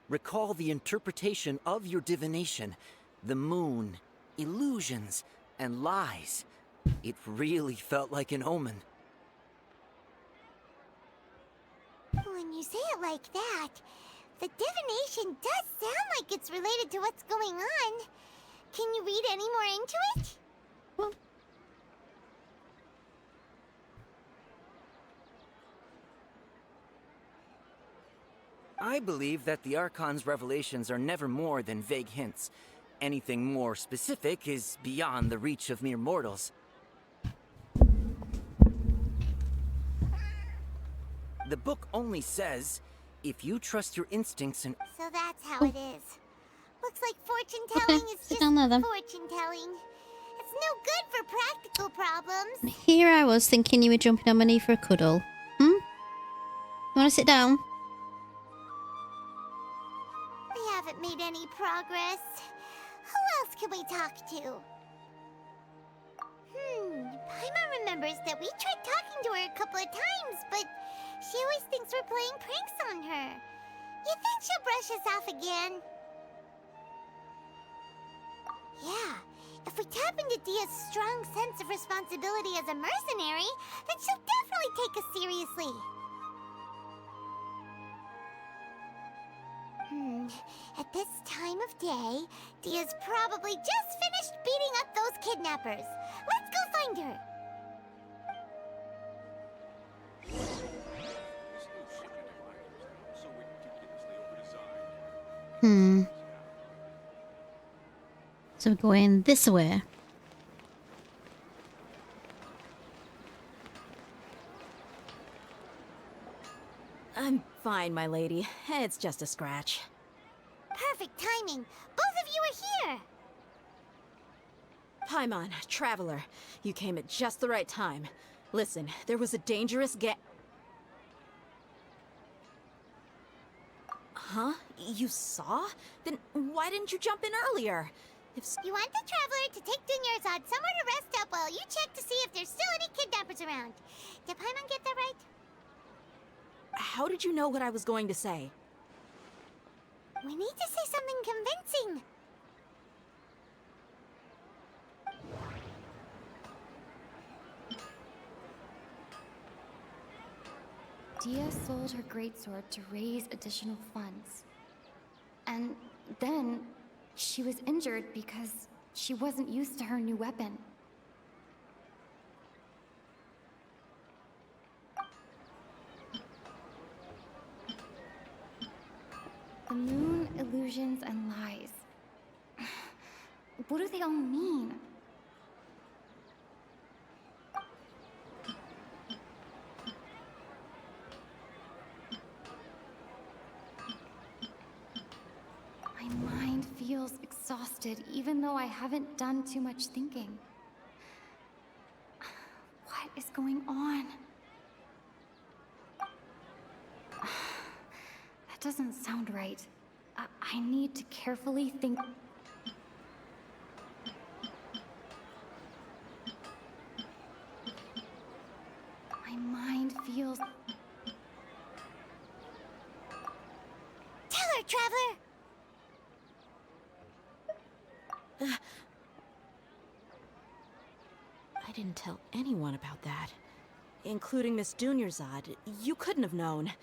Recall the interpretation of your divination. The moon, illusions, and lies. It really felt like an omen. When you say it like that, the divination does sound like it's related to what's going on. Can you read any more into it? I believe that the Archon's revelations are never more than vague hints. Anything more specific is beyond the reach of mere mortals. The book only says, if you trust your instincts and... So that's how it is. Looks like fortune-telling is just fortune-telling. It's no good for practical problems. Here I was thinking you were jumping on my knee for a cuddle. You want to sit down? We haven't made any progress. Who else can we talk to? Paimon remembers that we tried talking to her a couple of times, but she always thinks we're playing pranks on her. You think she'll brush us off again? Yeah, if we tap into Dia's strong sense of responsibility as a mercenary, then she'll definitely take us seriously. At this time of day, Dia's probably just finished beating up those kidnappers. Let's go find her. So we're going this way. I'm fine, my lady. It's just a scratch. Perfect timing. Both of you are here. Paimon, Traveler, you came at just the right time. Listen, there was a dangerous Huh? You saw? Then why didn't you jump in earlier? You want the Traveler to take Dunyarzad somewhere to rest up while you check to see if there's still any kidnappers around. Did Paimon get that right? How did you know what I was going to say? We need to say something convincing. Dia sold her greatsword to raise additional funds. And then she was injured because she wasn't used to her new weapon. The moon, illusions, and lies. What do they all mean? My mind feels exhausted, even though I haven't done too much thinking. What is going on? That doesn't sound right. I need to carefully think. My mind feels... Tell her, Traveler! I didn't tell anyone about that. Including Miss Dunyarzad. You couldn't have known.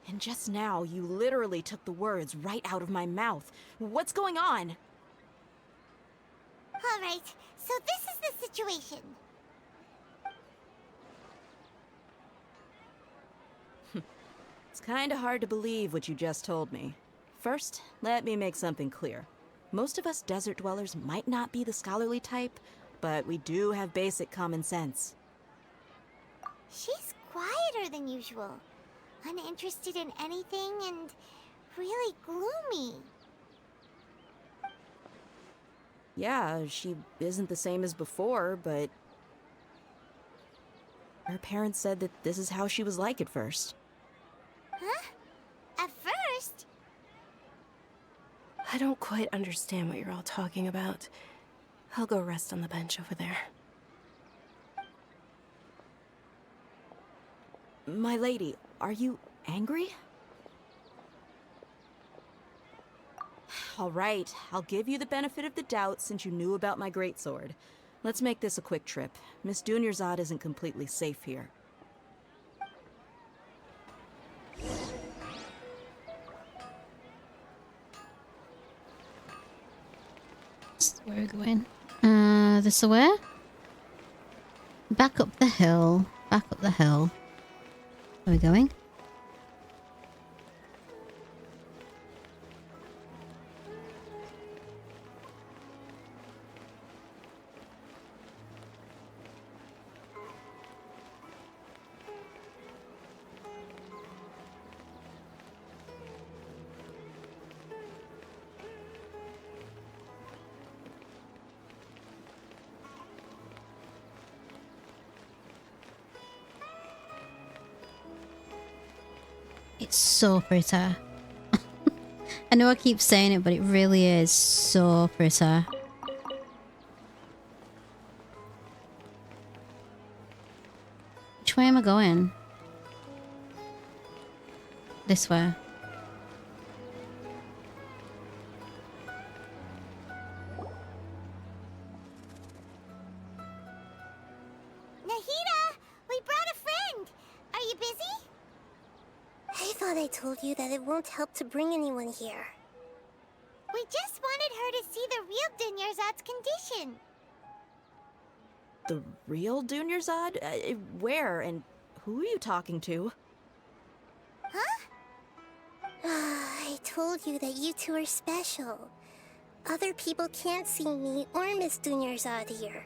And just now, you literally took the words right out of my mouth. What's going on? All right, so this is the situation. It's kinda hard to believe what you just told me. First, let me make something clear. Most of us desert dwellers might not be the scholarly type, but we do have basic common sense. She's quieter than usual. Uninterested in anything and really gloomy. Yeah, she isn't the same as before, but... her parents said that this is how she was like at first. Huh? At first? I don't quite understand what you're all talking about. I'll go rest on the bench over there. My lady, are you angry? All right, I'll give you the benefit of the doubt since you knew about my greatsword. Let's make this a quick trip. Miss Dunyarzad isn't completely safe here. Where are we going? This way? Back up the hill. Back up the hill. Where are we going? It's so pretty. I know I keep saying it, but it really is so pretty. Which way am I going? This way. Nahida, we brought a friend. Are you busy? I thought I told you that it won't help to bring anyone here. We just wanted her to see the real Dunyarzad's condition. The real Dunyarzad? Where and who are you talking to? Huh? I told you that you two are special. Other people can't see me or Miss Dunyarzad here.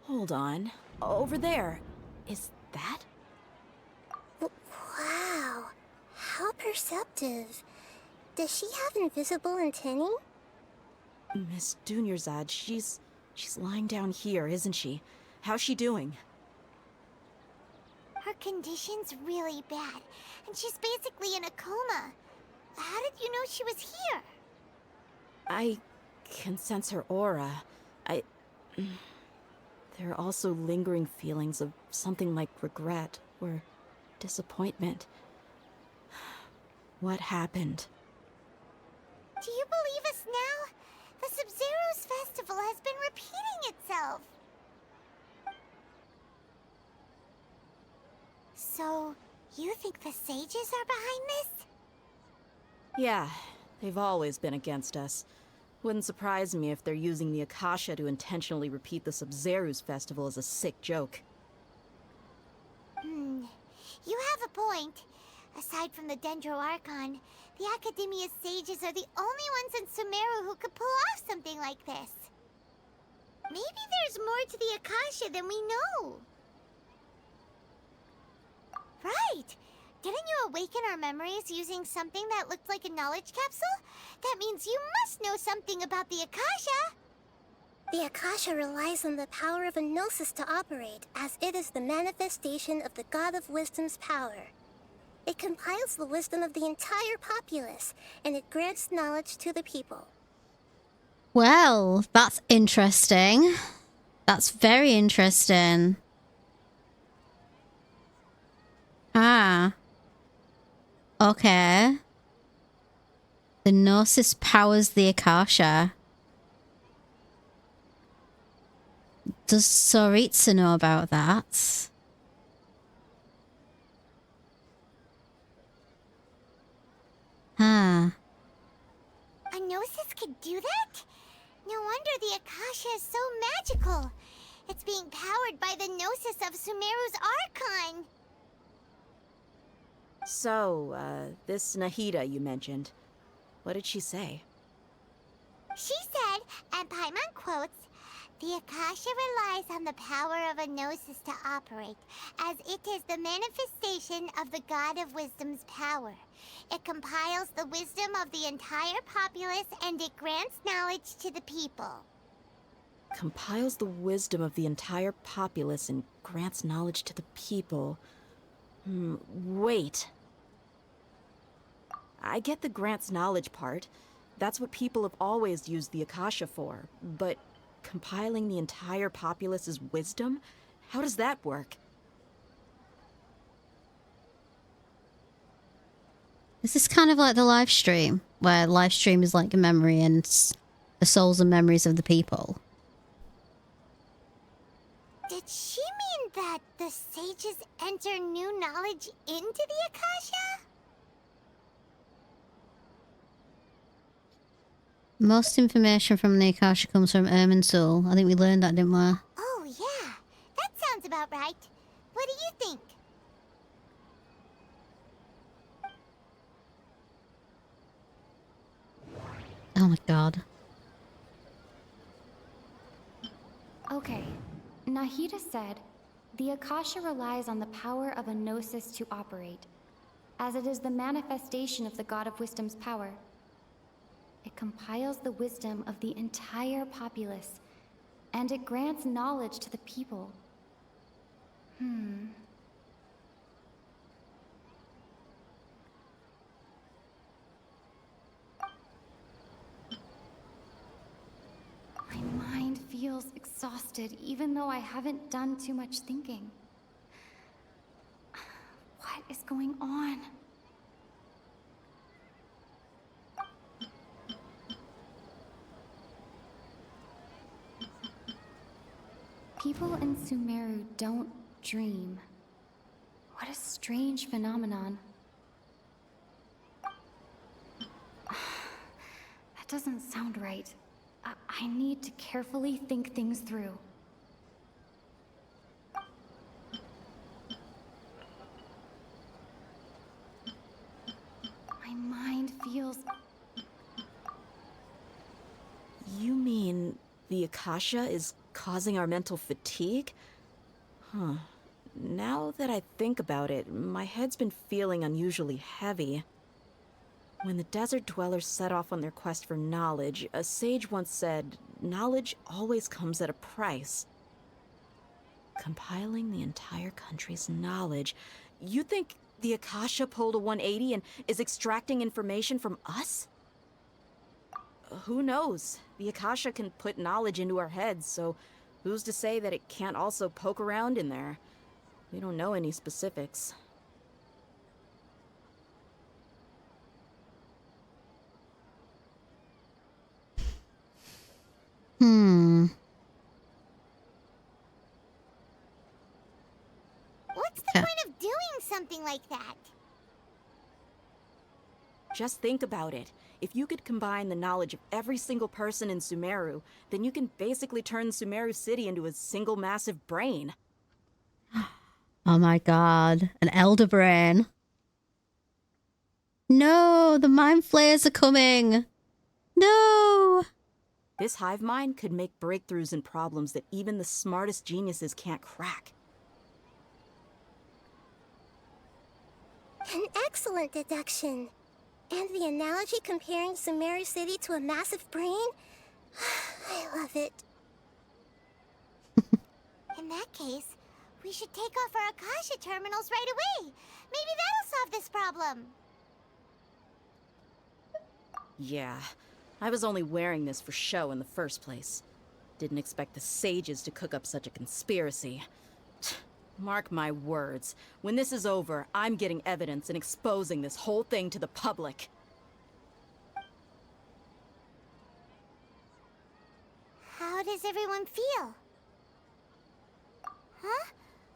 Hold on. Over there. Is that? Wow. How perceptive. Does she have invisible antennae? Miss Dunyarzad, she's lying down here, isn't she? How's she doing? Her condition's really bad, and she's basically in a coma. How did you know she was here? I can sense her aura. There are also lingering feelings of something like regret or disappointment. What happened? Do you believe us now? The Sub-Zero's festival has been repeating itself. So, you think the sages are behind this? Yeah, they've always been against us. Wouldn't surprise me if they're using the Akasha to intentionally repeat the Sub-Zero's festival as a sick joke. You have a point. Aside from the Dendro Archon, the Academia's sages are the only ones in Sumeru who could pull off something like this. Maybe there's more to the Akasha than we know. Right! Didn't you awaken our memories using something that looked like a knowledge capsule? That means you must know something about the Akasha! The Akasha relies on the power of a gnosis to operate, as it is the manifestation of the God of Wisdom's power. It compiles the wisdom of the entire populace, and it grants knowledge to the people. Well, that's interesting. That's very interesting. Ah. Okay. The Gnosis powers the Akasha. Does Soritsa know about that? Huh. A Gnosis could do that? No wonder the Akasha is so magical. It's being powered by the Gnosis of Sumeru's Archon. So, this Nahida you mentioned, what did she say? She said, and Paimon quotes, "The Akasha relies on the power of a Gnosis to operate, as it is the manifestation of the God of Wisdom's power. It compiles the wisdom of the entire populace and it grants knowledge to the people." Compiles the wisdom of the entire populace and grants knowledge to the people. Wait. I get the grants knowledge part. That's what people have always used the Akasha for. But compiling the entire populace's wisdom? How does that work? Is this kind of like the live stream, where live stream is like a memory and the souls and memories of the people? Did she mean that the sages enter new knowledge into the Akasha? Most information from the Akasha comes from Irminsul. I think we learned that, didn't we? Oh, yeah. That sounds about right. What do you think? Oh my god. Okay, Nahida said, the Akasha relies on the power of a gnosis to operate, as it is the manifestation of the God of Wisdom's power. It compiles the wisdom of the entire populace, and it grants knowledge to the people. My mind feels exhausted, even though I haven't done too much thinking. What is going on? People in Sumeru don't dream. What a strange phenomenon. That doesn't sound right. I need to carefully think things through. My mind feels... You mean the Akasha is causing our mental fatigue? Huh. Now that I think about it, my head's been feeling unusually heavy. When the desert dwellers set off on their quest for knowledge, a sage once said, knowledge always comes at a price. Compiling the entire country's knowledge. You think the Akasha pulled a 180 and is extracting information from us? Who knows? The Akasha can put knowledge into our heads, so who's to say that it can't also poke around in there? We don't know any specifics. What's the point of doing something like that? Just think about it. If you could combine the knowledge of every single person in Sumeru, then you can basically turn Sumeru City into a single massive brain. Oh my god. An elder brain. No, the mind flayers are coming. No. This hive mind could make breakthroughs in problems that even the smartest geniuses can't crack. An excellent deduction. And the analogy comparing Sumeru City to a massive brain? I love it. In that case, we should take off our Akasha terminals right away. Maybe that'll solve this problem. Yeah, I was only wearing this for show in the first place. Didn't expect the sages to cook up such a conspiracy. Mark my words, when this is over, I'm getting evidence and exposing this whole thing to the public. How does everyone feel? Huh?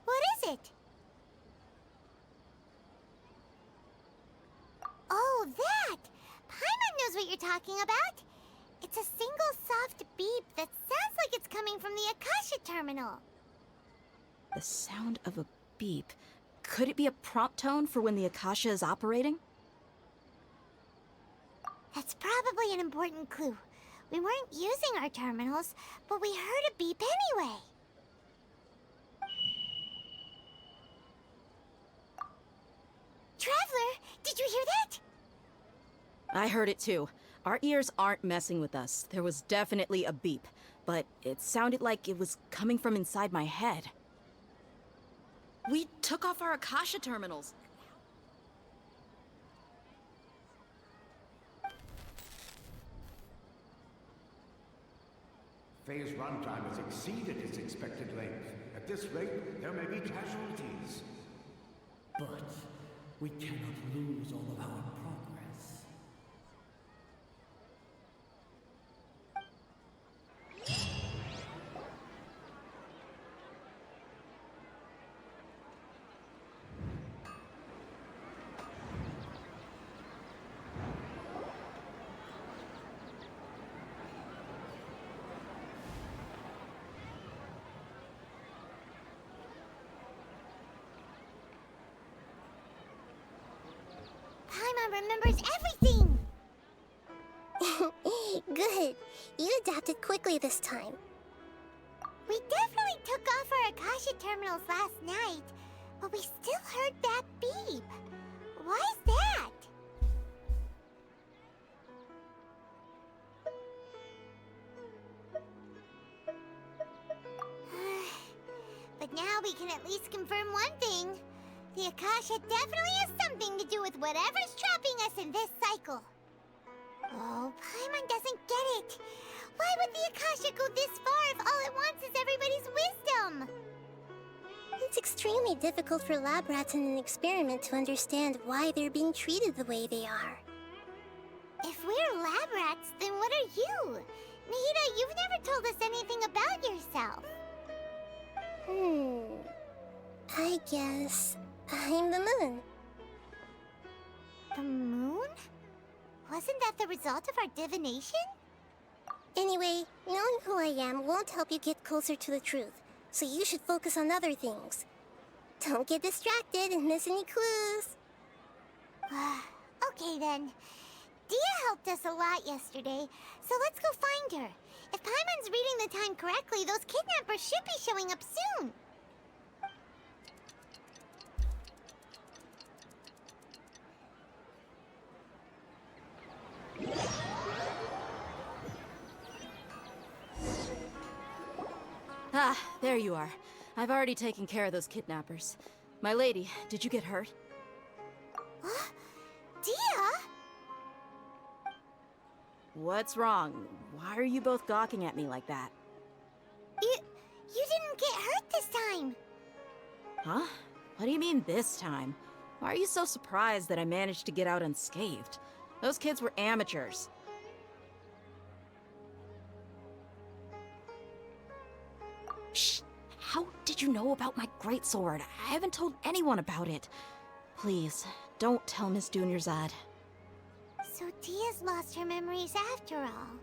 What is it? Oh, that! Paimon knows what you're talking about. It's a single soft beep that sounds like it's coming from the Akasha terminal. The sound of a beep. Could it be a prompt tone for when the Akasha is operating? That's probably an important clue. We weren't using our terminals, but we heard a beep anyway. Traveler, did you hear that? I heard it too. Our ears aren't messing with us. There was definitely a beep, but it sounded like it was coming from inside my head. We took off our Akasha terminals. Phase runtime has exceeded its expected length. At this rate, there may be casualties. But we cannot lose all of our progress. Paimon remembers everything! Good. You adapted quickly this time. We definitely took off our Akasha terminals last night, but we still heard that beep. Why is that? But now we can at least confirm one thing. The Akasha definitely has something to do with whatever's trapping us in this cycle. Oh, Paimon doesn't get it. Why would the Akasha go this far if all it wants is everybody's wisdom? It's extremely difficult for lab rats in an experiment to understand why they're being treated the way they are. If we're lab rats, then what are you? Nahida, you've never told us anything about yourself. I guess I'm the moon. The moon? Wasn't that the result of our divination? Anyway, knowing who I am won't help you get closer to the truth, so you should focus on other things. Don't get distracted and miss any clues. Okay then. Dia helped us a lot yesterday, so let's go find her. If Paimon's reading the time correctly, those kidnappers should be showing up soon. Ah, there you are. I've already taken care of those kidnappers. My lady, did you get hurt? Dia? What's wrong? Why are you both gawking at me like that? You didn't get hurt this time. Huh? What do you mean this time? Why are you so surprised that I managed to get out unscathed? Those kids were amateurs. Shh! How did you know about my greatsword? I haven't told anyone about it. Please, don't tell Miss Dunyarzad. So Dia's lost her memories after all.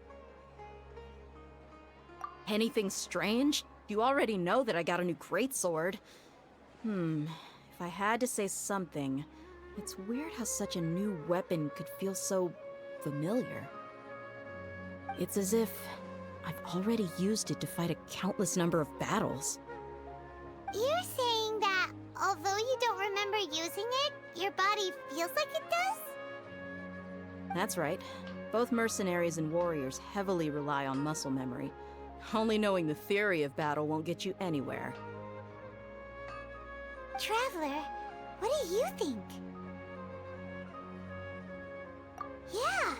Anything strange? You already know that I got a new greatsword. If I had to say something, it's weird how such a new weapon could feel so familiar. It's as if I've already used it to fight a countless number of battles. You're saying that although you don't remember using it, your body feels like it does? That's right. Both mercenaries and warriors heavily rely on muscle memory. Only knowing the theory of battle won't get you anywhere. Traveler, what do you think? Yeah,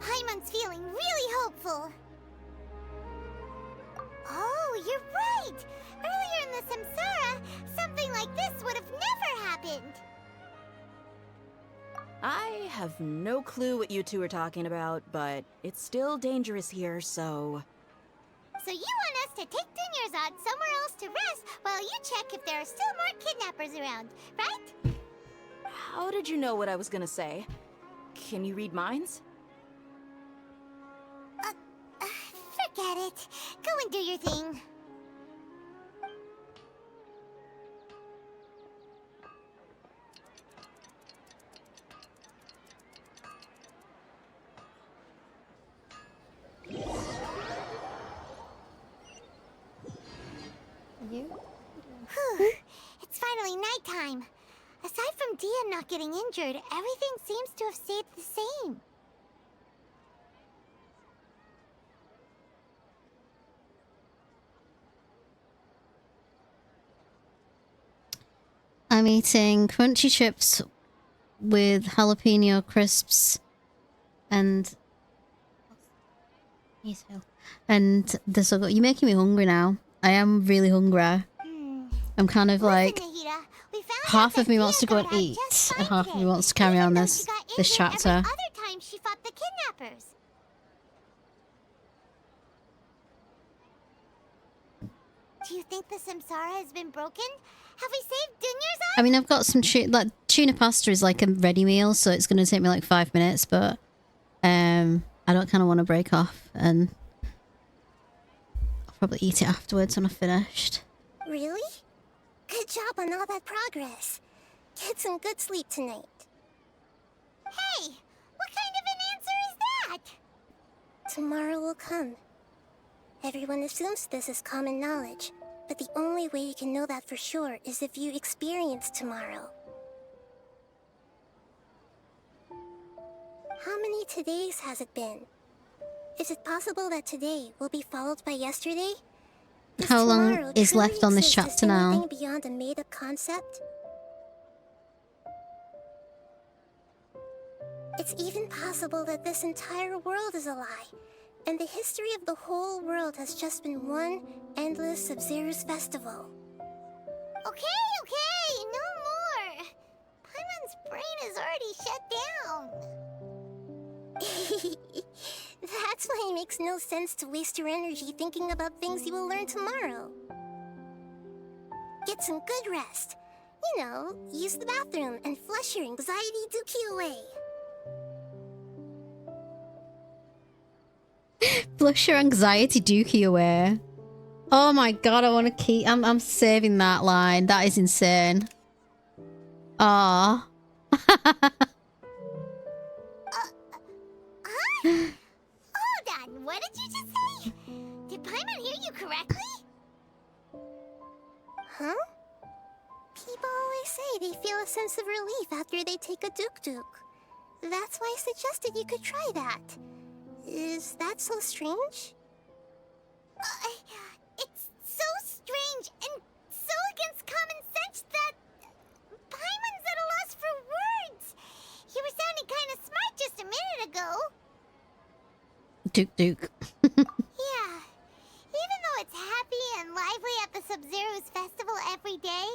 Paimon's feeling really hopeful. Oh, you're right! Earlier in the Samsara, something like this would have never happened! I have no clue what you two are talking about, but it's still dangerous here, so... So you want us to take Dunyarzad somewhere else to rest while you check if there are still more kidnappers around, right? How did you know what I was gonna say? Can you read minds? Forget it. Go and do your thing. Whew. It's finally nighttime. Aside from Dia not getting injured, everything seems to have stayed the same. I'm eating crunchy chips with jalapeno crisps and Me too. And this, you're making me hungry now. I am really hungry. I'm kind of like, half of me wants to go and eat, and half of me wants to carry on this chapter. Every other time she fought the kidnappers. Do you think the Samsara has been broken? Have we saved Dunya's I mean, I've got some tuna pasta is like a ready meal, so it's going to take me like 5 minutes, but I don't kind of want to break off, and I'll probably eat it afterwards when I've finished. Really? Good job on all that progress. Get some good sleep tonight. Hey, what kind of an answer is that? Tomorrow will come. Everyone assumes this is common knowledge, but the only way you can know that for sure is if you experience tomorrow. How many todays has it been? Is it possible that today will be followed by yesterday? Does How long tomorrow is truly left on this exist as chapter now? anything beyond a made-up concept? It's even possible that this entire world is a lie, and the history of the whole world has just been one endless Sub-Zero's festival. Okay, no more. Paimon's brain is already shut down. That's why it makes no sense to waste your energy thinking about things you will learn tomorrow. Get some good rest. You know, use the bathroom and flush your anxiety dookie away. Flush your anxiety dookie away. Oh my god, I want to keep... I'm saving that line. That is insane. Ah. Hold on, what did you just say? Did Paimon hear you correctly? Huh? People always say they feel a sense of relief after they take a duk-duk. That's why I suggested you could try that. Is that so strange? It's so strange and so against common sense that Paimon's at a loss for words. You were sounding kind of smart just a minute ago. Duk. Yeah. Even though it's happy and lively at the Sub-Zero's festival every day,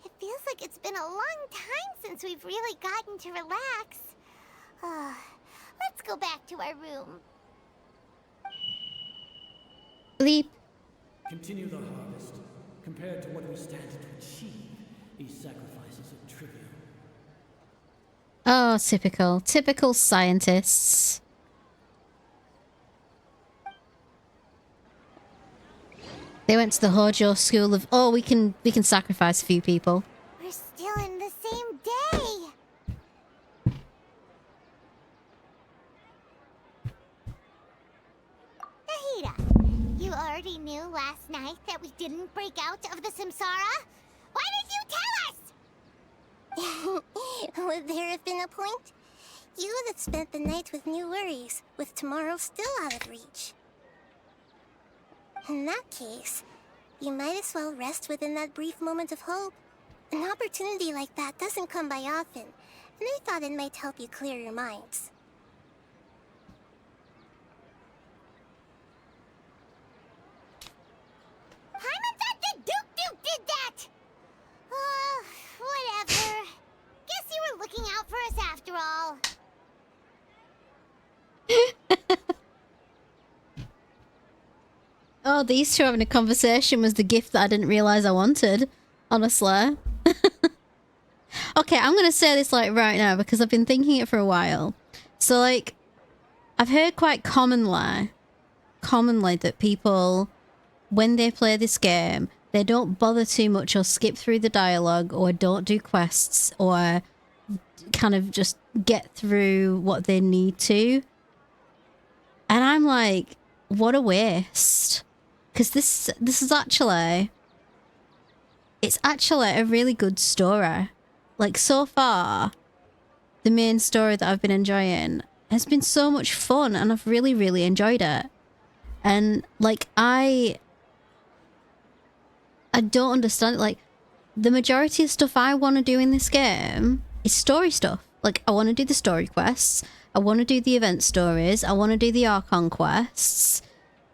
it feels like it's been a long time since we've really gotten to relax. Let's go back to our room. Bleep. Continue the harvest. Compared to what we stand to achieve, these sacrifices are trivial. Oh, typical. Typical scientists. They went to the Hojo school of, oh, we can sacrifice a few people. We're still in the same day. Nahida, you already knew last night that we didn't break out of the Samsara? Why did you tell us? Would there have been a point? You would have spent the night with new worries, with tomorrow still out of reach. In that case, you might as well rest within that brief moment of hope. An opportunity like that doesn't come by often, and I thought it might help you clear your minds. Paimon thought the Duke did that! Whatever. Guess you were looking out for us after all. Oh, these two having a conversation was the gift that I didn't realize I wanted. Honestly. Okay, I'm gonna say this like right now because I've been thinking it for a while. So like, I've heard quite commonly that people, when they play this game, they don't bother too much or skip through the dialogue or don't do quests or kind of just get through what they need to. And I'm like, what a waste. Because this is actually... It's actually a really good story. Like, so far, the main story that I've been enjoying has been so much fun and I've really, really enjoyed it. And, like, I don't understand it. Like, the majority of stuff I want to do in this game is story stuff. Like, I want to do the story quests. I want to do the event stories. I want to do the Archon quests.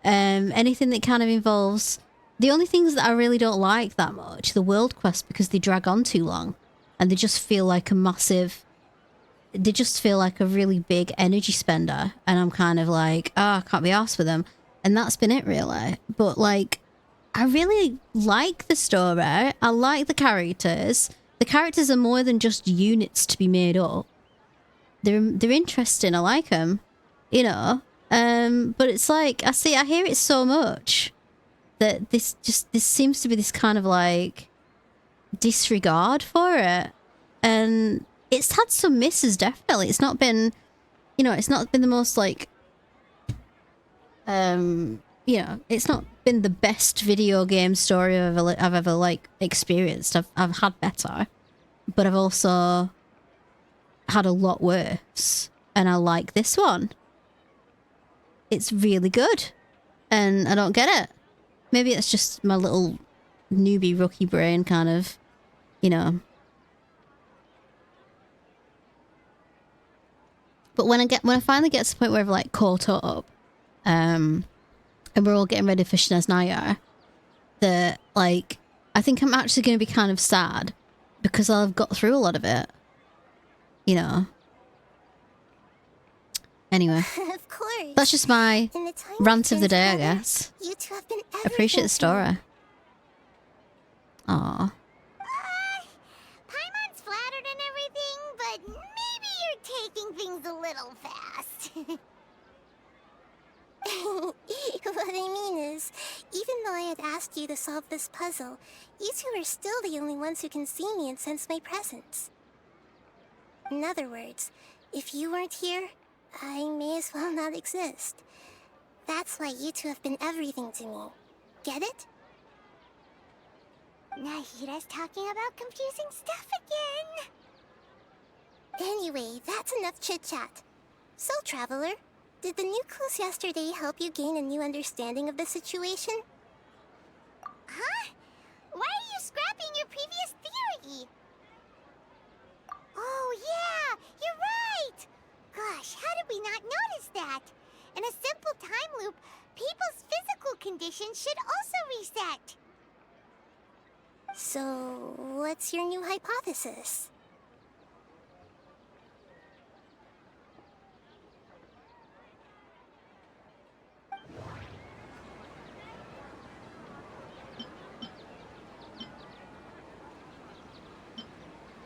Anything that kind of involves... The only things that I really don't like that much, the world quests, because they drag on too long. And they just feel like a massive... They just feel like a really big energy spender. And I'm kind of like, oh, I can't be arsed with them. And that's been it, really. But, like, I really like the story. I like the characters. The characters are more than just units to be made up. They're interesting. I like them, you know. But it's like I hear it so much that this seems to be this kind of like disregard for it, and it's had some misses. Definitely, it's not been, you know, it's not been the most like, you know, it's not been the best video game story I've ever like experienced. I've had better, but I've also had a lot worse, and I like this one. It's really good, and I don't get it. Maybe it's just my little newbie rookie brain kind of, you know. But when I finally get to the point where I've like caught up, and we're all getting ready for Shnezhnaya, that like I think I'm actually going to be kind of sad because I've got through a lot of it, you know. Anyway, of course. That's just my rant of the day, I guess. You two have been Appreciate the story. Aww. Paimon's flattered and everything, but maybe you're taking things a little fast. What I mean is, even though I had asked you to solve this puzzle, you two are still the only ones who can see me and sense my presence. In other words, if you weren't here, I may as well not exist. That's why you two have been everything to me. Get it? Nahira's talking about confusing stuff again. Anyway, that's enough chit-chat. So, Traveler, did the new clues yesterday help you gain a new understanding of the situation? Huh? Why are you scrapping your previous theory? Oh yeah, you're right! Gosh, how did we not notice that? In a simple time loop, people's physical conditions should also reset. So, what's your new hypothesis?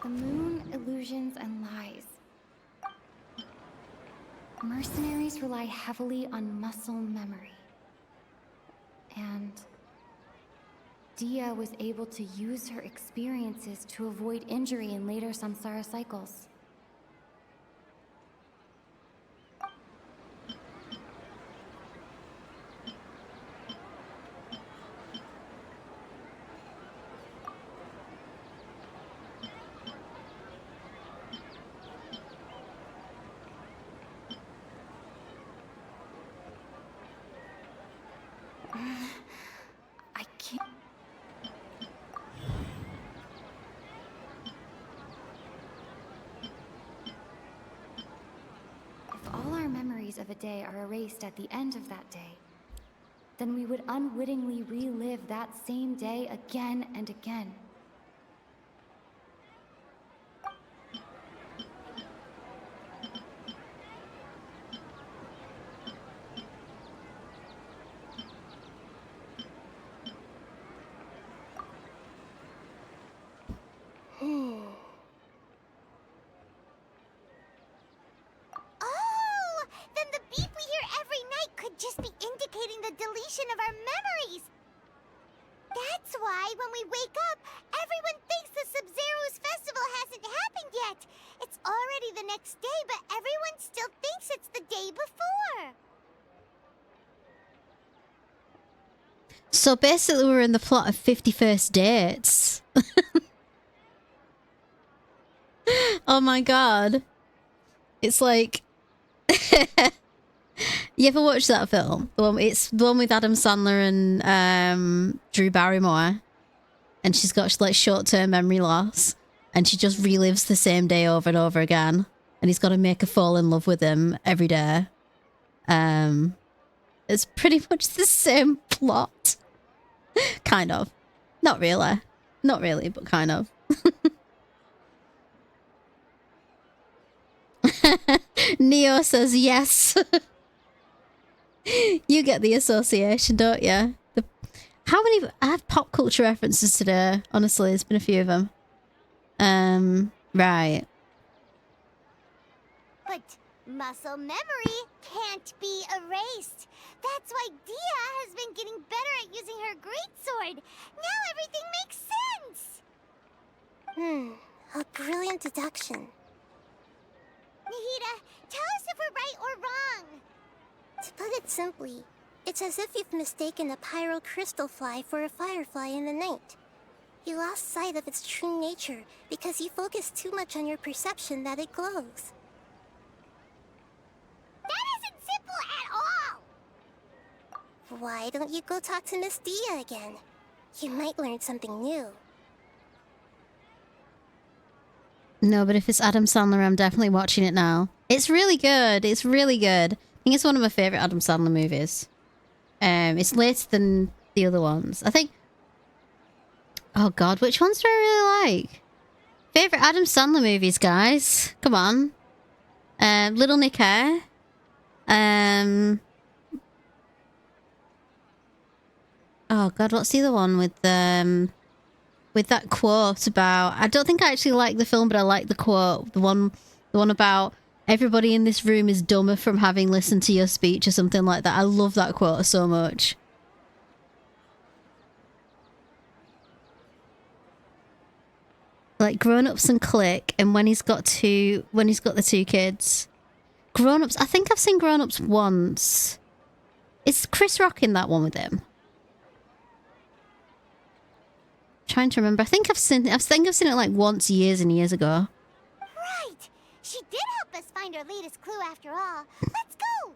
The moon, illusions, and lies. Mercenaries rely heavily on muscle memory. And Dia was able to use her experiences to avoid injury in later samsara cycles. I can't... If all our memories of a day are erased at the end of that day, then we would unwittingly relive that same day again and again. Oh! Then the beep we hear every night could just be indicating the deletion of our memories. That's why when we wake up, everyone thinks the Sub-Zero's festival hasn't happened yet. It's already the next day, but everyone still thinks it's the day before. So basically we're in the plot of 51st Dates. Oh my god. It's like... You ever watch that film? It's the one with Adam Sandler and Drew Barrymore. And she's got like short-term memory loss. and she just relives the same day over and over again. And he's got to make her fall in love with him every day. It's pretty much the same plot. Kind of. Not really. Not really, but kind of. Neo says yes. You get the association, don't you? How many... I have pop culture references today. Honestly, there's been a few of them. Right. But muscle memory can't be erased. That's why Dia has been getting better at using her greatsword. Now everything makes sense. A brilliant deduction. Nahida, tell us if we're right or wrong. To put it simply, it's as if you've mistaken a pyro crystal fly for a firefly in the night. You lost sight of its true nature because you focused too much on your perception that it glows. That isn't simple at all! Why don't you go talk to Miss Dia again? You might learn something new. No, but if it's Adam Sandler, I'm definitely watching it now. It's really good. It's really good. I think it's one of my favourite Adam Sandler movies. It's later than the other ones. I think... Oh god, which ones do I really like? Favourite Adam Sandler movies, guys. Come on. Little Nick Hare. Oh god, what's the other one with that quote about... I don't think I actually like the film, but I like the quote. The one about everybody in this room is dumber from having listened to your speech or something like that. I love that quote so much. Like Grown Ups and Click, and when he's got the two kids. Grown Ups, I think I've seen Grown Ups once. Is Chris Rock in that one with him? Trying to remember. I think I've seen it like once years and years ago. Right! She did help us find our latest clue after all. Let's go!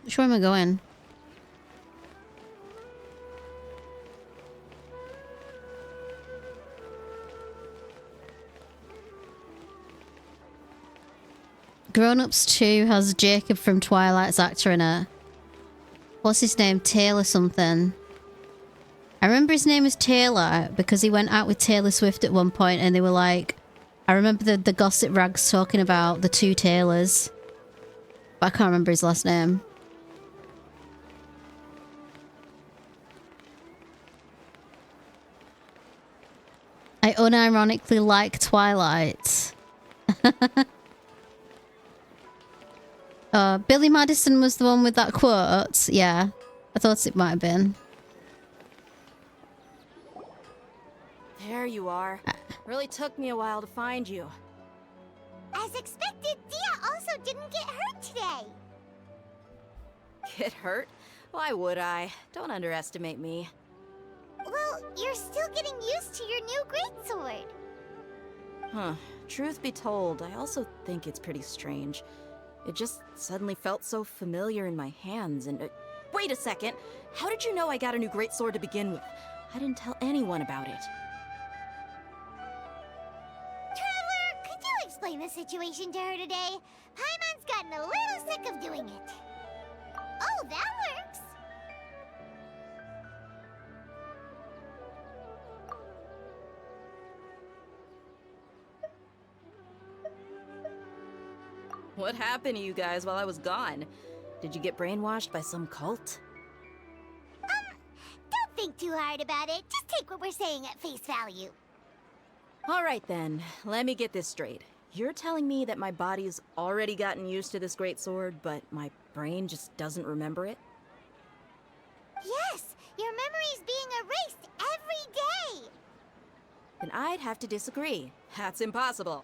Which way am I going? Grown Ups 2 has Jacob from Twilight's actor in it. What's his name? Taylor something. I remember his name is Taylor because he went out with Taylor Swift at one point and they were like... I remember the gossip rags talking about the two Taylors. But I can't remember his last name. I unironically like Twilight. Billy Madison was the one with that quote. Yeah, I thought it might have been. There you are. Really took me a while to find you. As expected, Dia also didn't get hurt today. Get hurt? Why would I? Don't underestimate me. Well, you're still getting used to your new greatsword. Huh. Truth be told, I also think it's pretty strange. It just suddenly felt so familiar in my hands and... wait a second! How did you know I got a new greatsword to begin with? I didn't tell anyone about it. Traveler, could you explain the situation to her today? Paimon's gotten a little sick of doing it. Oh, that works! What happened to you guys while I was gone? Did you get brainwashed by some cult? Don't think too hard about it. Just take what we're saying at face value. Alright then, let me get this straight. You're telling me that my body's already gotten used to this greatsword, but my brain just doesn't remember it? Yes, your memory's being erased every day. Then I'd have to disagree. That's impossible.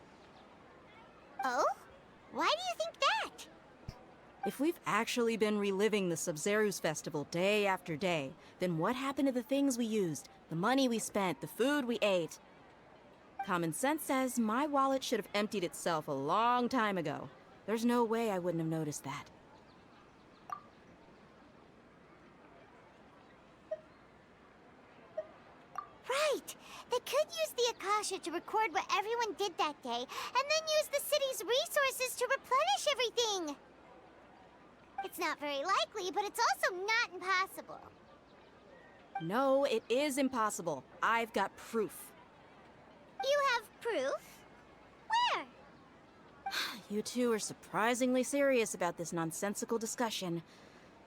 Oh? Why do you think that? If we've actually been reliving the Sub-Zeru's festival day after day, then what happened to the things we used? The money we spent, the food we ate. Common sense says my wallet should have emptied itself a long time ago. There's no way I wouldn't have noticed that. Right! They could use the Akasha to record what everyone did that day, and then use the city's resources to replenish everything! It's not very likely, but it's also not impossible. No, it is impossible. I've got proof. You have proof? Where? You two are surprisingly serious about this nonsensical discussion.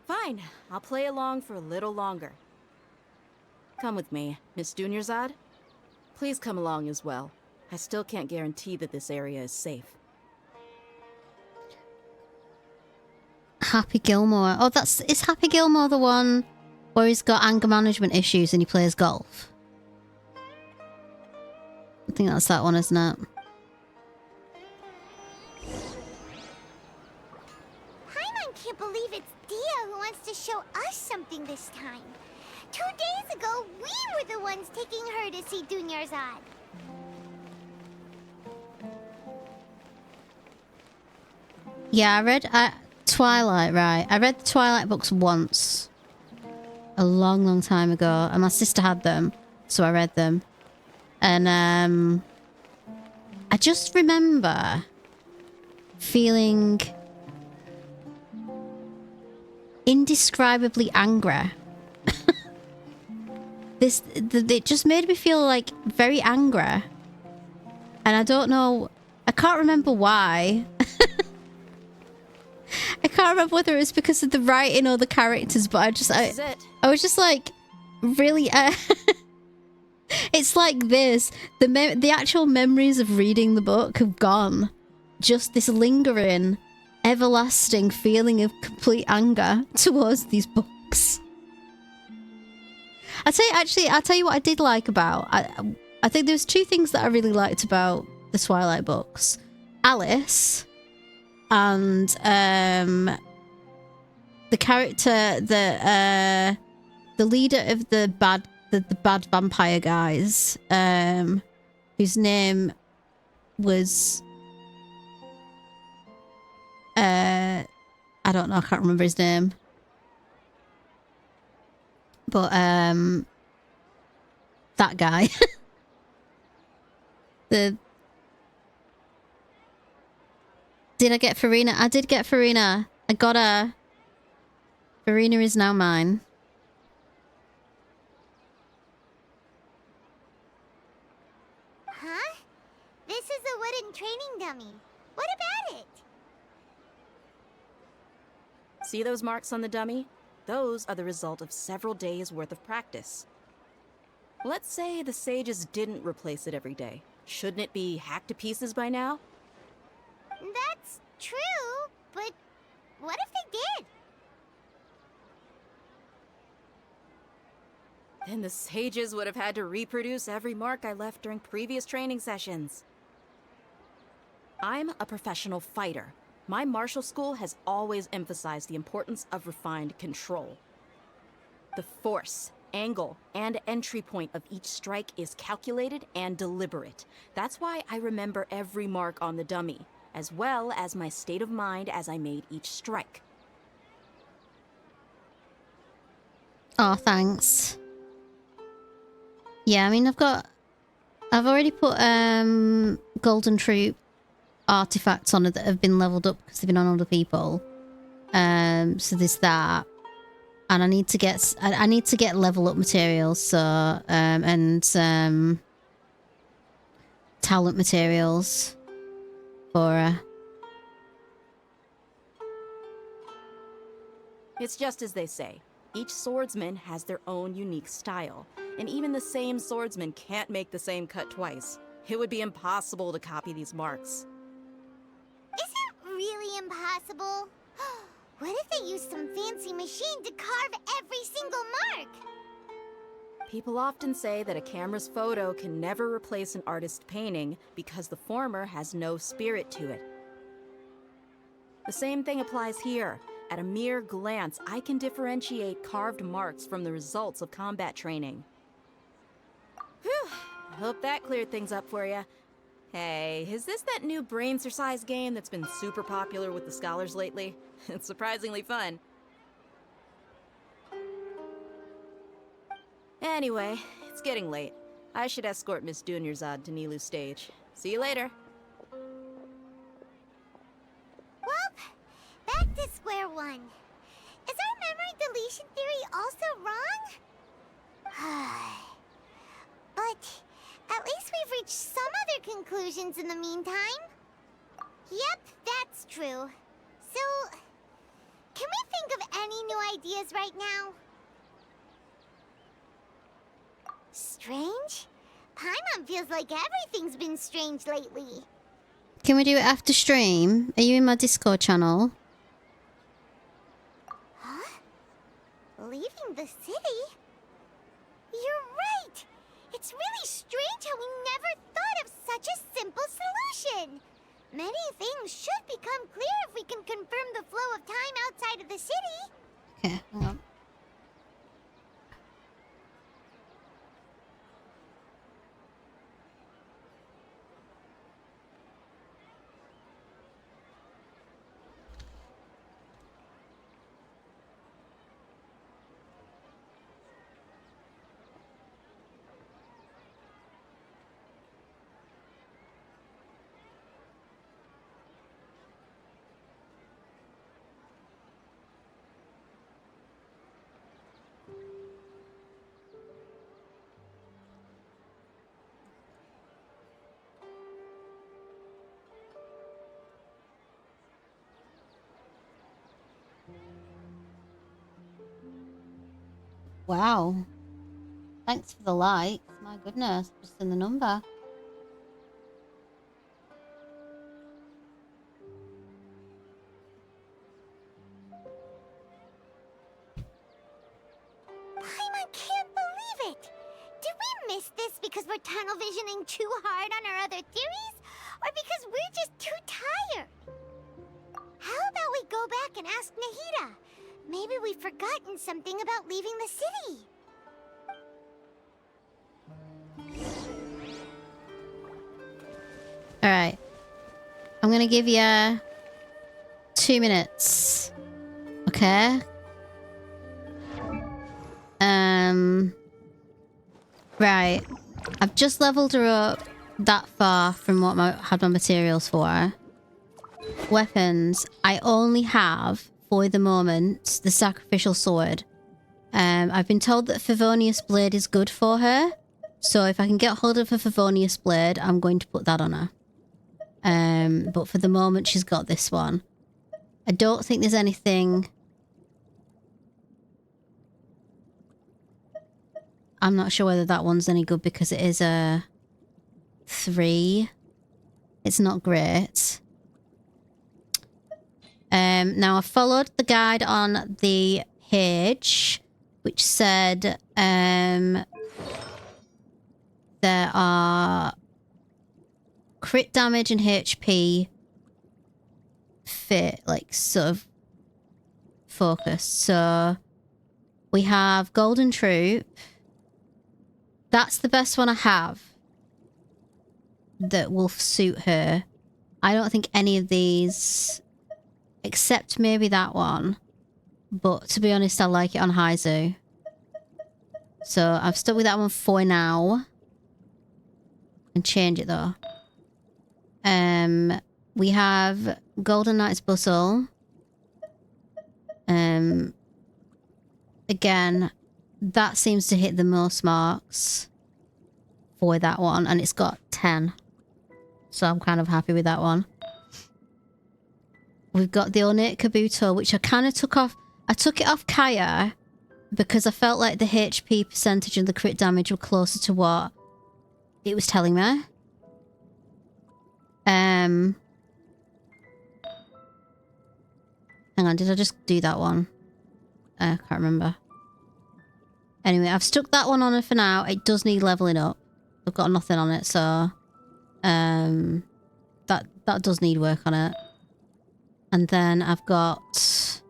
Fine, I'll play along for a little longer. Come with me, Miss Dunyarzad. Please come along as well. I still can't guarantee that this area is safe. Happy Gilmore. Oh, is Happy Gilmore the one where he's got anger management issues and he plays golf? I think that's that one, isn't it? Paimon can't believe it's Dia who wants to show us something this time. 2 days ago, we were the ones taking her to see Dunyarzad. Yeah, I read Twilight, right? I read the Twilight books once. A long, long time ago. And my sister had them, so I read them. And I just remember feeling indescribably angry. It just made me feel like very angry. And I don't know, I can't remember why. I can't remember whether it was because of the writing or the characters, but I was just like really it's like this, the actual memories of reading the book have gone. Just this lingering, everlasting feeling of complete anger towards these books. I'll tell you what I did like about. I think there was 2 things that I really liked about the Twilight books. Alice and the character, the leader of the bad vampire guys, whose name was I don't know, I can't remember his name. But that guy. Did I get Furina? I did get Furina. I got her. Furina is now mine. Huh? This is a wooden training dummy. What about it? See those marks on the dummy? Those are the result of several days' worth of practice. Let's say the sages didn't replace it every day. Shouldn't it be hacked to pieces by now? That's true, but what if they did? Then the sages would have had to reproduce every mark I left during previous training sessions. I'm a professional fighter. My martial school has always emphasized the importance of refined control. The force, angle, and entry point of each strike is calculated and deliberate. That's why I remember every mark on the dummy, as well as my state of mind as I made each strike. Oh, thanks. Yeah, I mean, I've already put Golden Troop artifacts on it that have been leveled up because they've been on other people. So there's that, and I need to get level up materials. So and talent materials for. It's just as they say. Each swordsman has their own unique style, and even the same swordsman can't make the same cut twice. It would be impossible to copy these marks. Is it really impossible? What if they used some fancy machine to carve every single mark? People often say that a camera's photo can never replace an artist's painting because the former has no spirit to it. The same thing applies here. At a mere glance, I can differentiate carved marks from the results of combat training. Hope that cleared things up for you. Hey, is this that new brain-exercise game that's been super popular with the scholars lately? It's surprisingly fun. Anyway, it's getting late. I should escort Miss Dunyarzad to Nilu's stage. See you later. Well, back to square one. Is our memory deletion theory also wrong? But at least we've reached some other conclusions in the meantime. Yep, that's true. So, can we think of any new ideas right now? Strange? Paimon feels like everything's been strange lately. Can we do it after stream? Are you in my Discord channel? Huh? Leaving the city? You're right! It's really strange how we never thought of such a simple solution! Many things should become clear if we can confirm the flow of time outside of the city. Okay, hang on. Wow. Thanks for the likes. My goodness, just in the number. Paimon can't believe it! Did we miss this because we're tunnel visioning too hard on our other theories? Or because we're just too tired? How about we go back and ask Nahida? Maybe we've forgotten something about leaving the city. Alright. I'm gonna give you 2 minutes. Okay? Right. I've just leveled her up that far from what I had my materials for. Weapons. I only have, for the moment, the sacrificial sword. I've been told that Favonius blade is good for her. So if I can get hold of a Favonius blade, I'm going to put that on her. But for the moment, she's got this one. I don't think there's anything... I'm not sure whether that one's any good because it is a 3. It's not great. Now I followed the guide on the page, which said there are crit damage and HP fit, like sort of focused. So we have Golden Troop. That's the best one I have that will suit her. I don't think any of these, except maybe that one. But to be honest, I like it on Haizu. So I've stuck with that one for now. And change it though. We have Golden Knight's Bustle. Again, that seems to hit the most marks for that one, and it's got 10. So I'm kind of happy with that one. We've got the Ornate Kabuto, which I kind of took off. I took it off Kaya because I felt like the HP percentage and the crit damage were closer to what it was telling me. Hang on, did I just do that one? I can't remember. Anyway, I've stuck that one on her for now. It does need leveling up. I've got nothing on it, so... that does need work on it. And then I've got...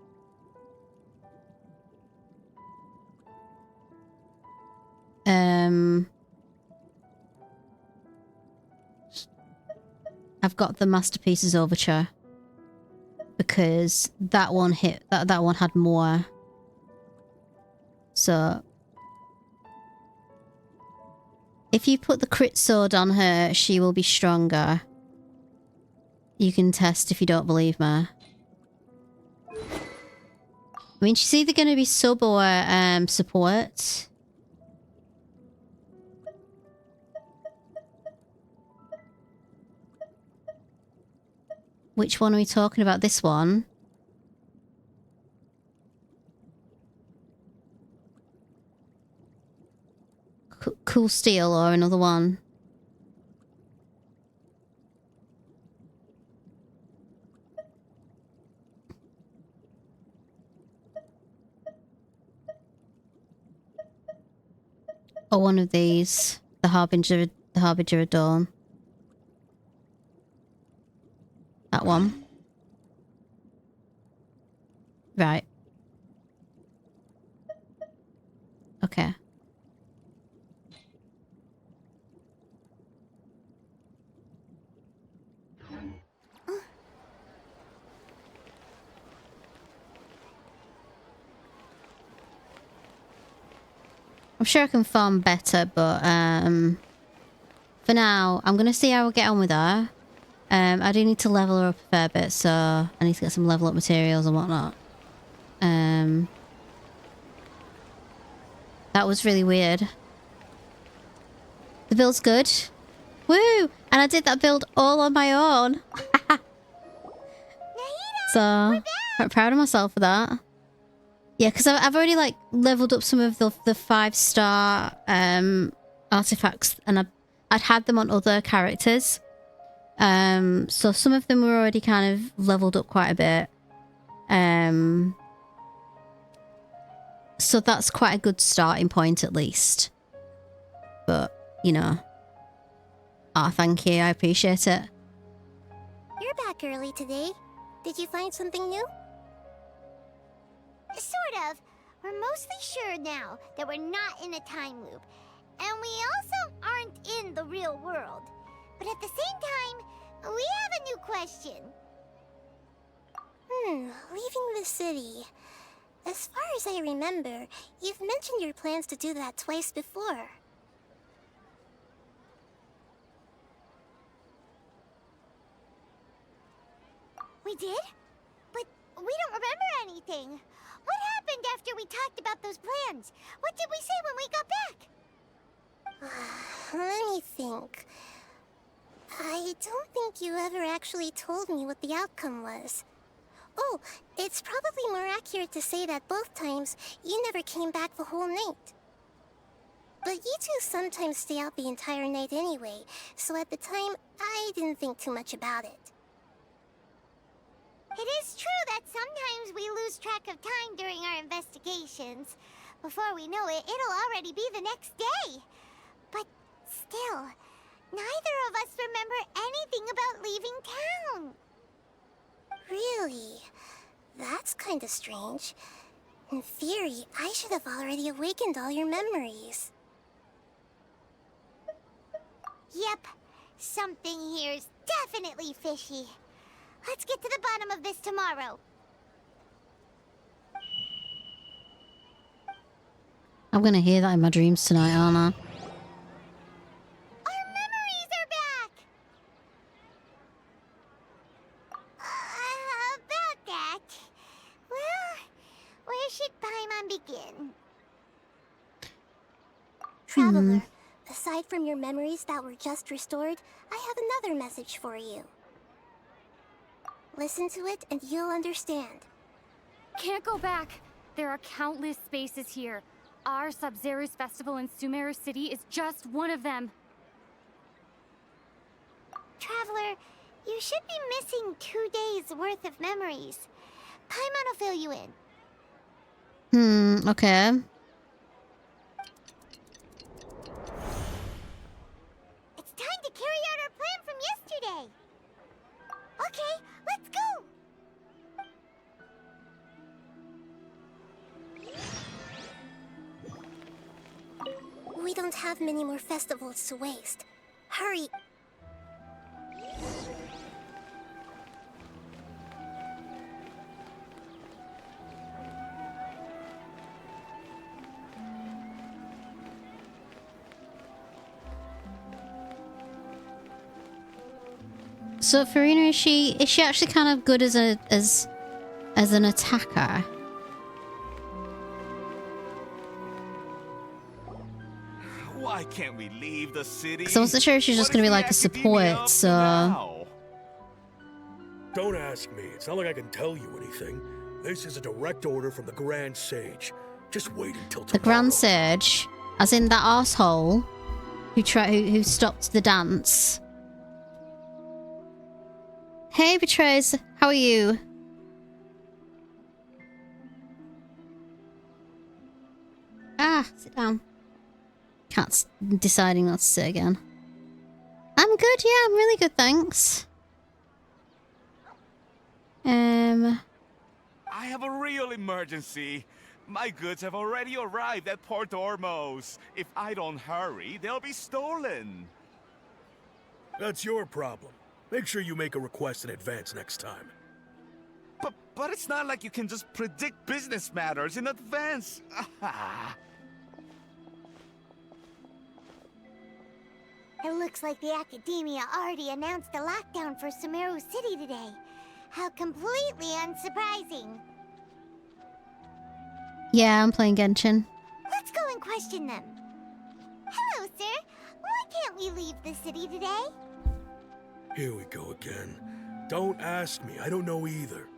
I've got the Masterpieces Overture because that one that one had more. So if you put the crit sword on her, she will be stronger. You can test if you don't believe me. I mean, she's either going to be sub or support. Which one are we talking about? This one? Cool Steel or another one? Or one of these. The Harbinger of Dawn. That one. Right. Okay. I'm sure I can farm better, but for now, I'm gonna see how we get on with her. I do need to level her up a fair bit, so I need to get some level up materials and whatnot. That was really weird. The build's good. Woo! And I did that build all on my own. So, I'm proud of myself for that. Yeah, because I've already like leveled up some of the 5-star artifacts, and I'd had them on other characters. So some of them were already kind of leveled up quite a bit. So that's quite a good starting point at least. But, you know. Thank you. I appreciate it. You're back early today. Did you find something new? Sort of. We're mostly sure now that we're not in a time loop. And we also aren't in the real world. But at the same time, we have a new question. Leaving the city. As far as I remember, you've mentioned your plans to do that twice before. We did? But we don't remember anything. What happened after we talked about those plans? What did we say when we got back? Let me think. I don't think you ever actually told me what the outcome was. Oh, it's probably more accurate to say that both times you never came back the whole night. But you two sometimes stay out the entire night anyway, so at the time, I didn't think too much about it. It is true that sometimes we lose track of time during our investigations. Before we know it, it'll already be the next day. But still, neither of us remember anything about leaving town. Really? That's kinda strange. In theory, I should have already awakened all your memories. Yep, something here's definitely fishy. Let's get to the bottom of this tomorrow. I'm gonna hear that in my dreams tonight, aren't I? Our memories are back! About that... Well, where should Paimon begin? Traveler, aside from your memories that were just restored, I have another message for you. Listen to it and you'll understand. Can't go back. There are countless spaces here. Our Sub-Zero's festival in Sumeru City is just one of them. Traveler, you should be missing 2 days worth of memories. Paimon will fill you in. Okay. It's time to carry out our plan from yesterday. Okay, let's go! We don't have many more festivals to waste. Hurry! So Furina, is she actually kind of good as an attacker? Why can't we leave the city? Because I wasn't sure if she was just gonna be like a support, so... Don't ask me. It's not like I can tell you anything. This is a direct order from the Grand Sage. Just wait until tomorrow. The Grand Sage, as in that arsehole who stopped the dance. Hey, Betrays, how are you? Ah, sit down. Deciding not to sit again. I'm good, yeah, I'm really good, thanks. I have a real emergency. My goods have already arrived at Port Ormos. If I don't hurry, they'll be stolen. That's your problem. Make sure you make a request in advance next time. But it's not like you can just predict business matters in advance. It looks like the Academia already announced a lockdown for Sumeru City today. How completely unsurprising. Yeah, I'm playing Genshin. Let's go and question them. Hello, sir. Why can't we leave the city today? Here we go again. Don't ask me. I don't know either.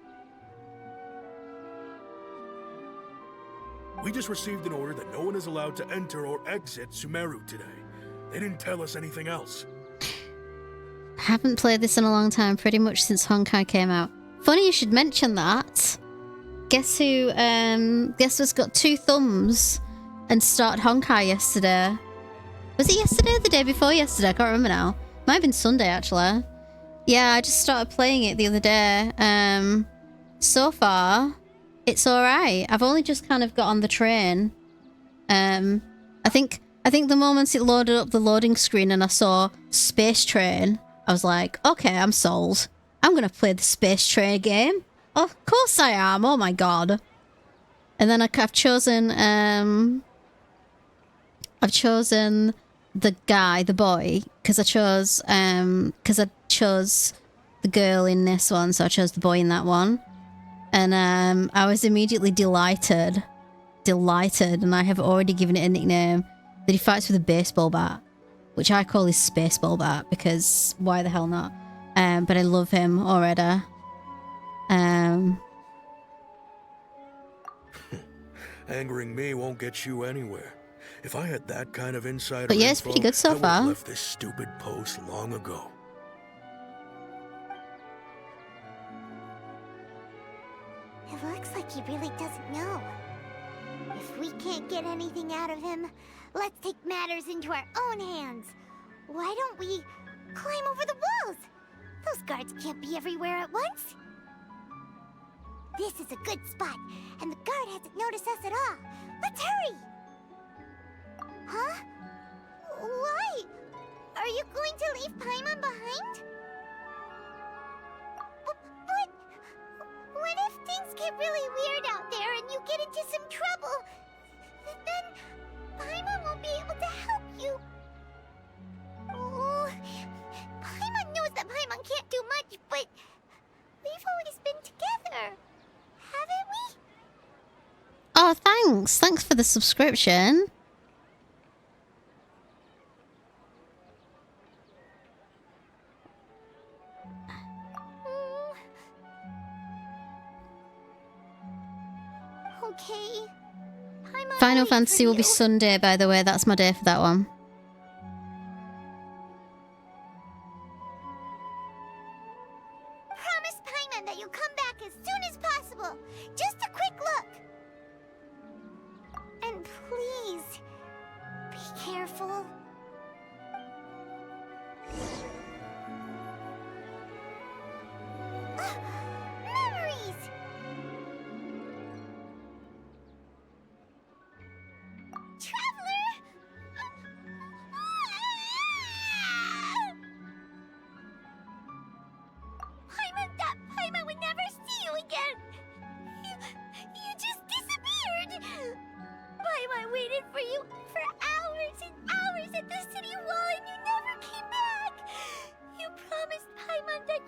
We just received an order that no one is allowed to enter or exit Sumeru today. They didn't tell us anything else. Haven't played this in a long time, pretty much since Honkai came out. Funny you should mention that. Guess who's got 2 thumbs and started Honkai yesterday? Was it yesterday or the day before yesterday? I can't remember now. Might have been Sunday, actually. Yeah, I just started playing it the other day. So far, it's alright. I've only just kind of got on the train. I think the moment it loaded up the loading screen and I saw Space Train, I was like, okay, I'm sold. I'm gonna play the Space Train game. Of course I am. Oh my god. And then I've chosen the guy, the boy, because I chose the girl in this one, so I chose the boy in that one. And I was immediately delighted, and I have already given it a nickname, that he fights with a baseball bat, which I call his Spaceball bat, because why the hell not? But I love him already. Angering me won't get you anywhere. If I had that kind of insider but yeah, it's pretty good so I far. left this stupid post long ago. It looks like he really doesn't know. If we can't get anything out of him, let's take matters into our own hands. Why don't we climb over the walls? Those guards can't be everywhere at once. This is a good spot, and the guard hasn't noticed us at all. Let's hurry! Huh? Why? Are you going to leave Paimon behind? But what if things get really weird out there and you get into some trouble? Then Paimon won't be able to help you. Oh, Paimon knows that Paimon can't do much, but we've always been together, haven't we? Oh, thanks. Thanks for the subscription. Okay. Final Fantasy will be Sunday, by the way. That's my day for that one. Promise Paimon that you'll come back as soon as possible. Just a quick look. And please, be careful. Memories! Traveler! Paimon would never see you again! You just disappeared! Paimon waited for you for hours and hours at the city wall and you never came back! You promised Paimon that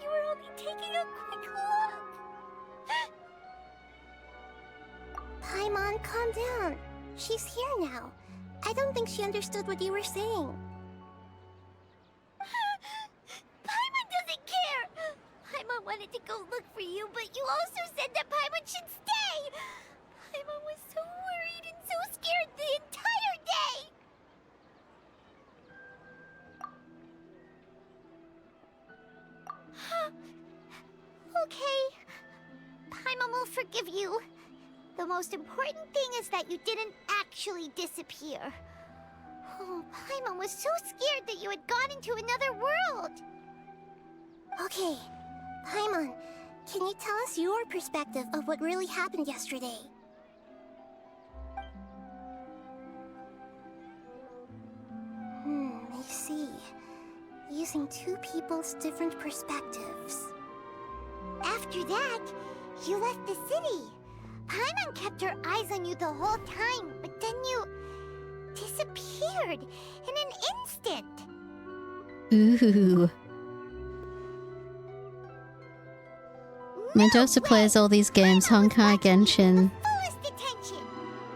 Paimon, calm down. She's here now. I don't think she understood what you were saying. Paimon doesn't care! Paimon wanted to go look for you, but you also said that Paimon should stay! Paimon was so worried and so scared the entire day! Okay. Paimon will forgive you. The most important thing is that you didn't actually disappear. Oh, Paimon was so scared that you had gone into another world. Okay, Paimon, can you tell us your perspective of what really happened yesterday? I see. Using two people's different perspectives. After that, you left the city. Paimon kept her eyes on you the whole time, but then you disappeared in an instant. Ooh. My daughter plays all these games, Honkai, Genshin.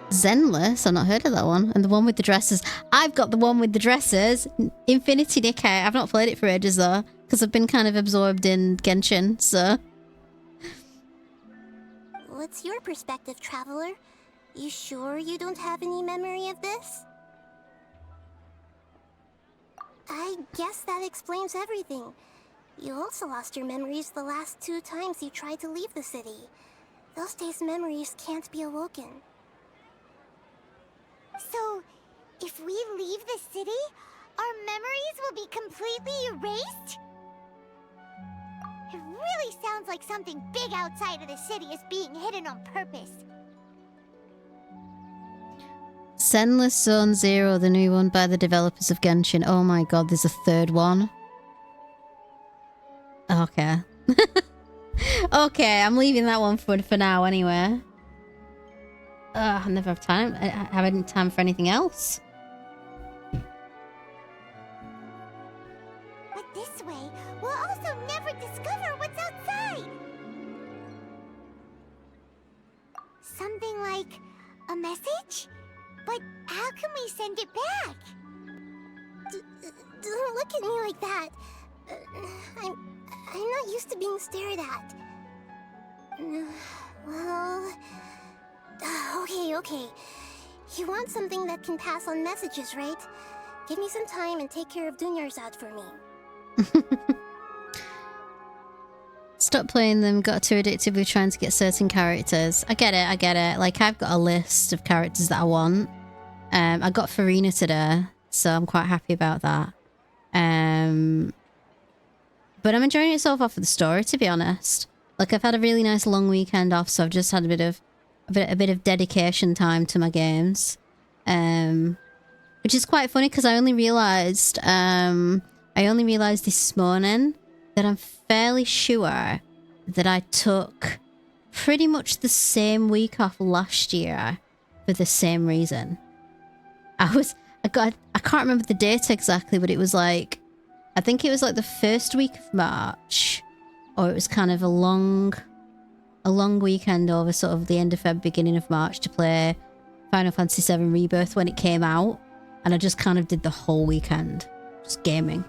Zenless, I've not heard of that one. And the one with the dresses. I've got the one with the dresses. Infinity Nikkei. I've not played it for ages though, because I've been kind of absorbed in Genshin, so... What's your perspective, Traveler? You sure you don't have any memory of this? I guess that explains everything. You also lost your memories the last 2 times you tried to leave the city. Those days' memories can't be awoken. So, if we leave the city, our memories will be completely erased? It really sounds like something big outside of the city is being hidden on purpose. Zenless Zone Zero, the new one by the developers of Genshin. Oh my god, there's a 3rd one. Okay. Okay, I'm leaving that one for now anyway. I never have time. I haven't had time for anything else. But this way, we'll also never discover what's outside. Something like a message? But how can we send it back? Don't look at me like that. I'm not used to being stared at. Well... Okay. You want something that can pass on messages, right? Give me some time and take care of Dunyarzad for me. Stop playing them, got too addictively trying to get certain characters. I get it. Like, I've got a list of characters that I want. I got Furina today, so I'm quite happy about that. But I'm enjoying it so far for the story, to be honest. Like, I've had a really nice long weekend off, so I've just had a bit of dedication time to my games. Which is quite funny, because I only realised this morning that I'm fairly sure that I took pretty much the same week off last year for the same reason. I can't remember the date exactly, but it was like, I think it was like the first week of March, or it was kind of a long weekend over sort of the end of Feb, beginning of March to play Final Fantasy VII Rebirth when it came out, and I just kind of did the whole weekend just gaming.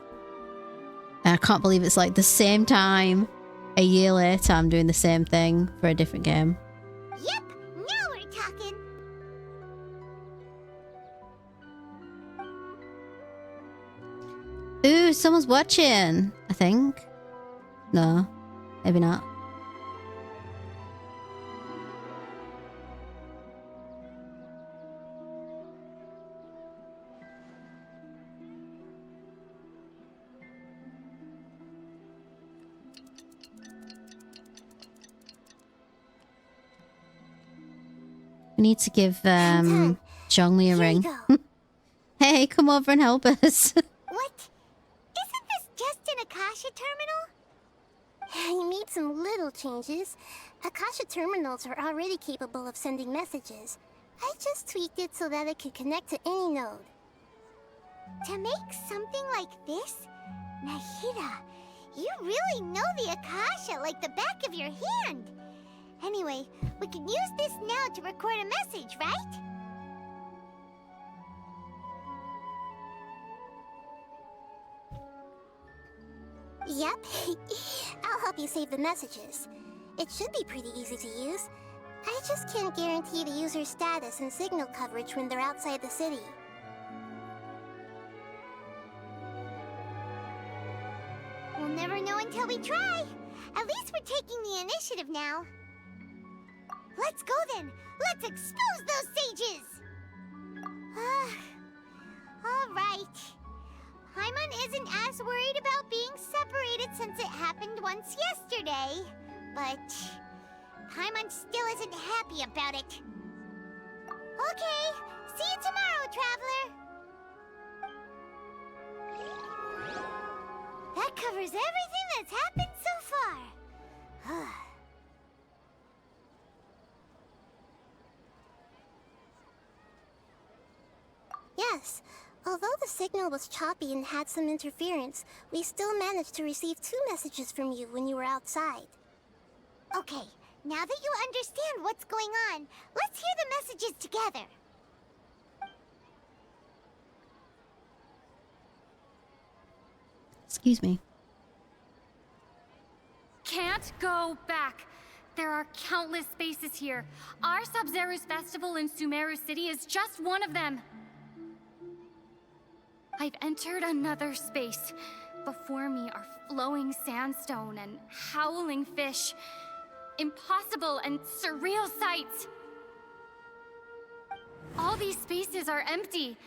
And I can't believe it's like the same time a year later I'm doing the same thing for a different game. Yep, now we're talking. Ooh, someone's watching, I think. No, maybe not. We need to give Zhongli a ring. Hey, come over and help us. What? Isn't this just an Akasha terminal? You made some little changes. Akasha terminals are already capable of sending messages. I just tweaked it so that it could connect to any node. To make something like this? Nahida, you really know the Akasha like the back of your hand. Anyway, we can use this now to record a message, right? Yep. I'll help you save the messages. It should be pretty easy to use. I just can't guarantee the user's status and signal coverage when they're outside the city. We'll never know until we try. At least we're taking the initiative now. Let's go then. Let's expose those sages. All right. Paimon isn't as worried about being separated since it happened once yesterday. But Paimon still isn't happy about it. Okay, see you tomorrow, Traveler. That covers everything that's happened so far. Yes. Although the signal was choppy and had some interference, we still managed to receive 2 messages from you when you were outside. Okay, now that you understand what's going on, let's hear the messages together. Excuse me. Can't go back. There are countless spaces here. Our Sub-Zero's festival in Sumeru City is just one of them. I've entered another space. Before me are flowing sandstone and howling fish. Impossible and surreal sights. All these spaces are empty,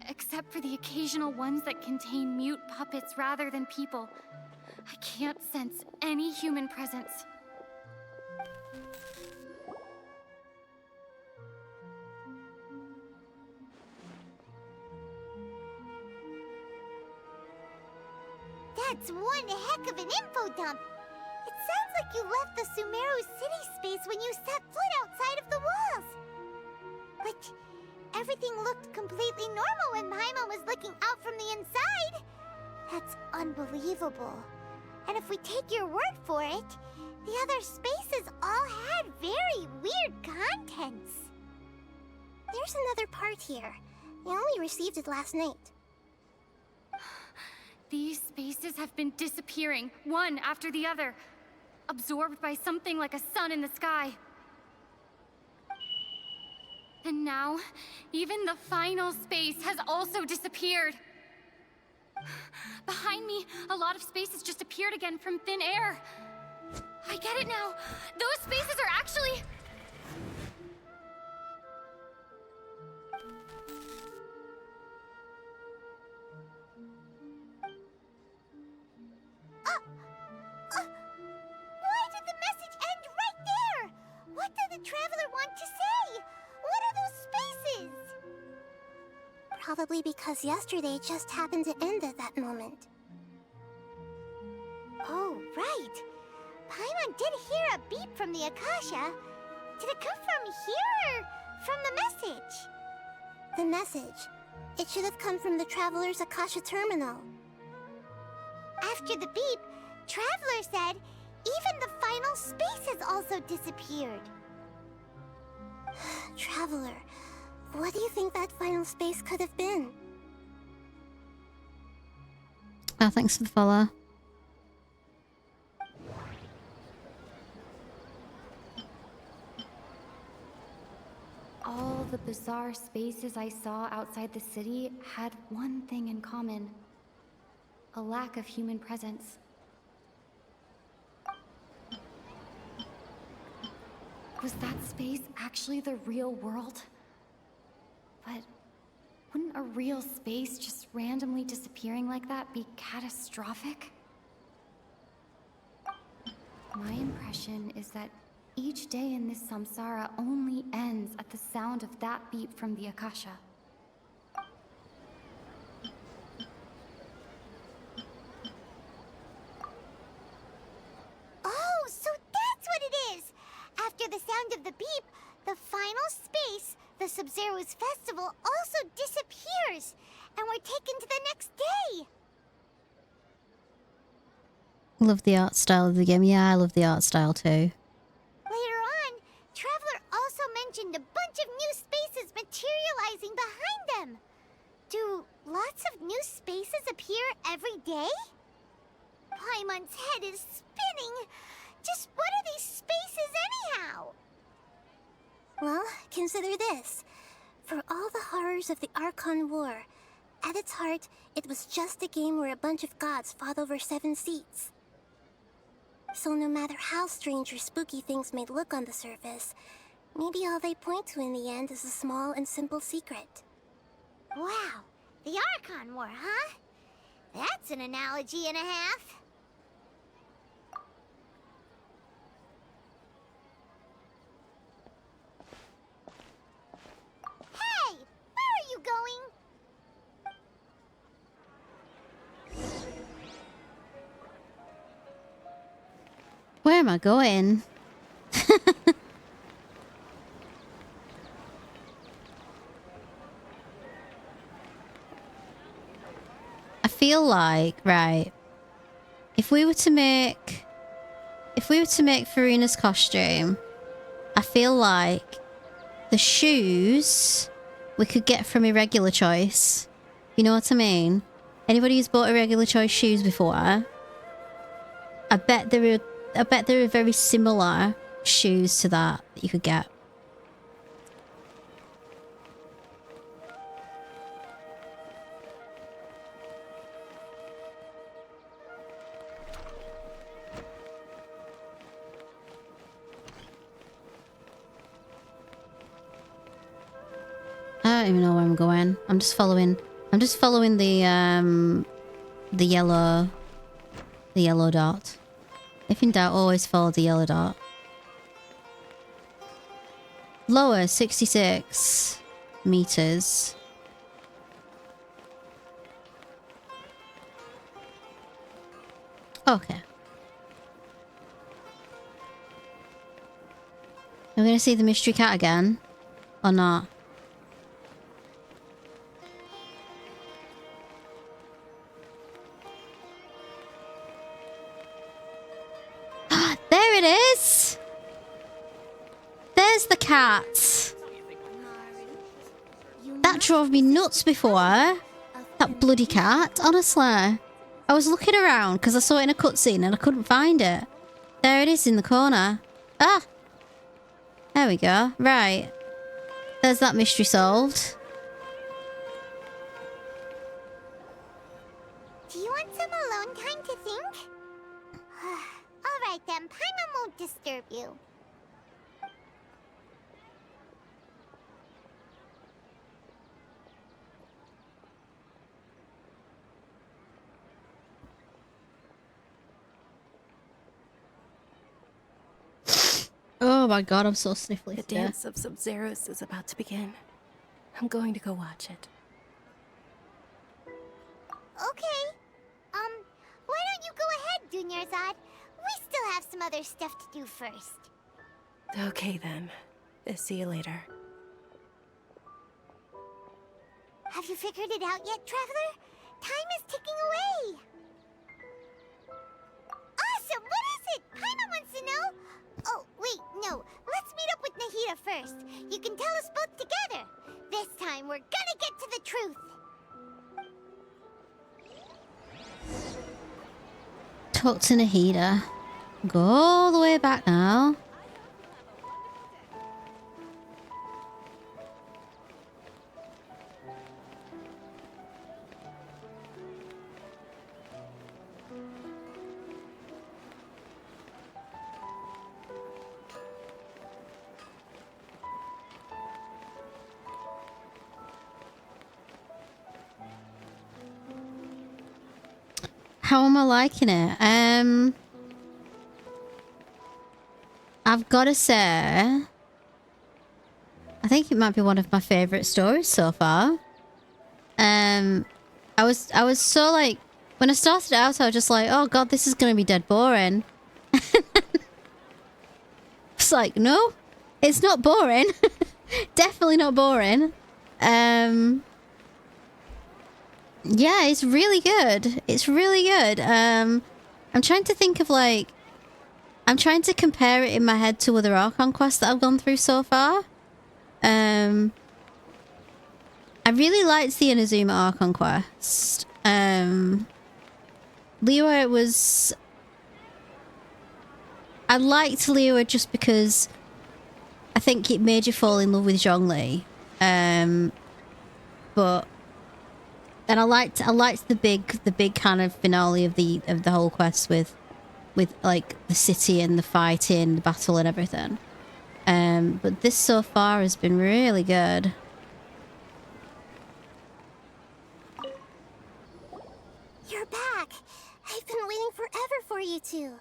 except for the occasional ones that contain mute puppets rather than people. I can't sense any human presence. That's one heck of an info dump. It sounds like you left the Sumeru City space when you set foot outside of the walls. But everything looked completely normal when Paimon was looking out from the inside. That's unbelievable. And if we take your word for it, the other spaces all had very weird contents. There's another part here. I only received it last night. These spaces have been disappearing, one after the other, absorbed by something like a sun in the sky. And now, even the final space has also disappeared. Behind me, a lot of spaces just appeared again from thin air. I get it now. Those spaces are actually... Why did the message end right there? What did the Traveler want to say? What are those spaces? Probably because yesterday just happened to end at that moment. Oh, right. Paimon did hear a beep from the Akasha. Did it come from here or from the message? The message. It should have come from the Traveler's Akasha terminal. After the beep, Traveler said even the final space has also disappeared. Traveler, what do you think that final space could have been? Oh, thanks for the follow. All the bizarre spaces I saw outside the city had one thing in common. A lack of human presence. Was that space actually the real world? But wouldn't a real space just randomly disappearing like that be catastrophic? My impression is that each day in this samsara only ends at the sound of that beep from the Akasha. Oh, so that's what it is! After the sound of the beep, the final space, the Sub-Zero's festival, also disappears, and we're taken to the next day! Love the art style of the game. Yeah, I love the art style too. Later here every day? Paimon's head is spinning. Just what are these spaces anyhow? Well, consider this. For all the horrors of the Archon War, at its heart, it was just a game where a bunch of gods fought over 7 seats. So no matter how strange or spooky things may look on the surface, maybe all they point to in the end is a small and simple secret. Wow, the Archon War, huh? That's an analogy and a half. Hey, where are you going? Where am I going? I feel like, right, if we were to make Furina's costume, I feel like the shoes we could get from Irregular Choice. You know what I mean? Anybody who's bought Irregular Choice shoes before, I bet there are very similar shoes to that you could get. I don't even know where I'm going. I'm just following the yellow dot. If in doubt, always follow the yellow dot. Lower 66 meters. Okay. Are we gonna see the mystery cat again? Or not? There it is! There's the cat! That drove me nuts before. That bloody cat, honestly. I was looking around because I saw it in a cutscene and I couldn't find it. There it is in the corner. Ah! There we go. Right. There's that mystery solved. Do you want some alone time to think? Alright then, Paimon won't disturb you. Oh my god, I'm so sniffly. The dance of Sub-Zeros is about to begin. I'm going to go watch it. Okay. Why don't you go ahead, Dunyarzad? We still have some other stuff to do first. Okay then. See you later. Have you figured it out yet, Traveler? Time is ticking away. Awesome! What is it? Paimon wants to know. Oh, wait, no. Let's meet up with Nahida first. You can tell us both together. This time, we're gonna get to the truth. Talk to Nahida. Go all the way back now. How am I liking it? I've got to say, I think it might be one of my favorite stories so far. I was so like, when I started out, I was just like, oh god, this is gonna be dead boring. It's like, no, it's not boring. Definitely not boring. Yeah, it's really good. It's really good. I'm trying to think of like, I'm trying to compare it in my head to other Archon quests that I've gone through so far. I really liked the Inazuma Archon quest. Liyue was... I liked Liyue just because I think it made you fall in love with Zhongli. But... And I liked the big kind of finale of the whole quest with like the city and the fighting, the battle and everything. But this so far has been really good. You're back! I've been waiting forever for you two.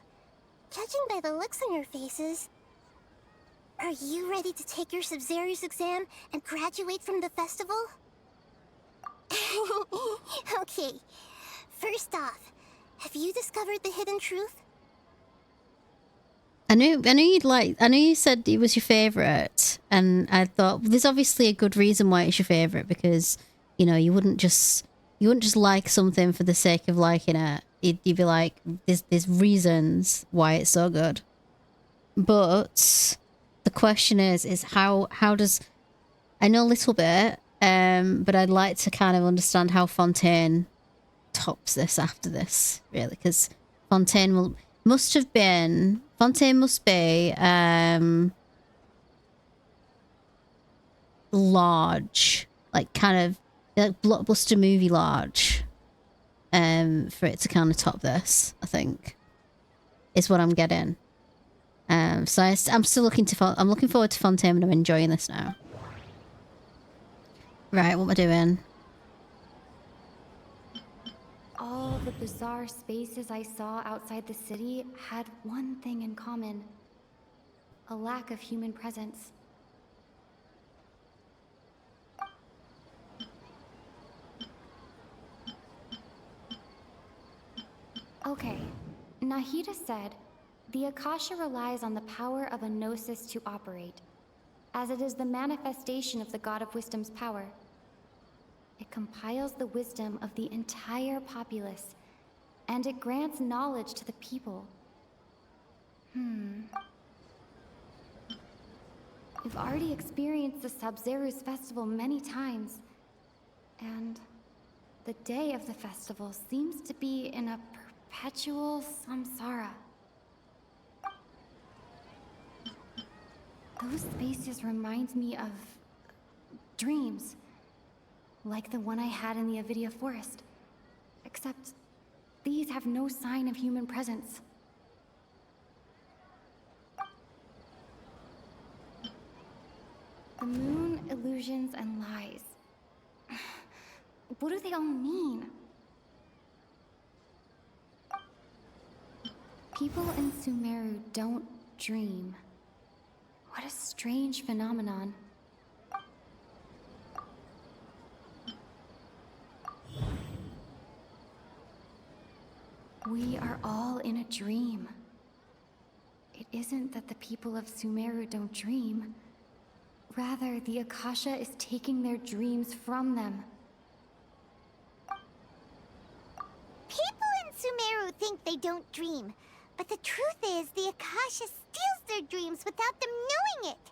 Judging by the looks on your faces, are you ready to take your Sub-Zerius exam and graduate from the festival? Okay, first off, have you discovered the hidden truth? I knew you said it was your favourite, and I thought, well, there's obviously a good reason why it's your favourite, because, you know, you wouldn't just like something for the sake of liking it. You'd be like, there's reasons why it's so good. But the question is how does... I know a little bit, but I'd like to kind of understand how Fontaine tops this after this, really, because Fontaine must be large, like kind of like blockbuster movie large, for it to kind of top this, I think, is what I'm getting. So I'm still looking forward to Fontaine, and I'm enjoying this now. Right, what am I doing? All the bizarre spaces I saw outside the city had one thing in common: a lack of human presence. Okay, Nahida said, the Akasha relies on the power of a gnosis to operate, as it is the manifestation of the God of Wisdom's power. It compiles the wisdom of the entire populace, and it grants knowledge to the people. We've already experienced the Sub-Zerius festival many times, and the day of the festival seems to be in a perpetual samsara. Those spaces remind me of dreams, like the one I had in the Avidia forest, except these have no sign of human presence. The moon, illusions, and lies. What do they all mean? People in Sumeru don't dream. What a strange phenomenon. We are all in a dream. It isn't that the people of Sumeru don't dream. Rather, the Akasha is taking their dreams from them. People in Sumeru think they don't dream, but the truth is the Akasha steals their dreams without them knowing it.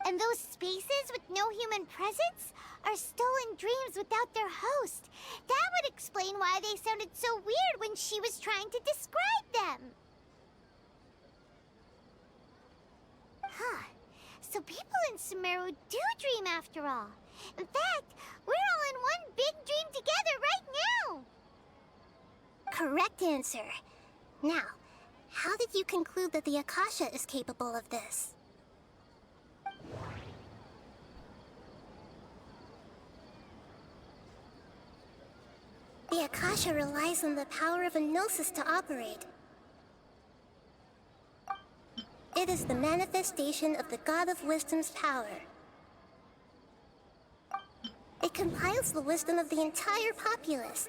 And those spaces with no human presence are stolen dreams without their host. That would explain why they sounded so weird when she was trying to describe them. Huh. So people in Sumeru do dream after all. In fact, we're all in one big dream together right now. Correct answer. Now, how did you conclude that the Akasha is capable of this? The Akasha relies on the power of a gnosis to operate. It is the manifestation of the God of Wisdom's power. It compiles the wisdom of the entire populace.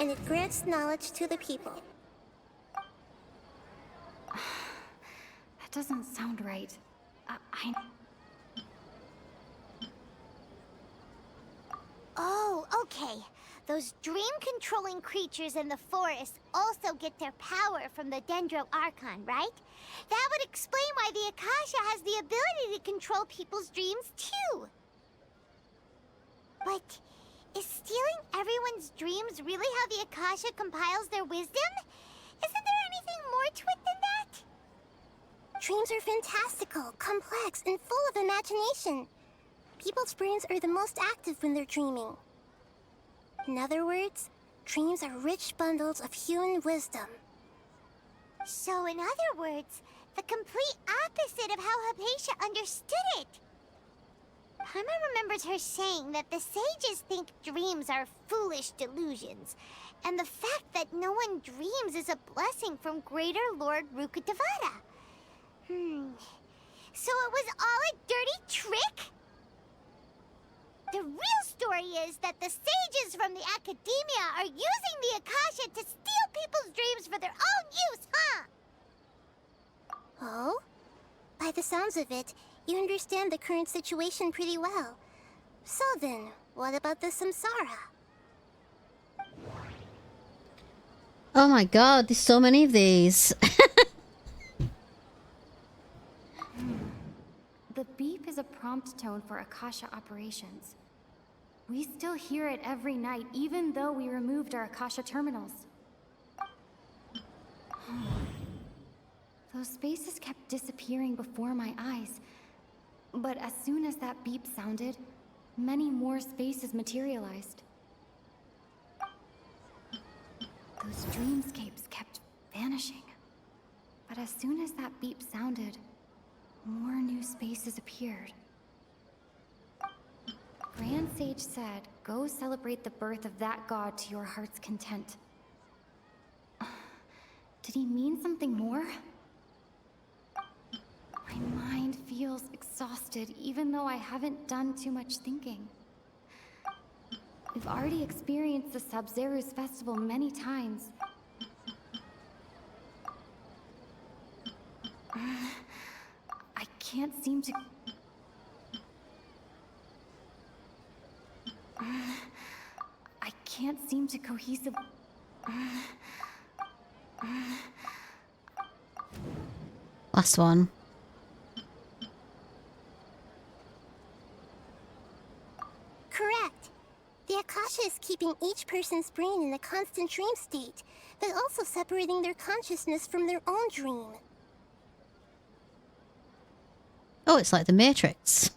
And it grants knowledge to the people. That doesn't sound right. Oh, okay. those dream-controlling creatures in the forest also get their power from the Dendro Archon, right? That would explain why the Akasha has the ability to control people's dreams, too. But is stealing everyone's dreams really how the Akasha compiles their wisdom? Isn't there anything more to it than that? Dreams are fantastical, complex, and full of imagination. People's brains are the most active when they're dreaming. In other words, dreams are rich bundles of human wisdom. So in other words, the complete opposite of how Hypatia understood it. Paimon remembers her saying that the sages think dreams are foolish delusions, and the fact that no one dreams is a blessing from Greater Lord Rukkhadevata. So it was all a dirty trick? The real story is that the sages from the Academia are using the Akasha to steal people's dreams for their own use, huh? Oh? By the sounds of it, you understand the current situation pretty well. So then, what about the Samsara? Oh my god, there's so many of these. The beep is a prompt tone for Akasha operations. We still hear it every night, even though we removed our Akasha terminals. Those spaces kept disappearing before my eyes. But as soon as that beep sounded, many more spaces materialized. Those dreamscapes kept vanishing. But as soon as that beep sounded, more new spaces appeared. Grand Sage said, go celebrate the birth of that god to your heart's content. Did he mean something more? My mind feels exhausted, even though I haven't done too much thinking. We've already experienced the Sub-Zeru's festival many times. I can't seem to... I can't seem to cohesive... Last one. Correct. The Akasha is keeping each person's brain in a constant dream state, but also separating their consciousness from their own dream. Oh, it's like the Matrix.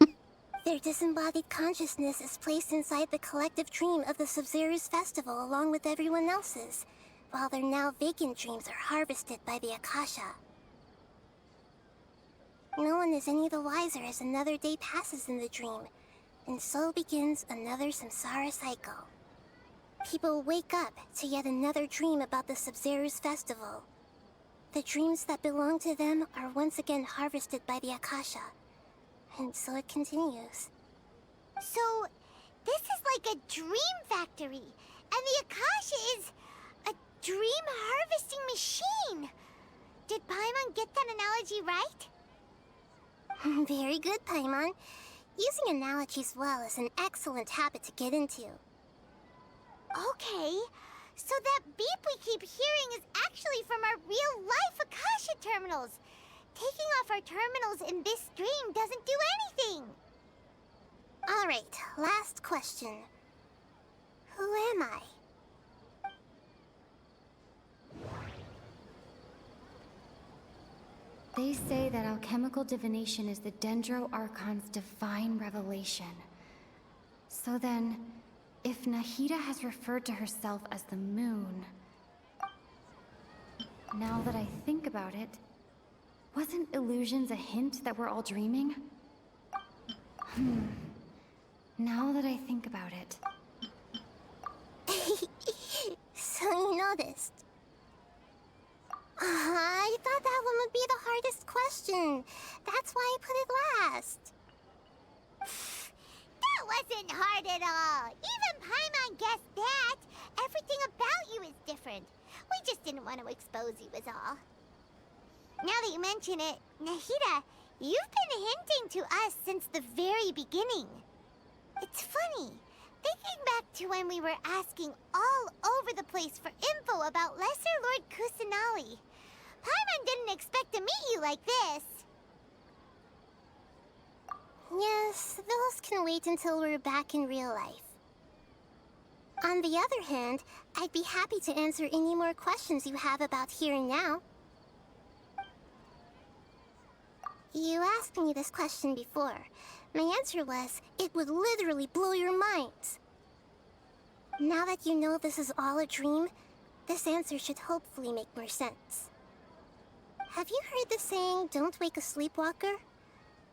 Their disembodied consciousness is placed inside the collective dream of the Sub-Zeru's festival along with everyone else's, while their now vacant dreams are harvested by the Akasha. No one is any the wiser as another day passes in the dream, and so begins another samsara cycle. People wake up to yet another dream about the Sub-Zeru's festival. The dreams that belong to them are once again harvested by the Akasha, and so it continues. So, this is like a dream factory, and the Akasha is a dream harvesting machine. Did Paimon get that analogy right? Very good, Paimon. Using analogies well is an excellent habit to get into. Okay, so that beep we keep hearing is actually from our real-life Akasha terminals. Taking off our terminals in this dream doesn't do anything. Alright, last question. Who am I? They say that alchemical divination is the Dendro Archon's divine revelation. So then, if Nahida has referred to herself as the moon... Now that I think about it, wasn't illusions a hint that we're all dreaming? Now that I think about it... So you noticed. I thought that one would be the hardest question. That's why I put it last. That wasn't hard at all. Even Paimon guessed that. Everything about you is different. We just didn't want to expose you is all. Now that you mention it, Nahida, you've been hinting to us since the very beginning. It's funny. Thinking back to when we were asking all over the place for info about Lesser Lord Kusanali, Paimon didn't expect to meet you like this. Yes, those can wait until we're back in real life. On the other hand, I'd be happy to answer any more questions you have about here and now. You asked me this question before. My answer was, it would literally blow your minds. Now that you know this is all a dream, this answer should hopefully make more sense. Have you heard the saying, don't wake a sleepwalker?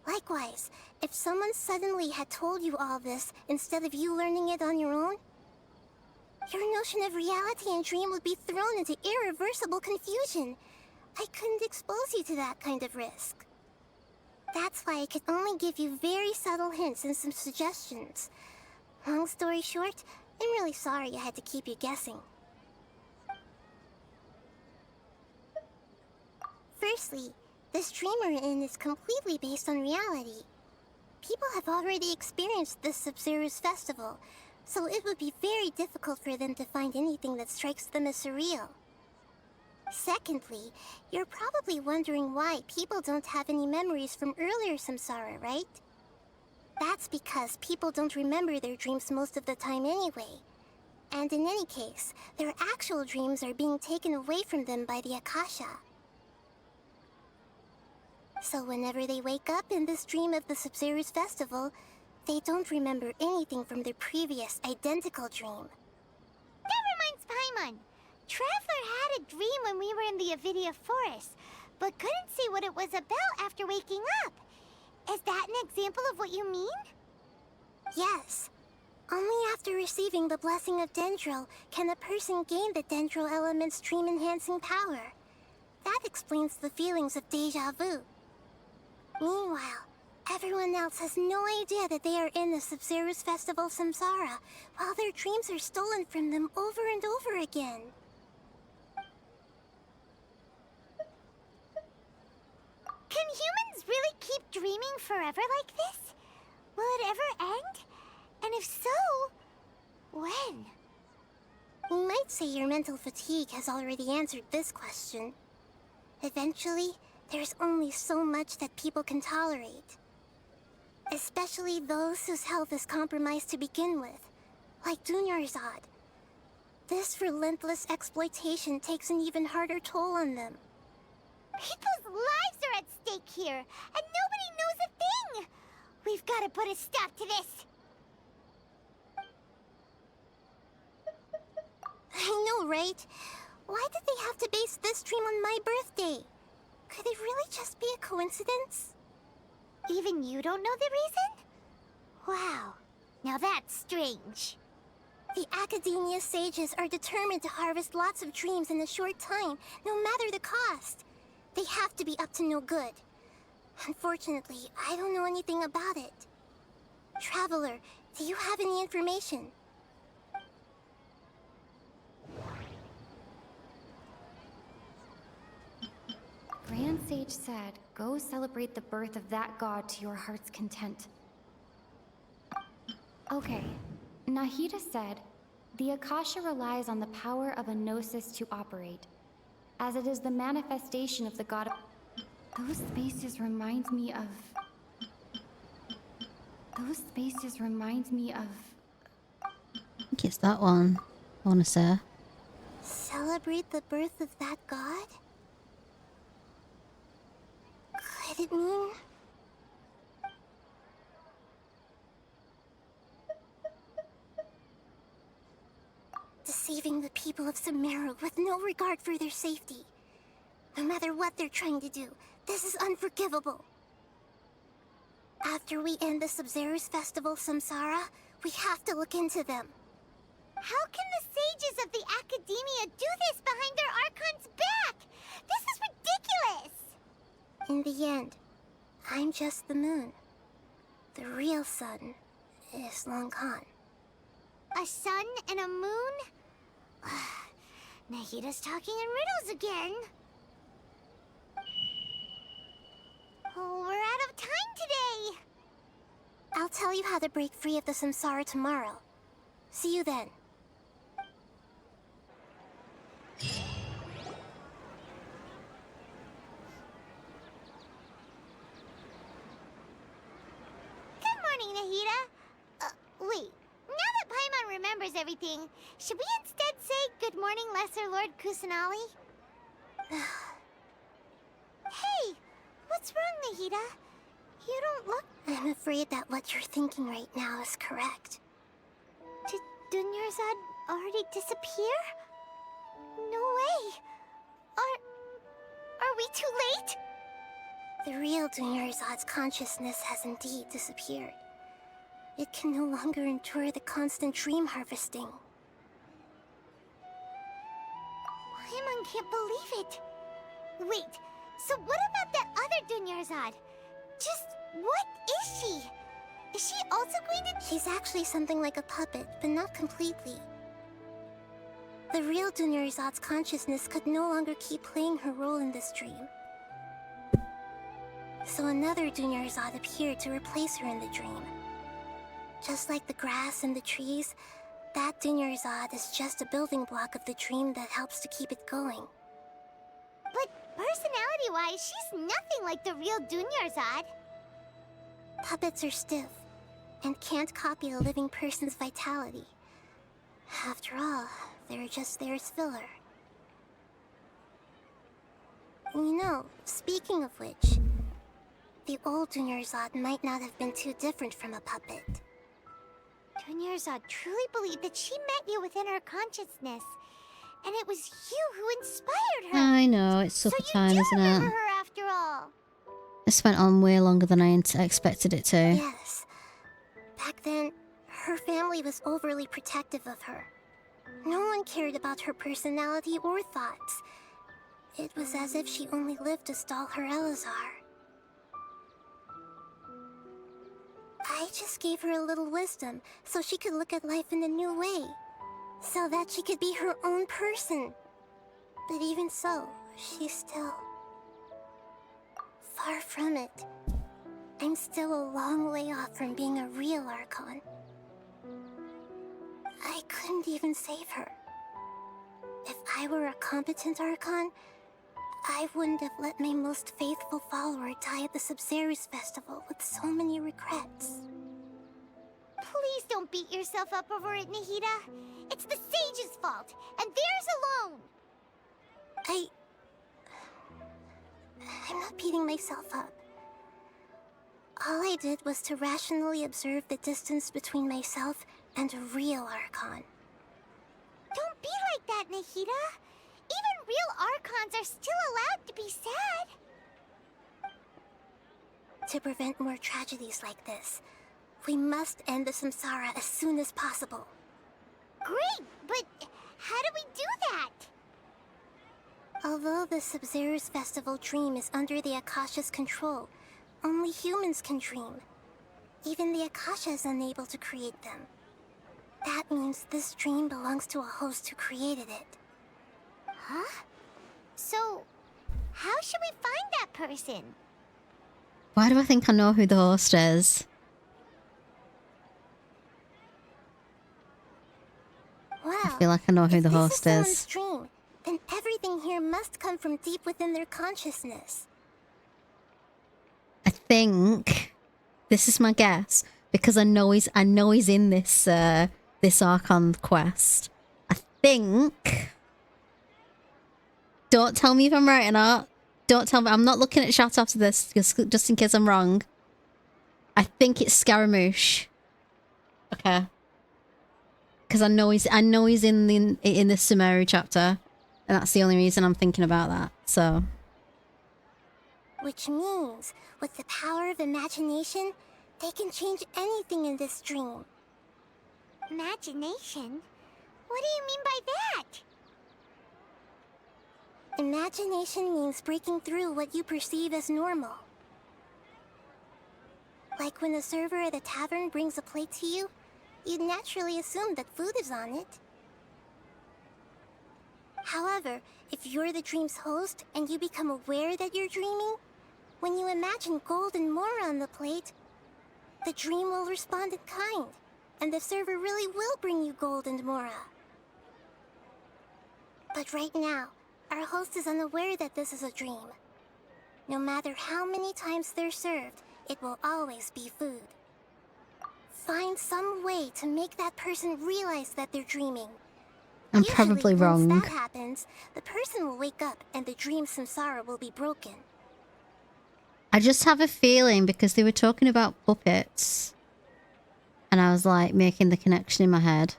Likewise, if someone suddenly had told you all this instead of you learning it on your own, your notion of reality and dream would be thrown into irreversible confusion. I couldn't expose you to that kind of risk. That's why I could only give you very subtle hints and some suggestions. Long story short, I'm really sorry I had to keep you guessing. Firstly, this dream we're in is completely based on reality. People have already experienced this Sub-Zero's festival, so it would be very difficult for them to find anything that strikes them as surreal. Secondly, you're probably wondering why people don't have any memories from earlier samsara, right? That's because people don't remember their dreams most of the time anyway. And in any case, their actual dreams are being taken away from them by the Akasha. So whenever they wake up in this dream of the Sub-Zero's festival, they don't remember anything from their previous identical dream. That reminds Paimon. Traveler had a dream when we were in the Avidia Forest, but couldn't see what it was about after waking up. Is that an example of what you mean? Yes. Only after receiving the blessing of Dendro can a person gain the Dendro element's dream-enhancing power. That explains the feelings of deja vu. Meanwhile, everyone else has no idea that they are in the Sub-Zero's festival samsara, while their dreams are stolen from them over and over again. Can humans really keep dreaming forever like this? Will it ever end? And if so, when? You might say your mental fatigue has already answered this question. Eventually, there's only so much that people can tolerate. Especially those whose health is compromised to begin with, like Dunyarzad. This relentless exploitation takes an even harder toll on them. People's lives are at stake here, and nobody knows a thing! We've got to put a stop to this! I know, right? Why did they have to base this dream on my birthday? Could it really just be a coincidence? Even you don't know the reason? Wow, now that's strange. The Academia sages are determined to harvest lots of dreams in a short time, no matter the cost. They have to be up to no good. Unfortunately, I don't know anything about it. Traveler, do you have any information? Grand Sage said, go celebrate the birth of that god to your heart's content. Okay, Nahida said, the Akasha relies on the power of a gnosis to operate, as it is the manifestation of the god of... Those spaces remind me of... Those spaces remind me of... I think it's that one, I want to say. Celebrate the birth of that god? Could it mean... deceiving the people of Sumeru with no regard for their safety? No matter what they're trying to do, this is unforgivable. After we end the Sub-Zero's festival samsara, we have to look into them. How can the sages of the Academia do this behind their Archon's back? This is ridiculous! In the end, I'm just the moon. The real sun is long gone. A sun and a moon? Nahida's talking in riddles again. Oh, we're out of time today. I'll tell you how to break free of the samsara tomorrow. See you then. Good morning, Nahida. Wait. Now that Paimon remembers everything, should we instead say good morning, Lesser Lord Kusanali? Hey, what's wrong, Nahida? You don't look... I'm afraid that what you're thinking right now is correct. Did Dunyarzad already disappear? No way. Are we too late? The real Dunyarzad's consciousness has indeed disappeared. It can no longer endure the constant dream harvesting. Paimon can't believe it. Wait, so what about that other Dunyarzad? Just what is she? Is she also going to... She's actually something like a puppet, but not completely. The real Dunyarzad's consciousness could no longer keep playing her role in this dream. So another Dunyarzad appeared to replace her in the dream. Just like the grass and the trees, that Dunyarzad is just a building block of the dream that helps to keep it going. But personality-wise, she's nothing like the real Dunyarzad. Puppets are stiff, and can't copy a living person's vitality. After all, they're just there as filler. You know, speaking of which, the old Dunyarzad might not have been too different from a puppet. Dunyarzad truly believed that she met you within her consciousness, and it was you who inspired her. I know, it's supper time, isn't it? Remember her after all. This went on way longer than I expected it to. Yes. Back then, her family was overly protective of her. No one cared about her personality or thoughts. It was as if she only lived to stall her Elazar. I just gave her a little wisdom so she could look at life in a new way. So that she could be her own person. But even so, she's still... far from it. I'm still a long way off from being a real Archon. I couldn't even save her. If I were a competent Archon, I wouldn't have let my most faithful follower die at the Sabzeruz festival with so many regrets. Please don't beat yourself up over it, Nahida. It's the Sage's fault, and theirs alone. I'm not beating myself up. All I did was to rationally observe the distance between myself and a real Archon. Don't be like that, Nahida. Even real Archons are still allowed to be sad. To prevent more tragedies like this, we must end the samsara as soon as possible. Great, but how do we do that? Although the Sabzeruz festival dream is under the Akasha's control, only humans can dream. Even the Akasha is unable to create them. That means this dream belongs to a host who created it. Huh? So, how should we find that person? Why do I think I know who the host is? Well, I feel like I know who the host if this is. is someone's dream, then everything here must come from deep within their consciousness. I think this is my guess because I know he's in this this Archon quest. I think. Don't tell me if I'm right or not. Don't tell me. I'm not looking at chat after this just in case I'm wrong. I think it's Scaramouche. Okay. Because I know he's in the Sumeru chapter, and that's the only reason I'm thinking about that. So. Which means, with the power of imagination, they can change anything in this dream. Imagination? What do you mean by that? Imagination means breaking through what you perceive as normal. Like when a server at a tavern brings a plate to you, you'd naturally assume that food is on it. However, if you're the dream's host and you become aware that you're dreaming, when you imagine gold and more on the plate, the dream will respond in kind, and the server really will bring you gold and mora. But right now, our host is unaware that this is a dream. No matter how many times they're served, it will always be food. Find some way to make that person realize that they're dreaming. I'm probably wrong. Once that happens, the person will wake up and the dream samsara will be broken. I just have a feeling because they were talking about puppets. And I was like making the connection in my head.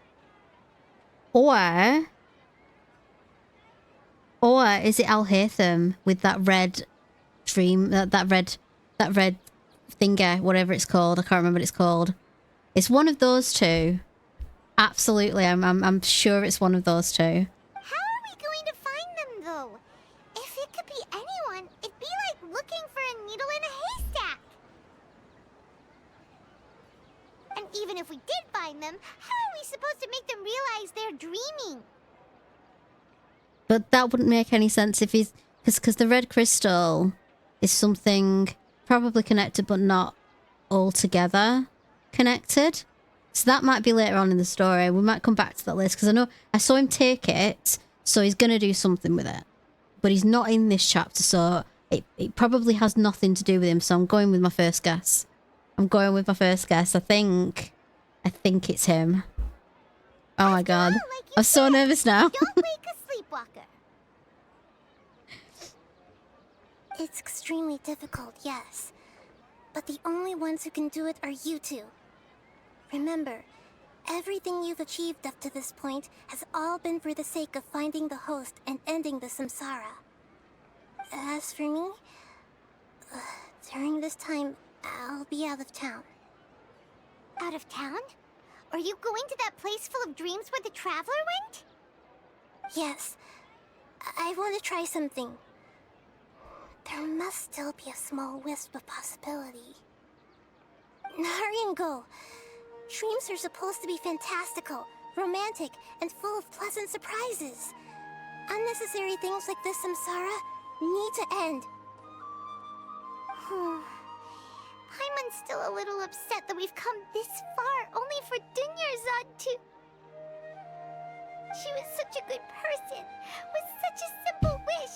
Or is it Al Haytham with that red dream, that red thingy, whatever it's called. I can't remember what it's called. It's one of those two. Absolutely, I'm sure it's one of those two. How are we going to find them, though? If it could be anyone, it'd be like looking for a needle in a haystack. And even if we did find them, how are we supposed to make them realize they're dreaming? But that wouldn't make any sense if he's... Because the red crystal is something probably connected but not altogether connected. So that might be later on in the story. We might come back to that list because I know I saw him take it, so he's going to do something with it. But he's not in this chapter, so it probably has nothing to do with him. So I'm going with my first guess. I think it's him. Oh my god. I'm so nervous now. Don't wake a sleepwalker. It's extremely difficult, yes. But the only ones who can do it are you two. Remember, everything you've achieved up to this point has all been for the sake of finding the host and ending the samsara. As for me, during this time, I'll be out of town. Out of town? Are you going to that place full of dreams where the Traveler went? Yes. I want to try something. There must still be a small wisp of possibility. Hurry and go. Dreams are supposed to be fantastical, romantic, and full of pleasant surprises. Unnecessary things like this samsara need to end. Paimon's still a little upset that we've come this far only for Dunyarzad to... She was such a good person, with such a simple wish.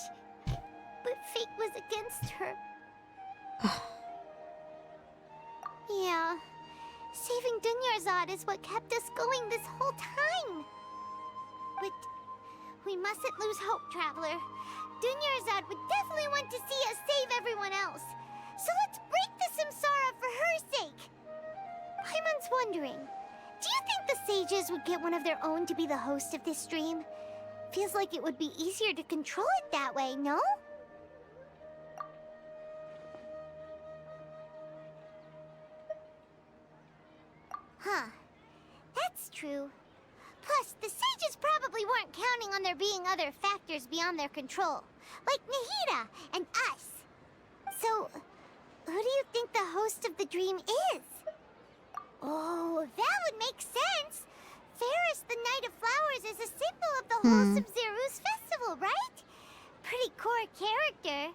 But fate was against her. Yeah. Saving Dunyarzad is what kept us going this whole time. But we mustn't lose hope, Traveler. Dunyarzad would definitely want to see us save everyone else. So let's break the samsara for her sake. Paimon's wondering, do you think the sages would get one of their own to be the host of this dream? Feels like it would be easier to control it that way, no? Huh. That's true. Plus, the sages probably weren't counting on there being other factors beyond their control, like Nahida and us. So, who do you think the host of the dream is? Oh, that would make sense. Ferris, the Knight of Flowers, is a symbol of the whole Sub-Zeru's festival, right? Pretty core character.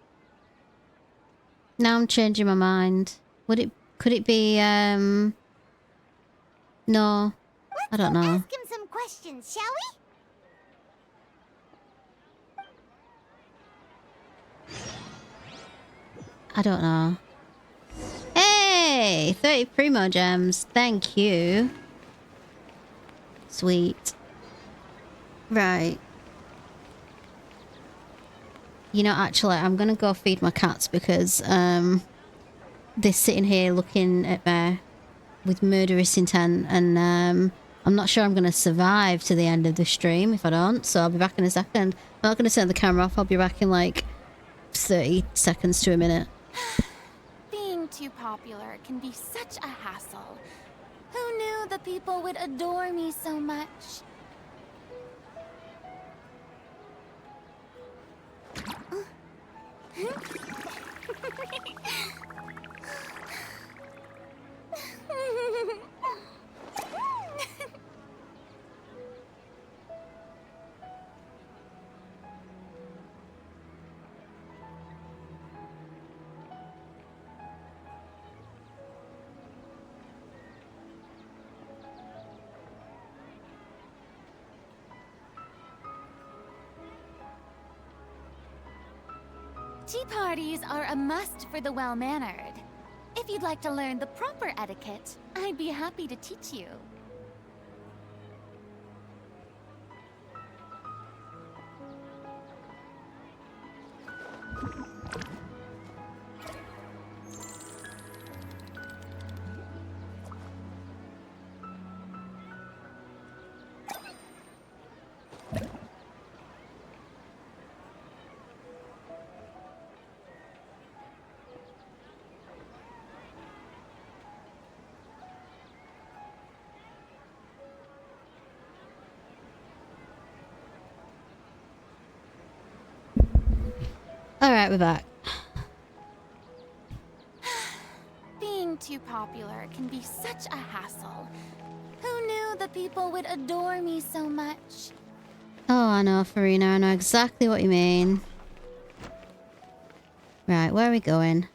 Now I'm changing my mind. Could it be, no. I don't know. Ask him some questions, shall we? I don't know. Hey! 30 Primo Gems. Thank you. Sweet. Right. You know, actually, I'm gonna go feed my cats because, they're sitting here looking at me with murderous intent, and, I'm not sure I'm gonna survive to the end of the stream if I don't, so I'll be back in a second. I'm not gonna turn the camera off, I'll be back in like 30 seconds to a minute. Being too popular can be such a hassle. Who knew the people would adore me so much? Tea parties are a must for the well-mannered. If you'd like to learn the proper etiquette, I'd be happy to teach you. Alright, we're back. Being too popular can be such a hassle. Who knew the people would adore me so much? Oh, I know, Furina. I know exactly what you mean. Right, where are we going?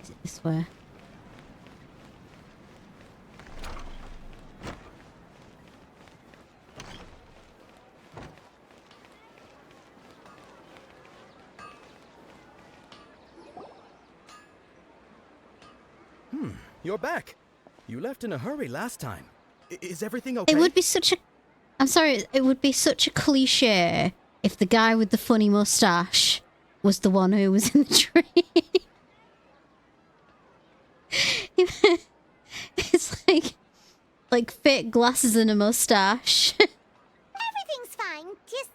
Is it this way? You're back. You left in a hurry last time. Is everything okay? It would be such a... I'm sorry, it would be such a cliche if the guy with the funny mustache was the one who was in the tree. It's like fake glasses and a mustache. Everything's fine. Just,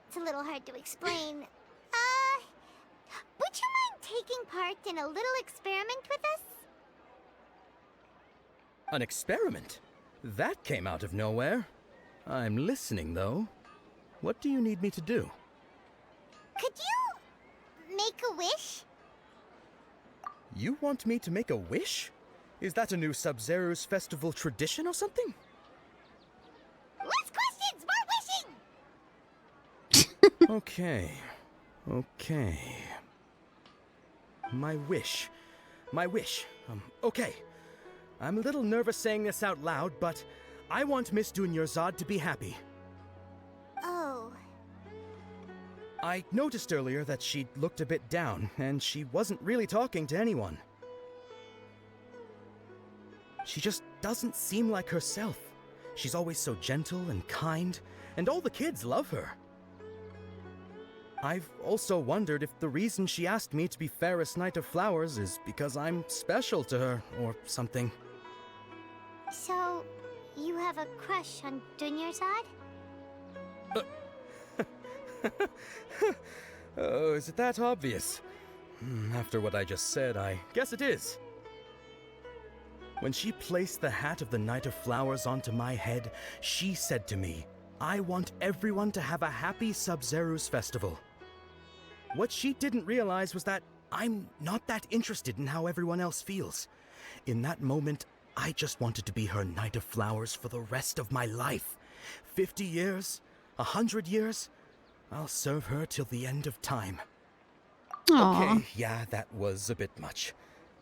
it's a little hard to explain. Would you mind taking part in a little experiment with us? An experiment? That came out of nowhere. I'm listening, though. What do you need me to do? Could you make a wish? You want me to make a wish? Is that a new Sub-Zero's festival tradition or something? Less questions! More wishing! Okay. My wish. Okay. I'm a little nervous saying this out loud, but I want Miss Dunyarzad to be happy. Oh. I noticed earlier that she looked a bit down, and she wasn't really talking to anyone. She just doesn't seem like herself. She's always so gentle and kind, and all the kids love her. I've also wondered if the reason she asked me to be Fairest Knight of Flowers is because I'm special to her, or something. So, you have a crush on Dunyarzad? Oh, is it that obvious? After what I just said, I guess it is. When she placed the hat of the Knight of Flowers onto my head, she said to me, I want everyone to have a happy Sub-Zero's festival. What she didn't realize was that I'm not that interested in how everyone else feels. In that moment, I just wanted to be her Knight of Flowers for the rest of my life. 50 years? 100 years? I'll serve her till the end of time. Aww. Okay, yeah, that was a bit much.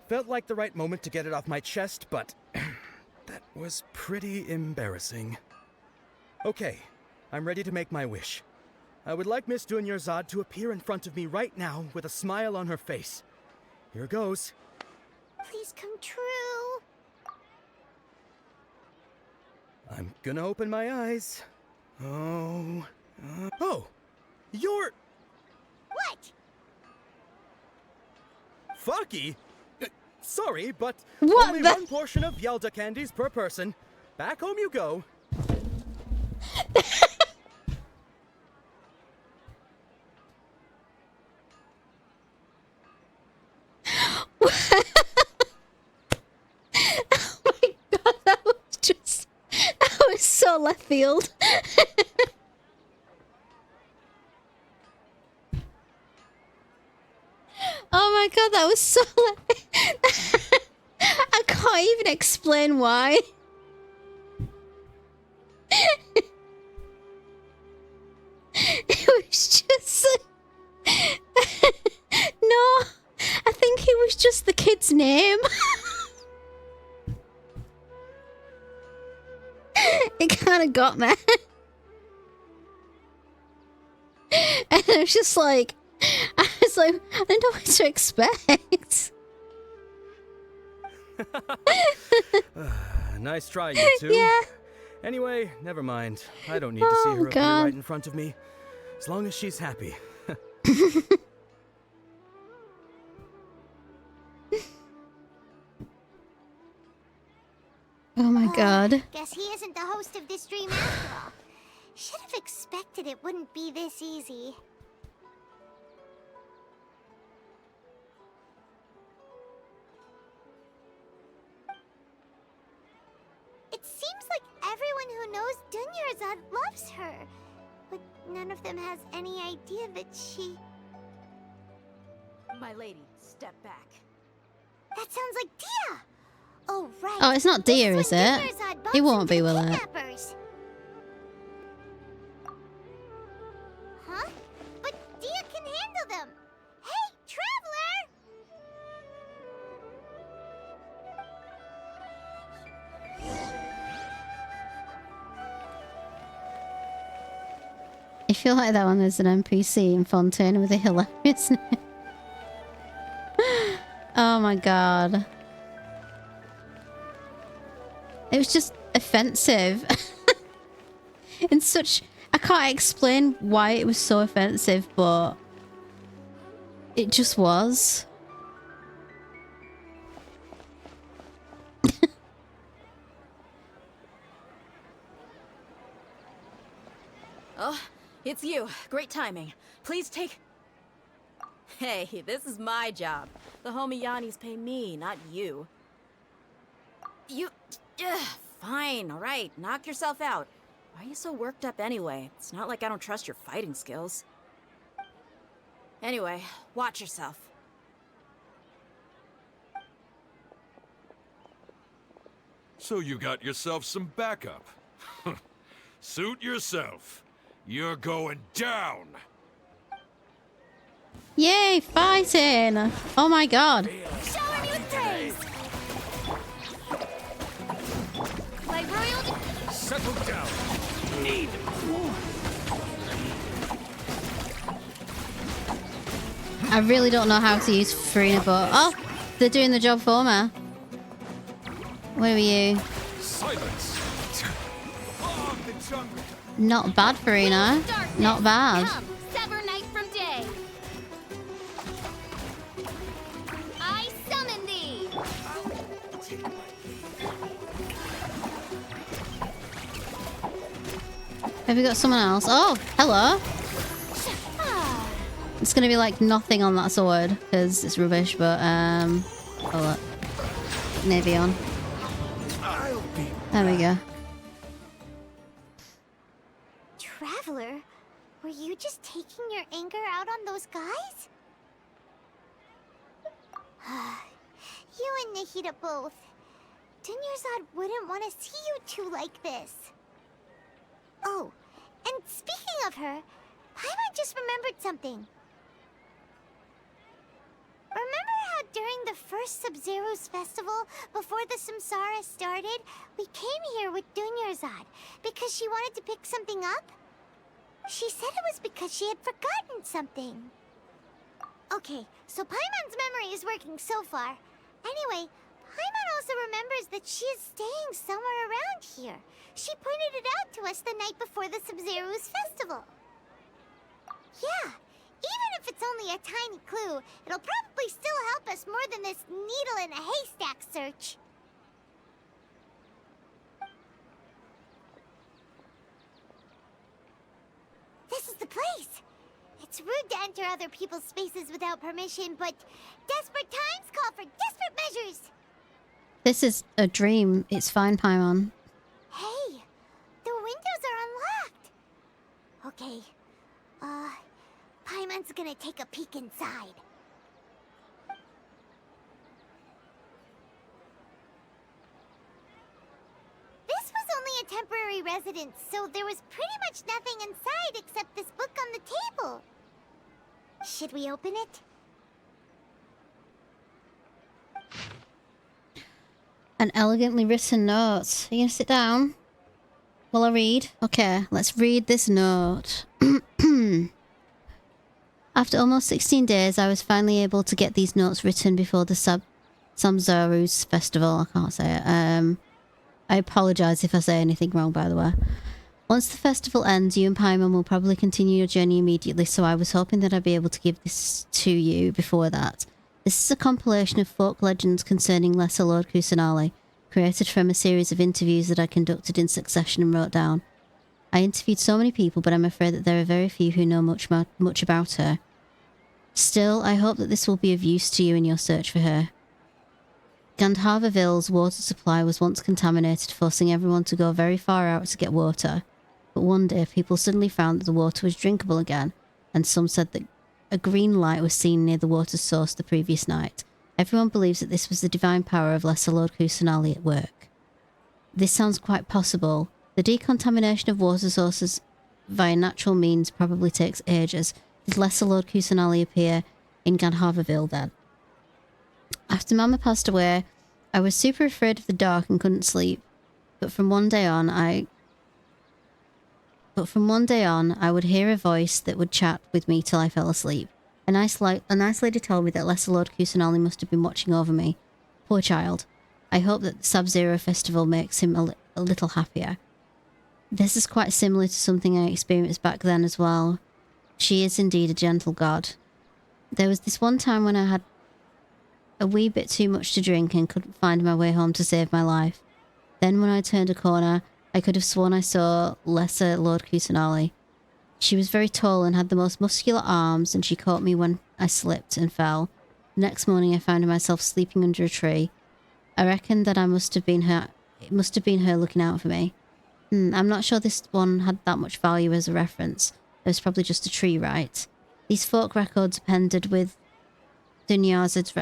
Felt like the right moment to get it off my chest, but that was pretty embarrassing. Okay, I'm ready to make my wish. I would like Miss Dunyarzad to appear in front of me right now with a smile on her face. Here goes. Please come true. I'm gonna open my eyes. Oh, you're... What? Fucky? Sorry, but what only one portion of Yelda candies per person. Back home you go. That was so left field. Oh my god, that was so left. I can't even explain why. It was just no, I think it was just the kid's name. It kind of got me. And it was just like, I didn't know what to expect. Nice try, you two. Yeah. Anyway, never mind. I don't need to see her up here right in front of me. As long as she's happy. Oh my god. Guess he isn't the host of this dream after all. Should have expected it wouldn't be this easy. It seems like everyone who knows Dunyarzad loves her. But none of them has any idea that she... My lady, step back. That sounds like Dia! Oh, right. Oh, it's not Dia, is it? Dunyarzad bumps He won't be, into will it? kidnappers. Huh? But Dia can handle them! Hey, Traveler! I feel like that one is an NPC in Fontaine with a hilarious name. Oh my god. It was just offensive. In such... I can't explain why it was so offensive, but... it just was. Oh, it's you. Great timing. Please take... Hey, this is my job. The homie Yannis pay me, not you. You... fine, alright. Knock yourself out. Why are you so worked up anyway? It's not like I don't trust your fighting skills. Anyway, watch yourself. So you got yourself some backup. Suit yourself. You're going down. Yay, fighting! Oh my god. Shower me with praise! Like royal... Settle down. Need. I really don't know how to use Furina, but... oh! They're doing the job for me. Where are you? Silence. Not bad, Furina. Not bad. Come, sever night from day. I summon thee. Have you got someone else? Oh, hello. It's gonna be like nothing on that sword because it's rubbish, but hold up. Navion. There we go. Traveler, were you just taking your anger out on those guys? You and Nahida both. Dunyarzad wouldn't want to see you two like this. Oh, and speaking of her, Paimon just remembered something. Remember how during the first Sub-Zero's festival, before the Samsara started, we came here with Dunyarzad because she wanted to pick something up? She said it was because she had forgotten something. Okay, so Paimon's memory is working so far. Anyway, Paimon also remembers that she is staying somewhere around here. She pointed it out to us the night before the Sub-Zero's festival. Yeah, even if it's only a tiny clue, it'll probably still help us more than this needle in a haystack search. This is the place! It's rude to enter other people's spaces without permission, but desperate times call for desperate measures! This is a dream. It's fine, Paimon. Hey! The windows are unlocked! Okay, Paimon's gonna take a peek inside. This was only a temporary residence, so there was pretty much nothing inside except this book on the table. Should we open it? An elegantly written note. Are you gonna sit down? Will I read? Okay, let's read this note. After almost 16 days, I was finally able to get these notes written before the Samzaru's festival. I can't say it. I apologise if I say anything wrong, by the way. Once the festival ends, you and Paimon will probably continue your journey immediately, so I was hoping that I'd be able to give this to you before that. This is a compilation of folk legends concerning Lesser Lord Kusanali, created from a series of interviews that I conducted in succession and wrote down. I interviewed so many people, but I'm afraid that there are very few who know much about her. Still, I hope that this will be of use to you in your search for her. Gandharvaville's water supply was once contaminated, forcing everyone to go very far out to get water. But one day, people suddenly found that the water was drinkable again, and some said that a green light was seen near the water source the previous night. Everyone believes that this was the divine power of Lesser Lord Kusanali at work. This sounds quite possible. The decontamination of water sources via natural means probably takes ages. Did Lesser Lord Kusanali appear in Gandharvaville then? After Mama passed away, I was super afraid of the dark and couldn't sleep. But from one day on, I would hear a voice that would chat with me till I fell asleep. A nice lady told me that Lesser Lord Kusanali must have been watching over me. Poor child. I hope that the Sub-Zero Festival makes him a little happier. This is quite similar to something I experienced back then as well. She is indeed a gentle god. There was this one time when I had a wee bit too much to drink and couldn't find my way home to save my life. Then when I turned a corner, I could have sworn I saw Lesser Lord Kusanali. She was very tall and had the most muscular arms, and she caught me when I slipped and fell. The next morning I found myself sleeping under a tree. I reckon that it must have been her looking out for me. I'm not sure this one had that much value as a reference. It was probably just a tree, right? These folk records appended with Dunyarzad's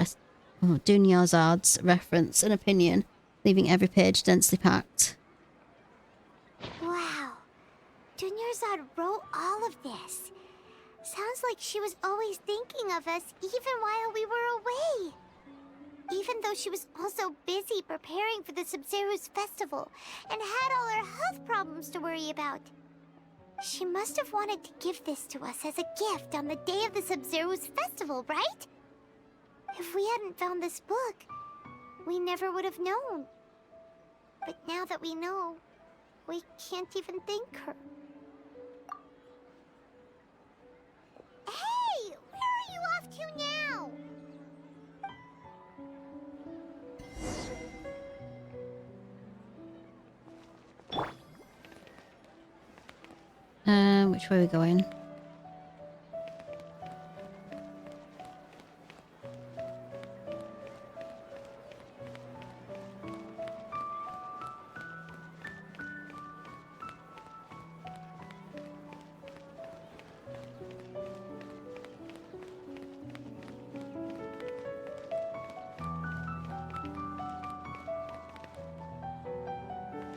reference and opinion, leaving every page densely packed. Wow. Dunyarzad wrote all of this. Sounds like she was always thinking of us even while we were away. Even though she was also busy preparing for the Sub-Zero's festival and had all her health problems to worry about. She must have wanted to give this to us as a gift on the day of the Sub-Zero's festival, right? If we hadn't found this book, we never would have known. But now that we know, we can't even thank her. Hey! Where are you off to now? Which way are we going?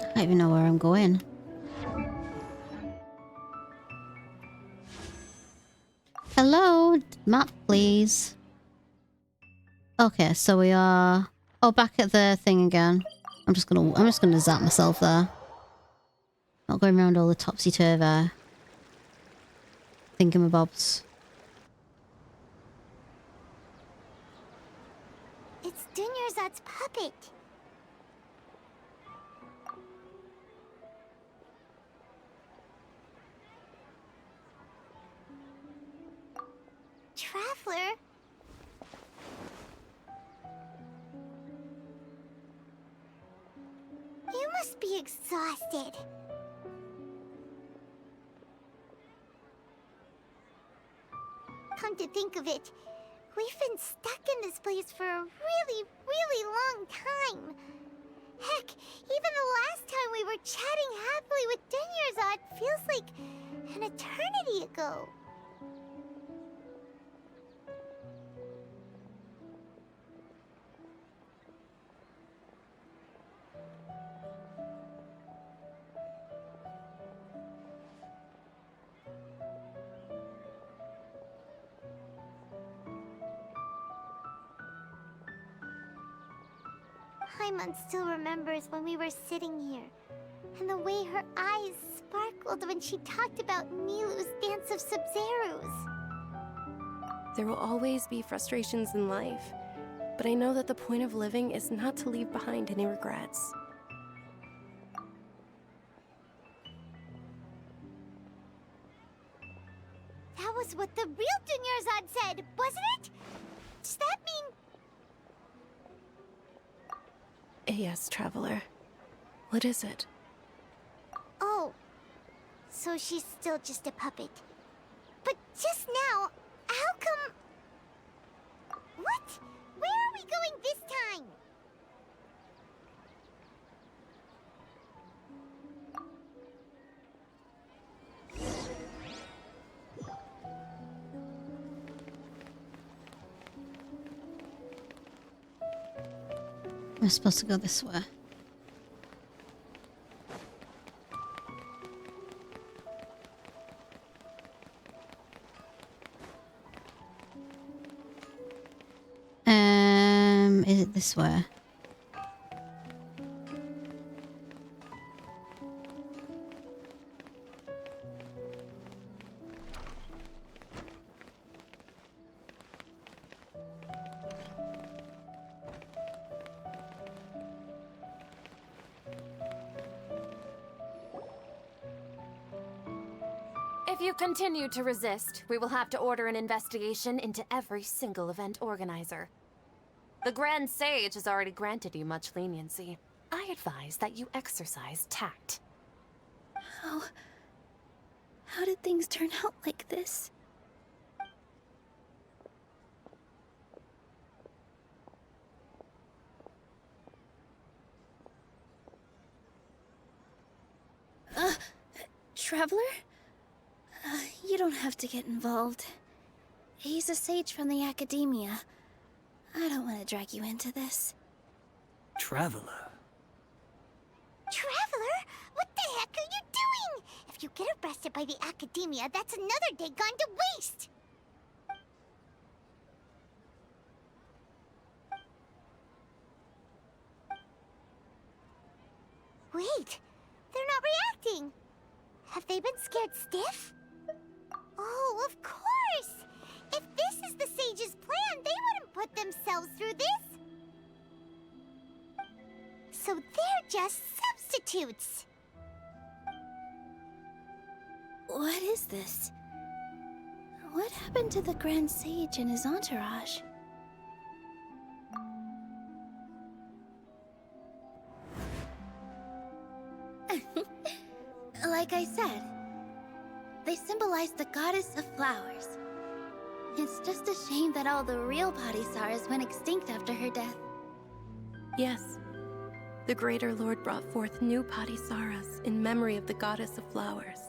I don't even know where I'm going. Hello, map, please. Okay, so we are back at the thing again. I'm just gonna zap myself there. Not going around all the topsy-turvy thingamabobs. It's Dunyarzad's puppet. Traveler? You must be exhausted. Come to think of it, we've been stuck in this place for a really, really long time. Heck, even the last time we were chatting happily with Dunyarzad feels like an eternity ago. Paimon still remembers when we were sitting here, And the way her eyes sparkled when she talked about Nilu's dance of Sub-Zerus. There will always be frustrations in life, but I know that the point of living is not to leave behind any regrets. That was what the real Dunyarzad said, wasn't it? Does that mean... Yes, Traveler. What is it? Oh, so she's still just a puppet. But just now, how come... What? Where are we going this time? We're supposed to go this way. Is it this way? If you continue to resist, we will have to order an investigation into every single event organizer. The Grand Sage has already granted you much leniency. I advise that you exercise tact. How did things turn out like this? Traveler? You don't have to get involved. He's a sage from the Academia. I don't want to drag you into this. Traveler? Traveler? What the heck are you doing? If you get arrested by the Academia, that's another day gone to waste! Wait, they're not reacting. Have they been scared stiff? Oh, of course! If this is the Sage's plan, they wouldn't put themselves through this. So they're just substitutes. What is this? What happened to the Grand Sage and his entourage? Like I said, they symbolize the goddess of flowers. It's just a shame that all the real Padisaras went extinct after her death. Yes. The Greater Lord brought forth new Padisaras in memory of the goddess of flowers.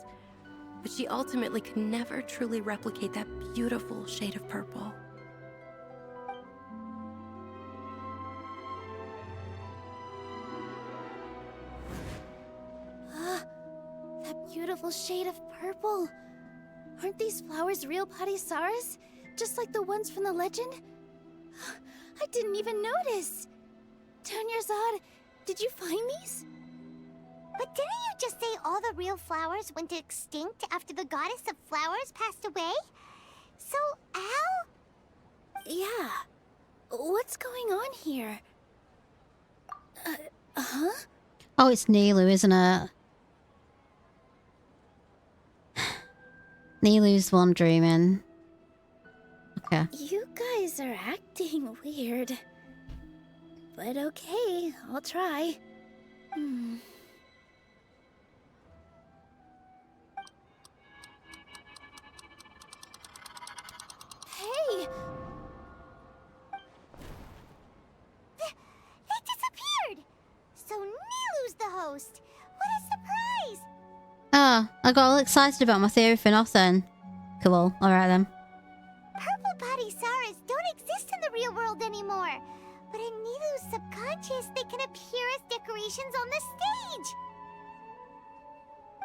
But she ultimately could never truly replicate that beautiful shade of purple. That beautiful shade of purple. Aren't these flowers real Padisaras? Just like the ones from the legend? I didn't even notice. Dunyarzad, did you find these? But didn't you just say all the real flowers went extinct after the goddess of flowers passed away? So, how? Yeah. What's going on here? Oh, it's Nilu, isn't it? Nilu's the one dreaming. Okay. You guys are acting weird. But okay, I'll try. Hey! They disappeared! So Nilu's the host! What a surprise! Oh, I got all excited about my theory for nothing. Cool, alright then. Purple Padisaras don't exist in the real world anymore. But in Nilu's subconscious, they can appear as decorations on the stage.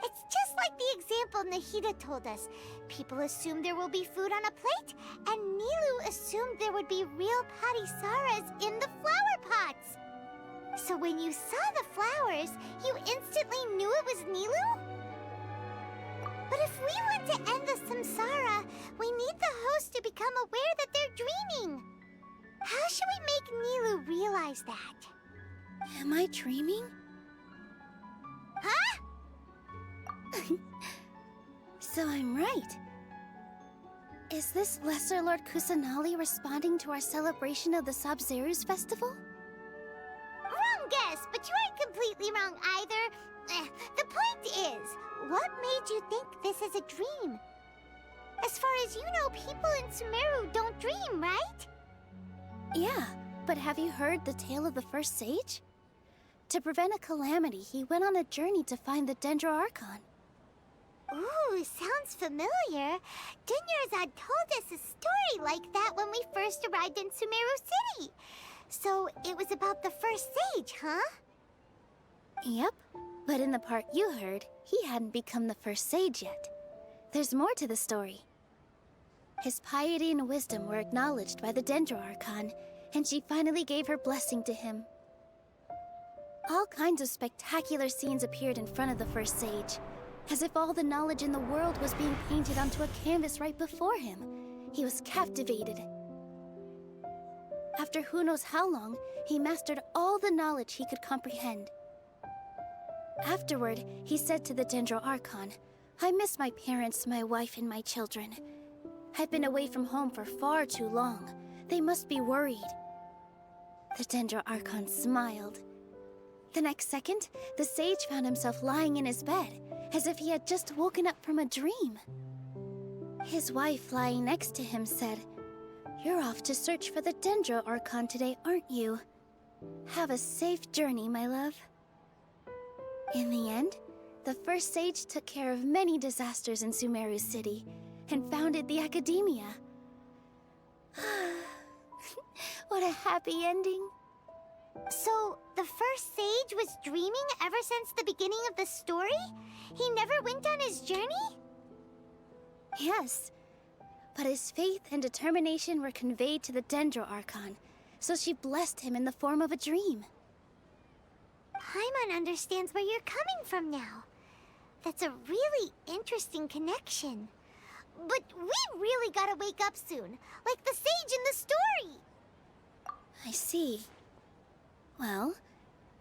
It's just like the example Nahida told us. People assume there will be food on a plate, and Nilu assumed there would be real Padisaras in the flower pots. So when you saw the flowers, you instantly knew it was Nilu? But if we want to end the samsara, we need the host to become aware that they're dreaming. How should we make Nilu realize that? Am I dreaming? Huh? So I'm right. Is this Lesser Lord Kusanali responding to our celebration of the Sabzeruz festival? Wrong guess, but you aren't completely wrong either. The point is, what made you think this is a dream? As far as you know, people in Sumeru don't dream, right? Yeah, but have you heard the tale of the first sage? To prevent a calamity, he went on a journey to find the Dendro Archon. Ooh, sounds familiar. Dunyarzad told us a story like that when we first arrived in Sumeru City. So it was about the first sage, huh? Yep, but in the part you heard, he hadn't become the first sage yet. There's more to the story. His piety and wisdom were acknowledged by the Dendro Archon, and she finally gave her blessing to him. All kinds of spectacular scenes appeared in front of the first sage, as if all the knowledge in the world was being painted onto a canvas right before him. He was captivated. After who knows how long, he mastered all the knowledge he could comprehend. Afterward, he said to the Dendro Archon, "I miss my parents, my wife, and my children. I've been away from home for far too long. They must be worried." The Dendro Archon smiled. The next second, the sage found himself lying in his bed, as if he had just woken up from a dream. His wife, lying next to him, said, "You're off to search for the Dendro Archon today, aren't you? Have a safe journey, my love." In the end, the first sage took care of many disasters in Sumeru City and founded the Academia. What a happy ending. So, the first sage was dreaming ever since the beginning of the story? He never went on his journey? Yes, but his faith and determination were conveyed to the Dendro Archon, so she blessed him in the form of a dream. Paimon understands where you're coming from now. That's a really interesting connection. But we really gotta wake up soon, like the sage in the story. I see. Well,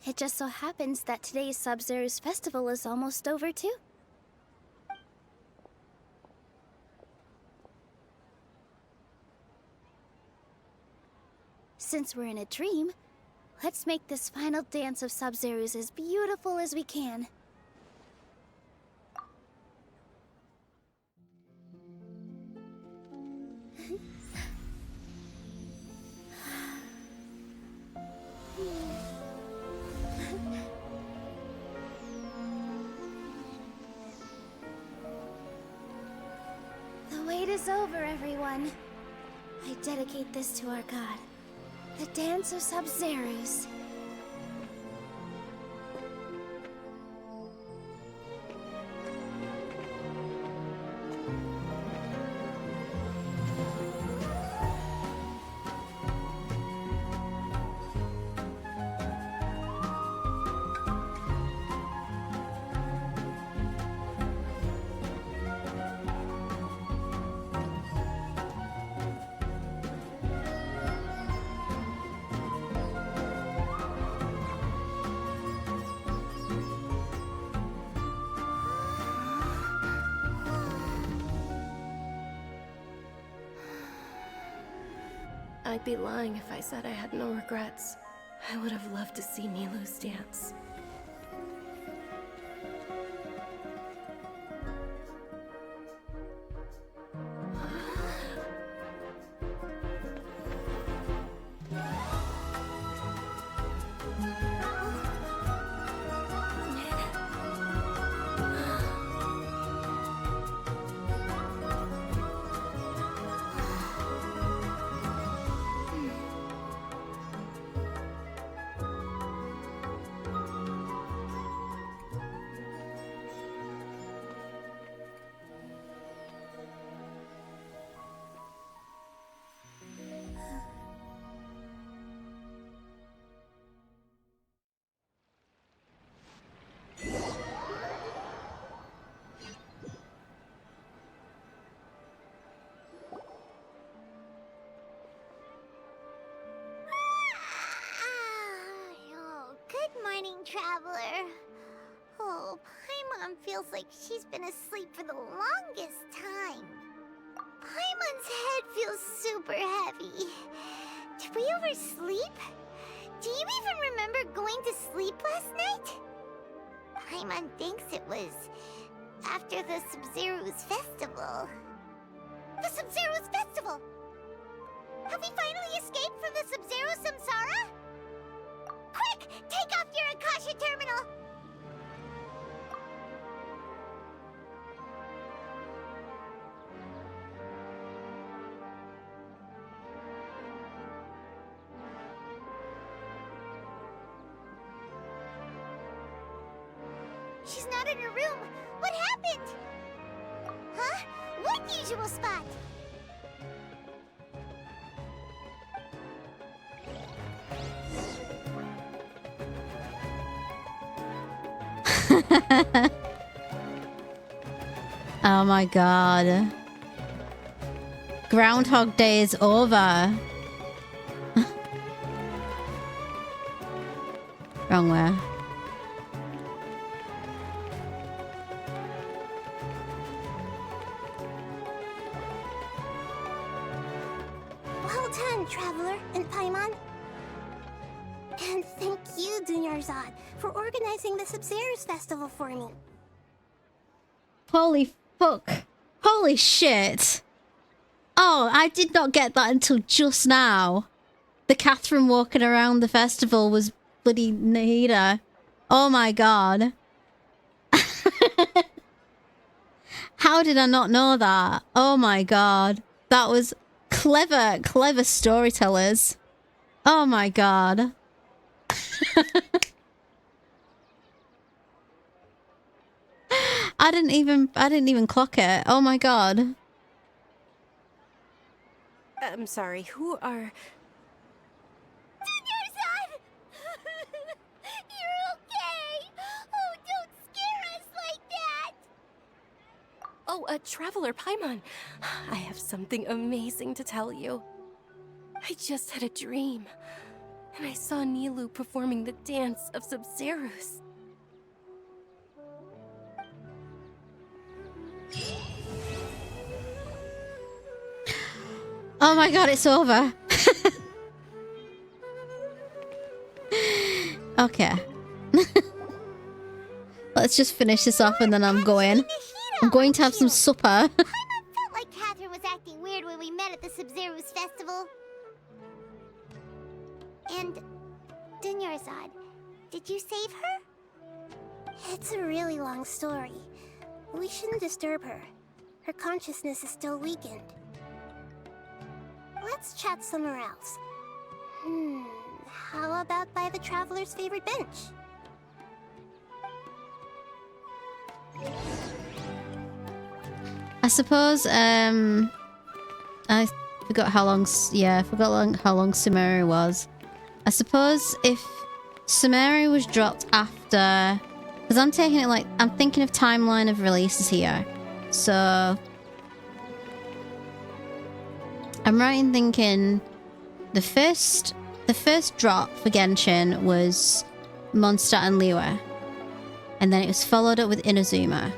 it just so happens that today's Sabzeruz festival is almost over too. Since we're in a dream, let's make this final dance of Sabzeruz as beautiful as we can. The wait is over, everyone. I dedicate this to our god, the dance of Sabzeruz. I'd be lying if I said I had no regrets. I would have loved to see Nilu's dance. Traveler. Oh, Paimon feels like she's been asleep for the longest time. Paimon's head feels super heavy. Did we oversleep? Do you even remember going to sleep last night? Paimon thinks it was after the Sub-Zero's festival. The Sub-Zero's festival! Have we finally escaped from the Sub-Zero Samsara? Quick! Take off your Akasha terminal! She's not in her room. What happened? Huh? What usual spot? Oh my god. Groundhog Day is over. Wrong way. Well done, Traveler and Paimon. And thank you, Dunyarzad, for organizing the Sub-Zero's festival for me. Holy fuck. Holy shit. Oh, I did not get that until just now. The Catherine walking around the festival was bloody Nahida. Oh my god. How did I not know that? Oh my god. That was clever, clever storytellers. Oh my god. I didn't even clock it. Oh my god. I'm sorry, who are... Dunyarzad! You're okay! Oh, don't scare us like that! Oh, Traveler Paimon. I have something amazing to tell you. I just had a dream, and I saw Nilou performing the dance of Sub-Zeros. Oh my god, it's over. Okay. Let's just finish this off and then I'm going. I'm going to have some supper. I felt like Catherine was acting weird when we met at the Sub-Zero's festival. And Dunyarzad, did you save her? It's a really long story. We shouldn't disturb her. Her consciousness is still weakened. Let's chat somewhere else. How about by the Traveler's favorite bench? I suppose, I forgot how long, yeah, I forgot how long Sumeru was. I suppose if Sumeru was dropped after, because I'm taking it like, I'm thinking of timeline of releases here. So, I'm right in thinking the first drop for Genshin was Mondstadt and Liyue. And then it was followed up with Inazuma.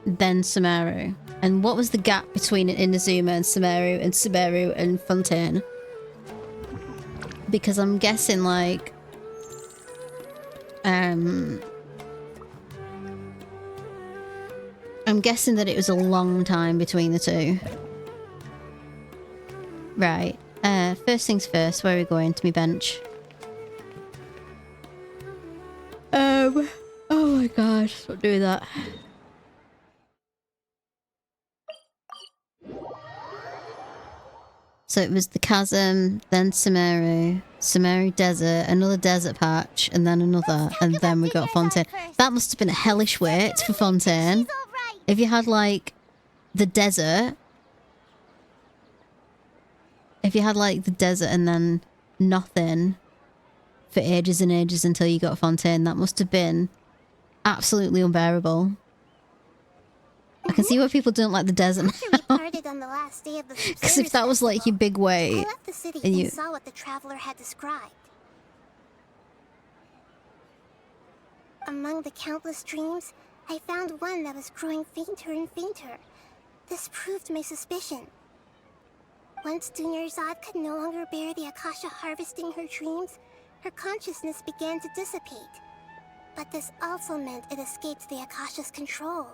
Then Sumeru. And what was the gap between Inazuma and Sumeru and Fontaine? Because I'm guessing like I'm guessing that it was a long time between the two. Right. First things first, where are we going to my bench? Oh my god, don't do that. So it was the chasm, then Sumeru, Sumeru Desert, another desert patch, and then another, and then we got Fontaine. That must have been a hellish wait for Fontaine. If you had like the desert, and then nothing for ages and ages until you got Fontaine, that must have been absolutely unbearable. I can see why people don't like the desert now. Because if that was like your big wait, I left the city and and saw what the Traveler had described. Among the countless dreams, I found one that was growing fainter and fainter. This proved my suspicion. Once Dunyarzad could no longer bear the Akasha harvesting her dreams, her consciousness began to dissipate. But this also meant it escaped the Akasha's control.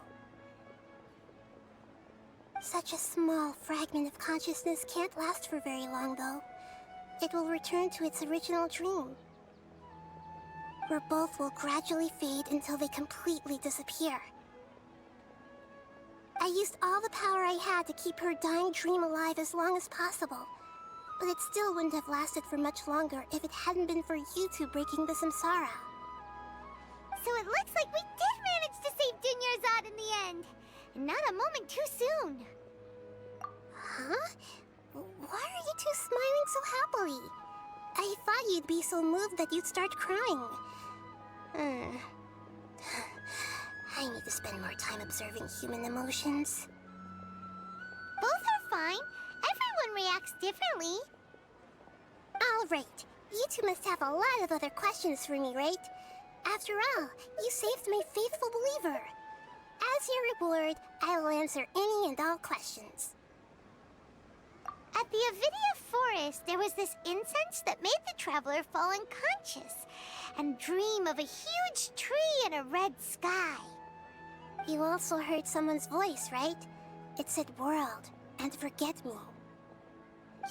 Such a small fragment of consciousness can't last for very long, though. It will return to its original dream, where both will gradually fade until they completely disappear. I used all the power I had to keep her dying dream alive as long as possible, but it still wouldn't have lasted for much longer if it hadn't been for you two breaking the samsara. So it looks like we did manage to save Dunyarzad in the end. Not a moment too soon. Huh? Why are you two smiling so happily? I thought you'd be so moved that you'd start crying. I need to spend more time observing human emotions. Both are fine. Everyone reacts differently. All right. You two must have a lot of other questions for me, right? After all, you saved my faithful believer. As your reward, I will answer any and all questions. At the Avidia Forest, there was this incense that made the traveler fall unconscious and dream of a huge tree and a red sky. You also heard someone's voice, right? It said world and forget me.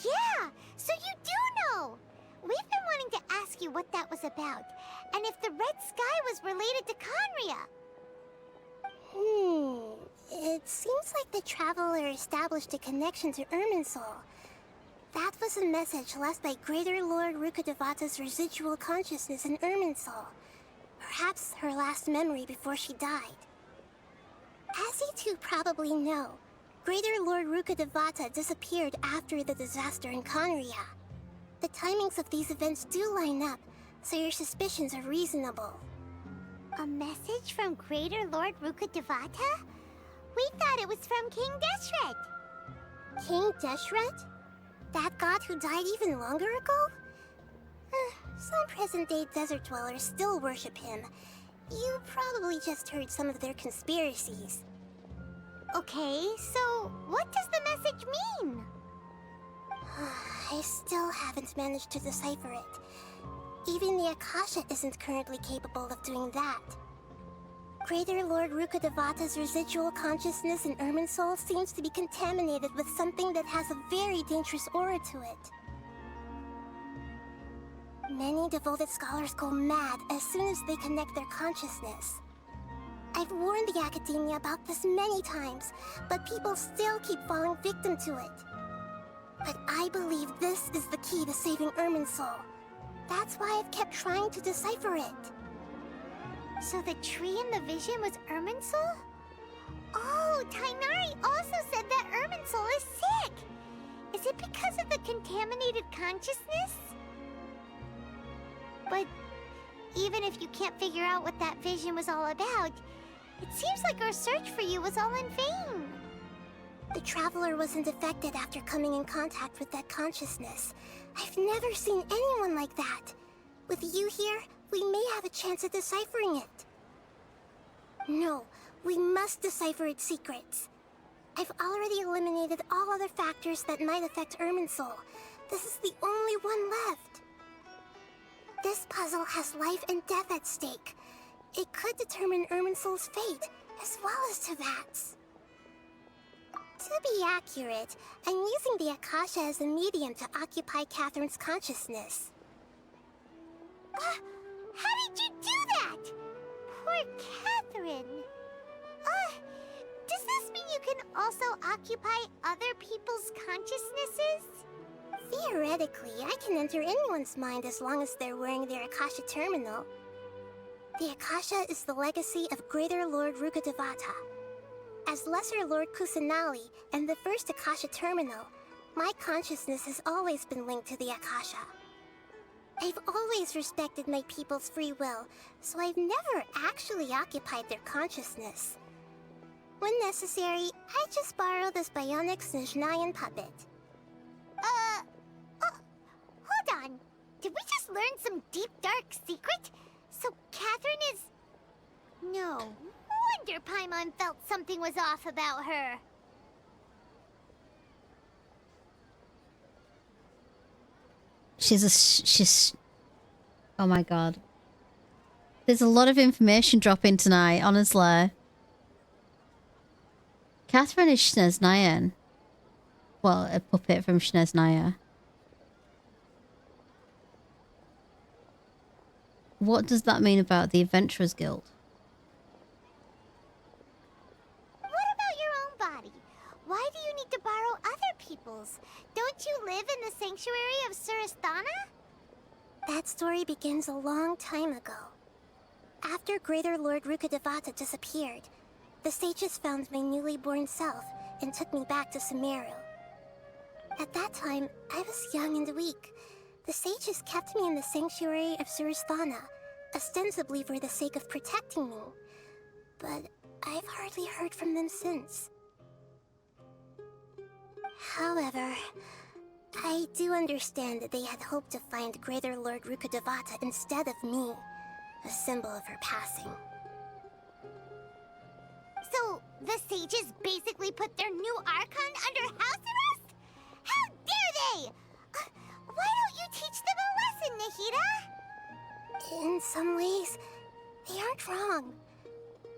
Yeah, so you do know. We've been wanting to ask you what that was about, and if the red sky was related to Conria. It seems like the traveler established a connection to Irminsul. That was a message left by Greater Lord Rukkhadevata's residual consciousness in Irminsul. Perhaps her last memory before she died. As you two probably know, Greater Lord Rukkhadevata disappeared after the disaster in Conria. The timings of these events do line up, so your suspicions are reasonable. A message from Greater Lord Rukkhadevata? We thought it was from King Deshret. King Deshret? That god who died even longer ago? Some present-day desert dwellers still worship him. You probably just heard some of their conspiracies. Okay, so what does the message mean? I still haven't managed to decipher it. Even the Akasha isn't currently capable of doing that. Greater Lord Rukkhadevata's residual consciousness in Irminsul seems to be contaminated with something that has a very dangerous aura to it. Many devoted scholars go mad as soon as they connect their consciousness. I've warned the Academia about this many times, but people still keep falling victim to it. But I believe this is the key to saving Irminsul. That's why I've kept trying to decipher it. So the tree in the vision was Irminsul? Oh, Tainari also said that Irminsul is sick! Is it because of the contaminated consciousness? But even if you can't figure out what that vision was all about, it seems like our search for you was all in vain. The Traveler wasn't affected after coming in contact with that consciousness. I've never seen anyone like that. With you here, we may have a chance at deciphering it. No, we must decipher its secrets. I've already eliminated all other factors that might affect Irminsul. This is the only one left. This puzzle has life and death at stake. It could determine Irminsul's fate, as well as Tevat's. To be accurate, I'm using the Akasha as a medium to occupy Catherine's consciousness. How did you do that? Poor Catherine. Does this mean you can also occupy other people's consciousnesses? Theoretically, I can enter anyone's mind as long as they're wearing their Akasha terminal. The Akasha is the legacy of Greater Lord Rukkhadevata. As Lesser Lord Kusanali and the first Akasha terminal, my consciousness has always been linked to the Akasha. I've always respected my people's free will, so I've never actually occupied their consciousness. When necessary, I just borrow this bionic Snezhnayan puppet. Hold on. Did we just learn some deep, dark secret? So Catherine is Master Paimon felt something was off about her. She's oh my god. There's a lot of information dropping tonight, honestly. Catherine is Shneznayan. Well, a puppet from Shneznaya. What does that mean about the Adventurers Guild? What about your own body? Why do you need to borrow other people's? Don't you live in the sanctuary of Surasthana? That story begins a long time ago. After Greater Lord Rukkhadevata disappeared, the sages found my newly born self and took me back to Sumeru. At that time, I was young and weak. The sages kept me in the sanctuary of Surasthana, ostensibly for the sake of protecting me. But I've hardly heard from them since. However, I do understand that they had hoped to find Greater Lord Rukkhadevata instead of me, a symbol of her passing. So, the sages basically put their new Archon under house arrest? How dare they! Why don't you teach them a lesson, Nahida? In some ways, they aren't wrong.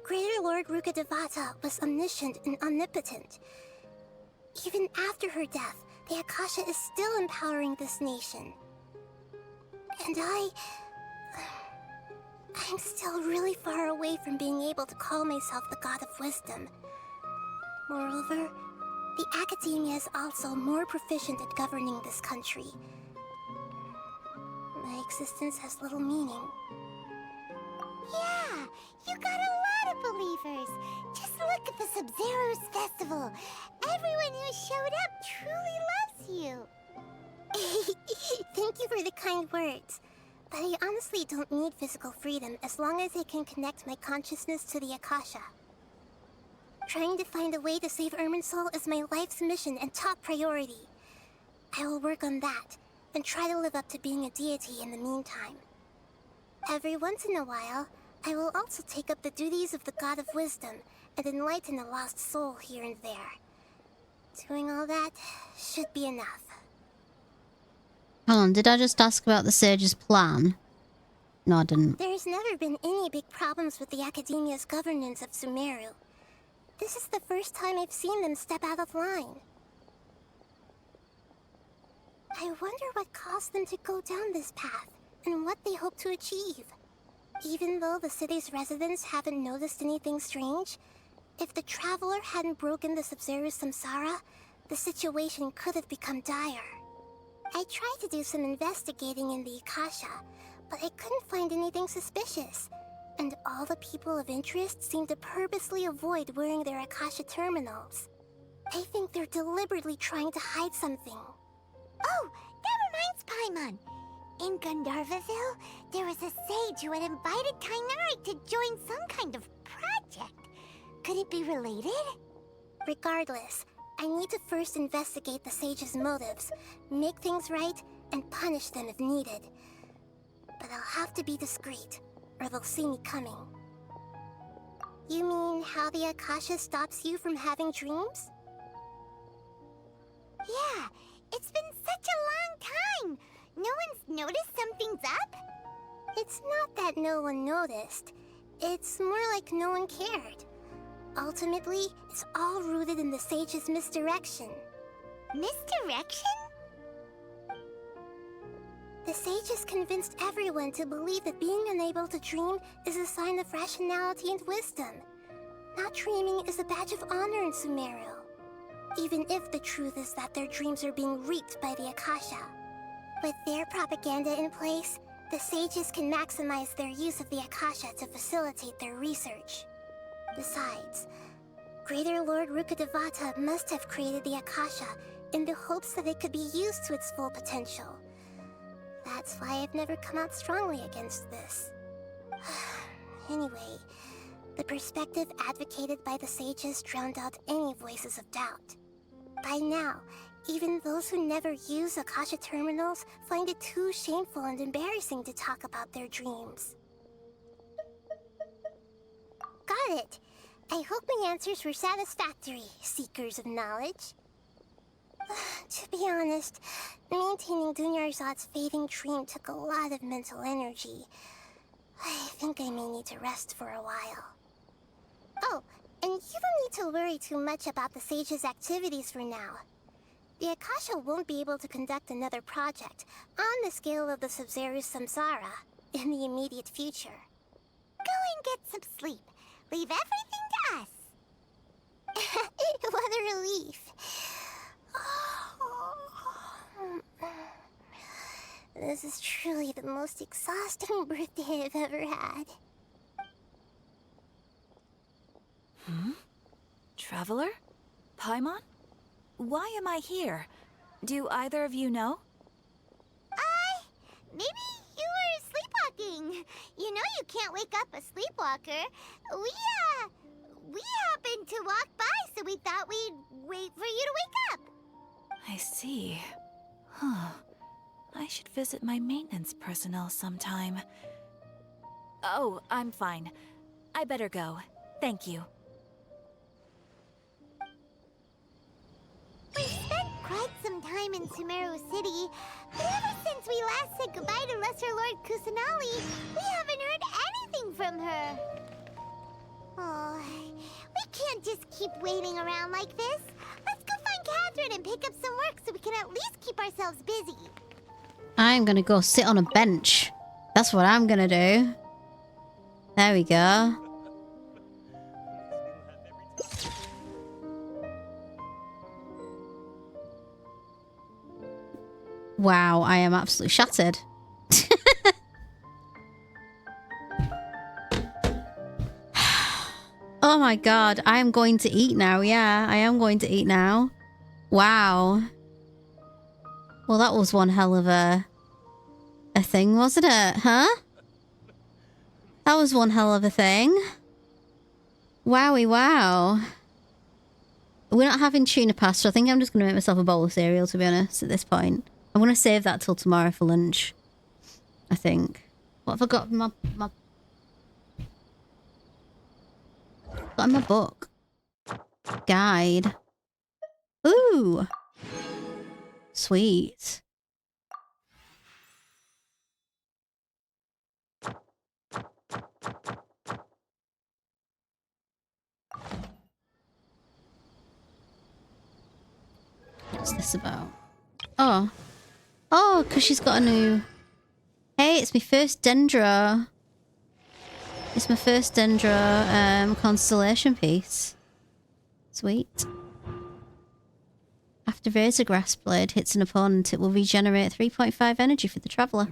Greater Lord Rukkhadevata was omniscient and omnipotent. Even after her death, the Akasha is still empowering this nation. And I'm still really far away from being able to call myself the God of Wisdom. Moreover, the Academia is also more proficient at governing this country. My existence has little meaning. Yeah, you got a lot of believers. Just look at the Sub-Zero's festival. Everyone who showed up truly loves you. Thank you for the kind words. But I honestly don't need physical freedom as long as I can connect my consciousness to the Akasha. Trying to find a way to save Irminsul is my life's mission and top priority. I will work on that, and try to live up to being a deity in the meantime. Every once in a while, I will also take up the duties of the God of Wisdom and enlighten a lost soul here and there. Doing all that should be enough. Hold on, did I just ask about the sage's plan? No, I didn't. There's never been any big problems with the Academia's governance of Sumeru. This is the first time I've seen them step out of line. I wonder what caused them to go down this path, and what they hope to achieve. Even though the city's residents haven't noticed anything strange, if the Traveler hadn't broken the Sub-Zero's samsara, the situation could have become dire. I tried to do some investigating in the Akasha, but I couldn't find anything suspicious. And all the people of interest seem to purposely avoid wearing their Akasha terminals. I think they're deliberately trying to hide something. Oh, that reminds Paimon. In Gandharvaville, there was a sage who had invited Kainari to join some kind of project. Could it be related? Regardless, I need to first investigate the sage's motives, make things right, and punish them if needed. But I'll have to be discreet, or they'll see me coming. You mean how the Akasha stops you from having dreams? Yeah, it's been such a long time. No one's noticed something's up? It's not that no one noticed. It's more like no one cared. Ultimately, it's all rooted in the sage's misdirection. Misdirection? The sages convinced everyone to believe that being unable to dream is a sign of rationality and wisdom. Not dreaming is a badge of honor in Sumeru. Even if the truth is that their dreams are being reaped by the Akasha. With their propaganda in place, the sages can maximize their use of the Akasha to facilitate their research. Besides, Greater Lord Rukkhadevata must have created the Akasha in the hopes that it could be used to its full potential. That's why I've never come out strongly against this. Anyway, the perspective advocated by the sages drowned out any voices of doubt. By now, even those who never use Akasha terminals find it too shameful and embarrassing to talk about their dreams. Got it. I hope my answers were satisfactory, seekers of knowledge. To be honest, maintaining Dunyarzad's fading dream took a lot of mental energy. I think I may need to rest for a while. Oh, and you don't need to worry too much about the Sage's activities for now. The Akasha won't be able to conduct another project on the scale of the Sub-Zero Samsara in the immediate future. Go and get some sleep. Leave everything to us. What a relief. This is truly the most exhausting birthday I've ever had. Traveler? Paimon? Why am I here? Do either of you know? Maybe you were sleepwalking. You know you can't wake up a sleepwalker. We happened to walk by, so we thought we'd wait for you to wake up. I see. Huh. I should visit my maintenance personnel sometime. Oh, I'm fine. I better go. Thank you. We spent quite some time in Sumeru City, but ever since we last said goodbye to Lesser Lord Kusanali, we haven't heard anything from her. Oh, we can't just keep waiting around like this. Let's go find Catherine and pick up some work so we can at least keep ourselves busy. I'm gonna go sit on a bench. That's what I'm gonna do. There we go. Wow, I am absolutely shattered. Oh my god, I am going to eat now. Yeah, I am going to eat now. Wow. Well, that was one hell of a thing, wasn't it? Huh? That was one hell of a thing. Wowie wow. We're not having tuna pasta. I think I'm just going to make myself a bowl of cereal, to be honest, at this point. I'm going to save that till tomorrow for lunch, I think. What have I got in my book? Guide. Ooh. Sweet. What's this about? Oh. Oh, because she's got a new... Hey, it's my first Dendra. It's my first Dendra constellation piece. Sweet. After Razor Grass Blade hits an opponent, it will regenerate 3.5 energy for the Traveller.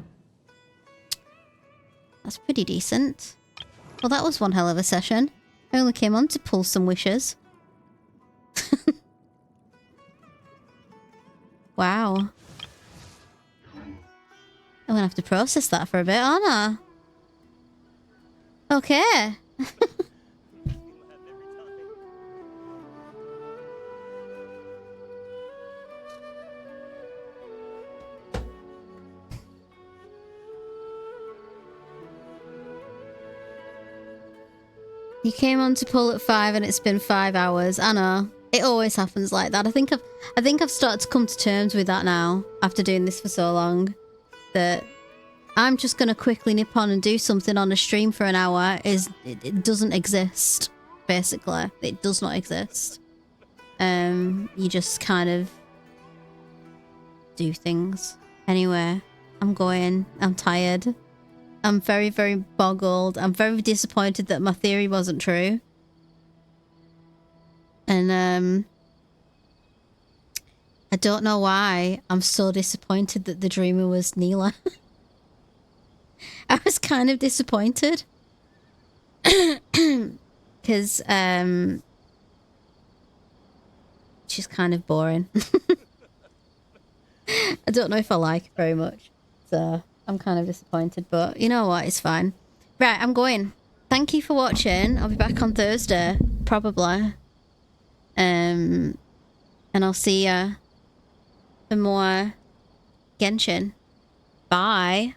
That's pretty decent. Well, that was one hell of a session. I only came on to pull some wishes. Wow. I'm gonna have to process that for a bit, aren't I? Okay. You came on to pull at 5 and it's been 5 hours. I know. It always happens like that. I think I've started to come to terms with that now after doing this for so long. That I'm just gonna quickly nip on and do something on a stream for an hour. It doesn't exist, basically. It does not exist. You just kind of do things. Anyway, I'm going. I'm tired. I'm very, very boggled. I'm very disappointed that my theory wasn't true. And I don't know why I'm so disappointed that the dreamer was Neela. I was kind of disappointed. Because she's kind of boring. I don't know if I like her very much. So I'm kind of disappointed, but you know what? It's fine. Right, I'm going. Thank you for watching. I'll be back on Thursday, probably. And I'll see ya for more Genshin. Bye.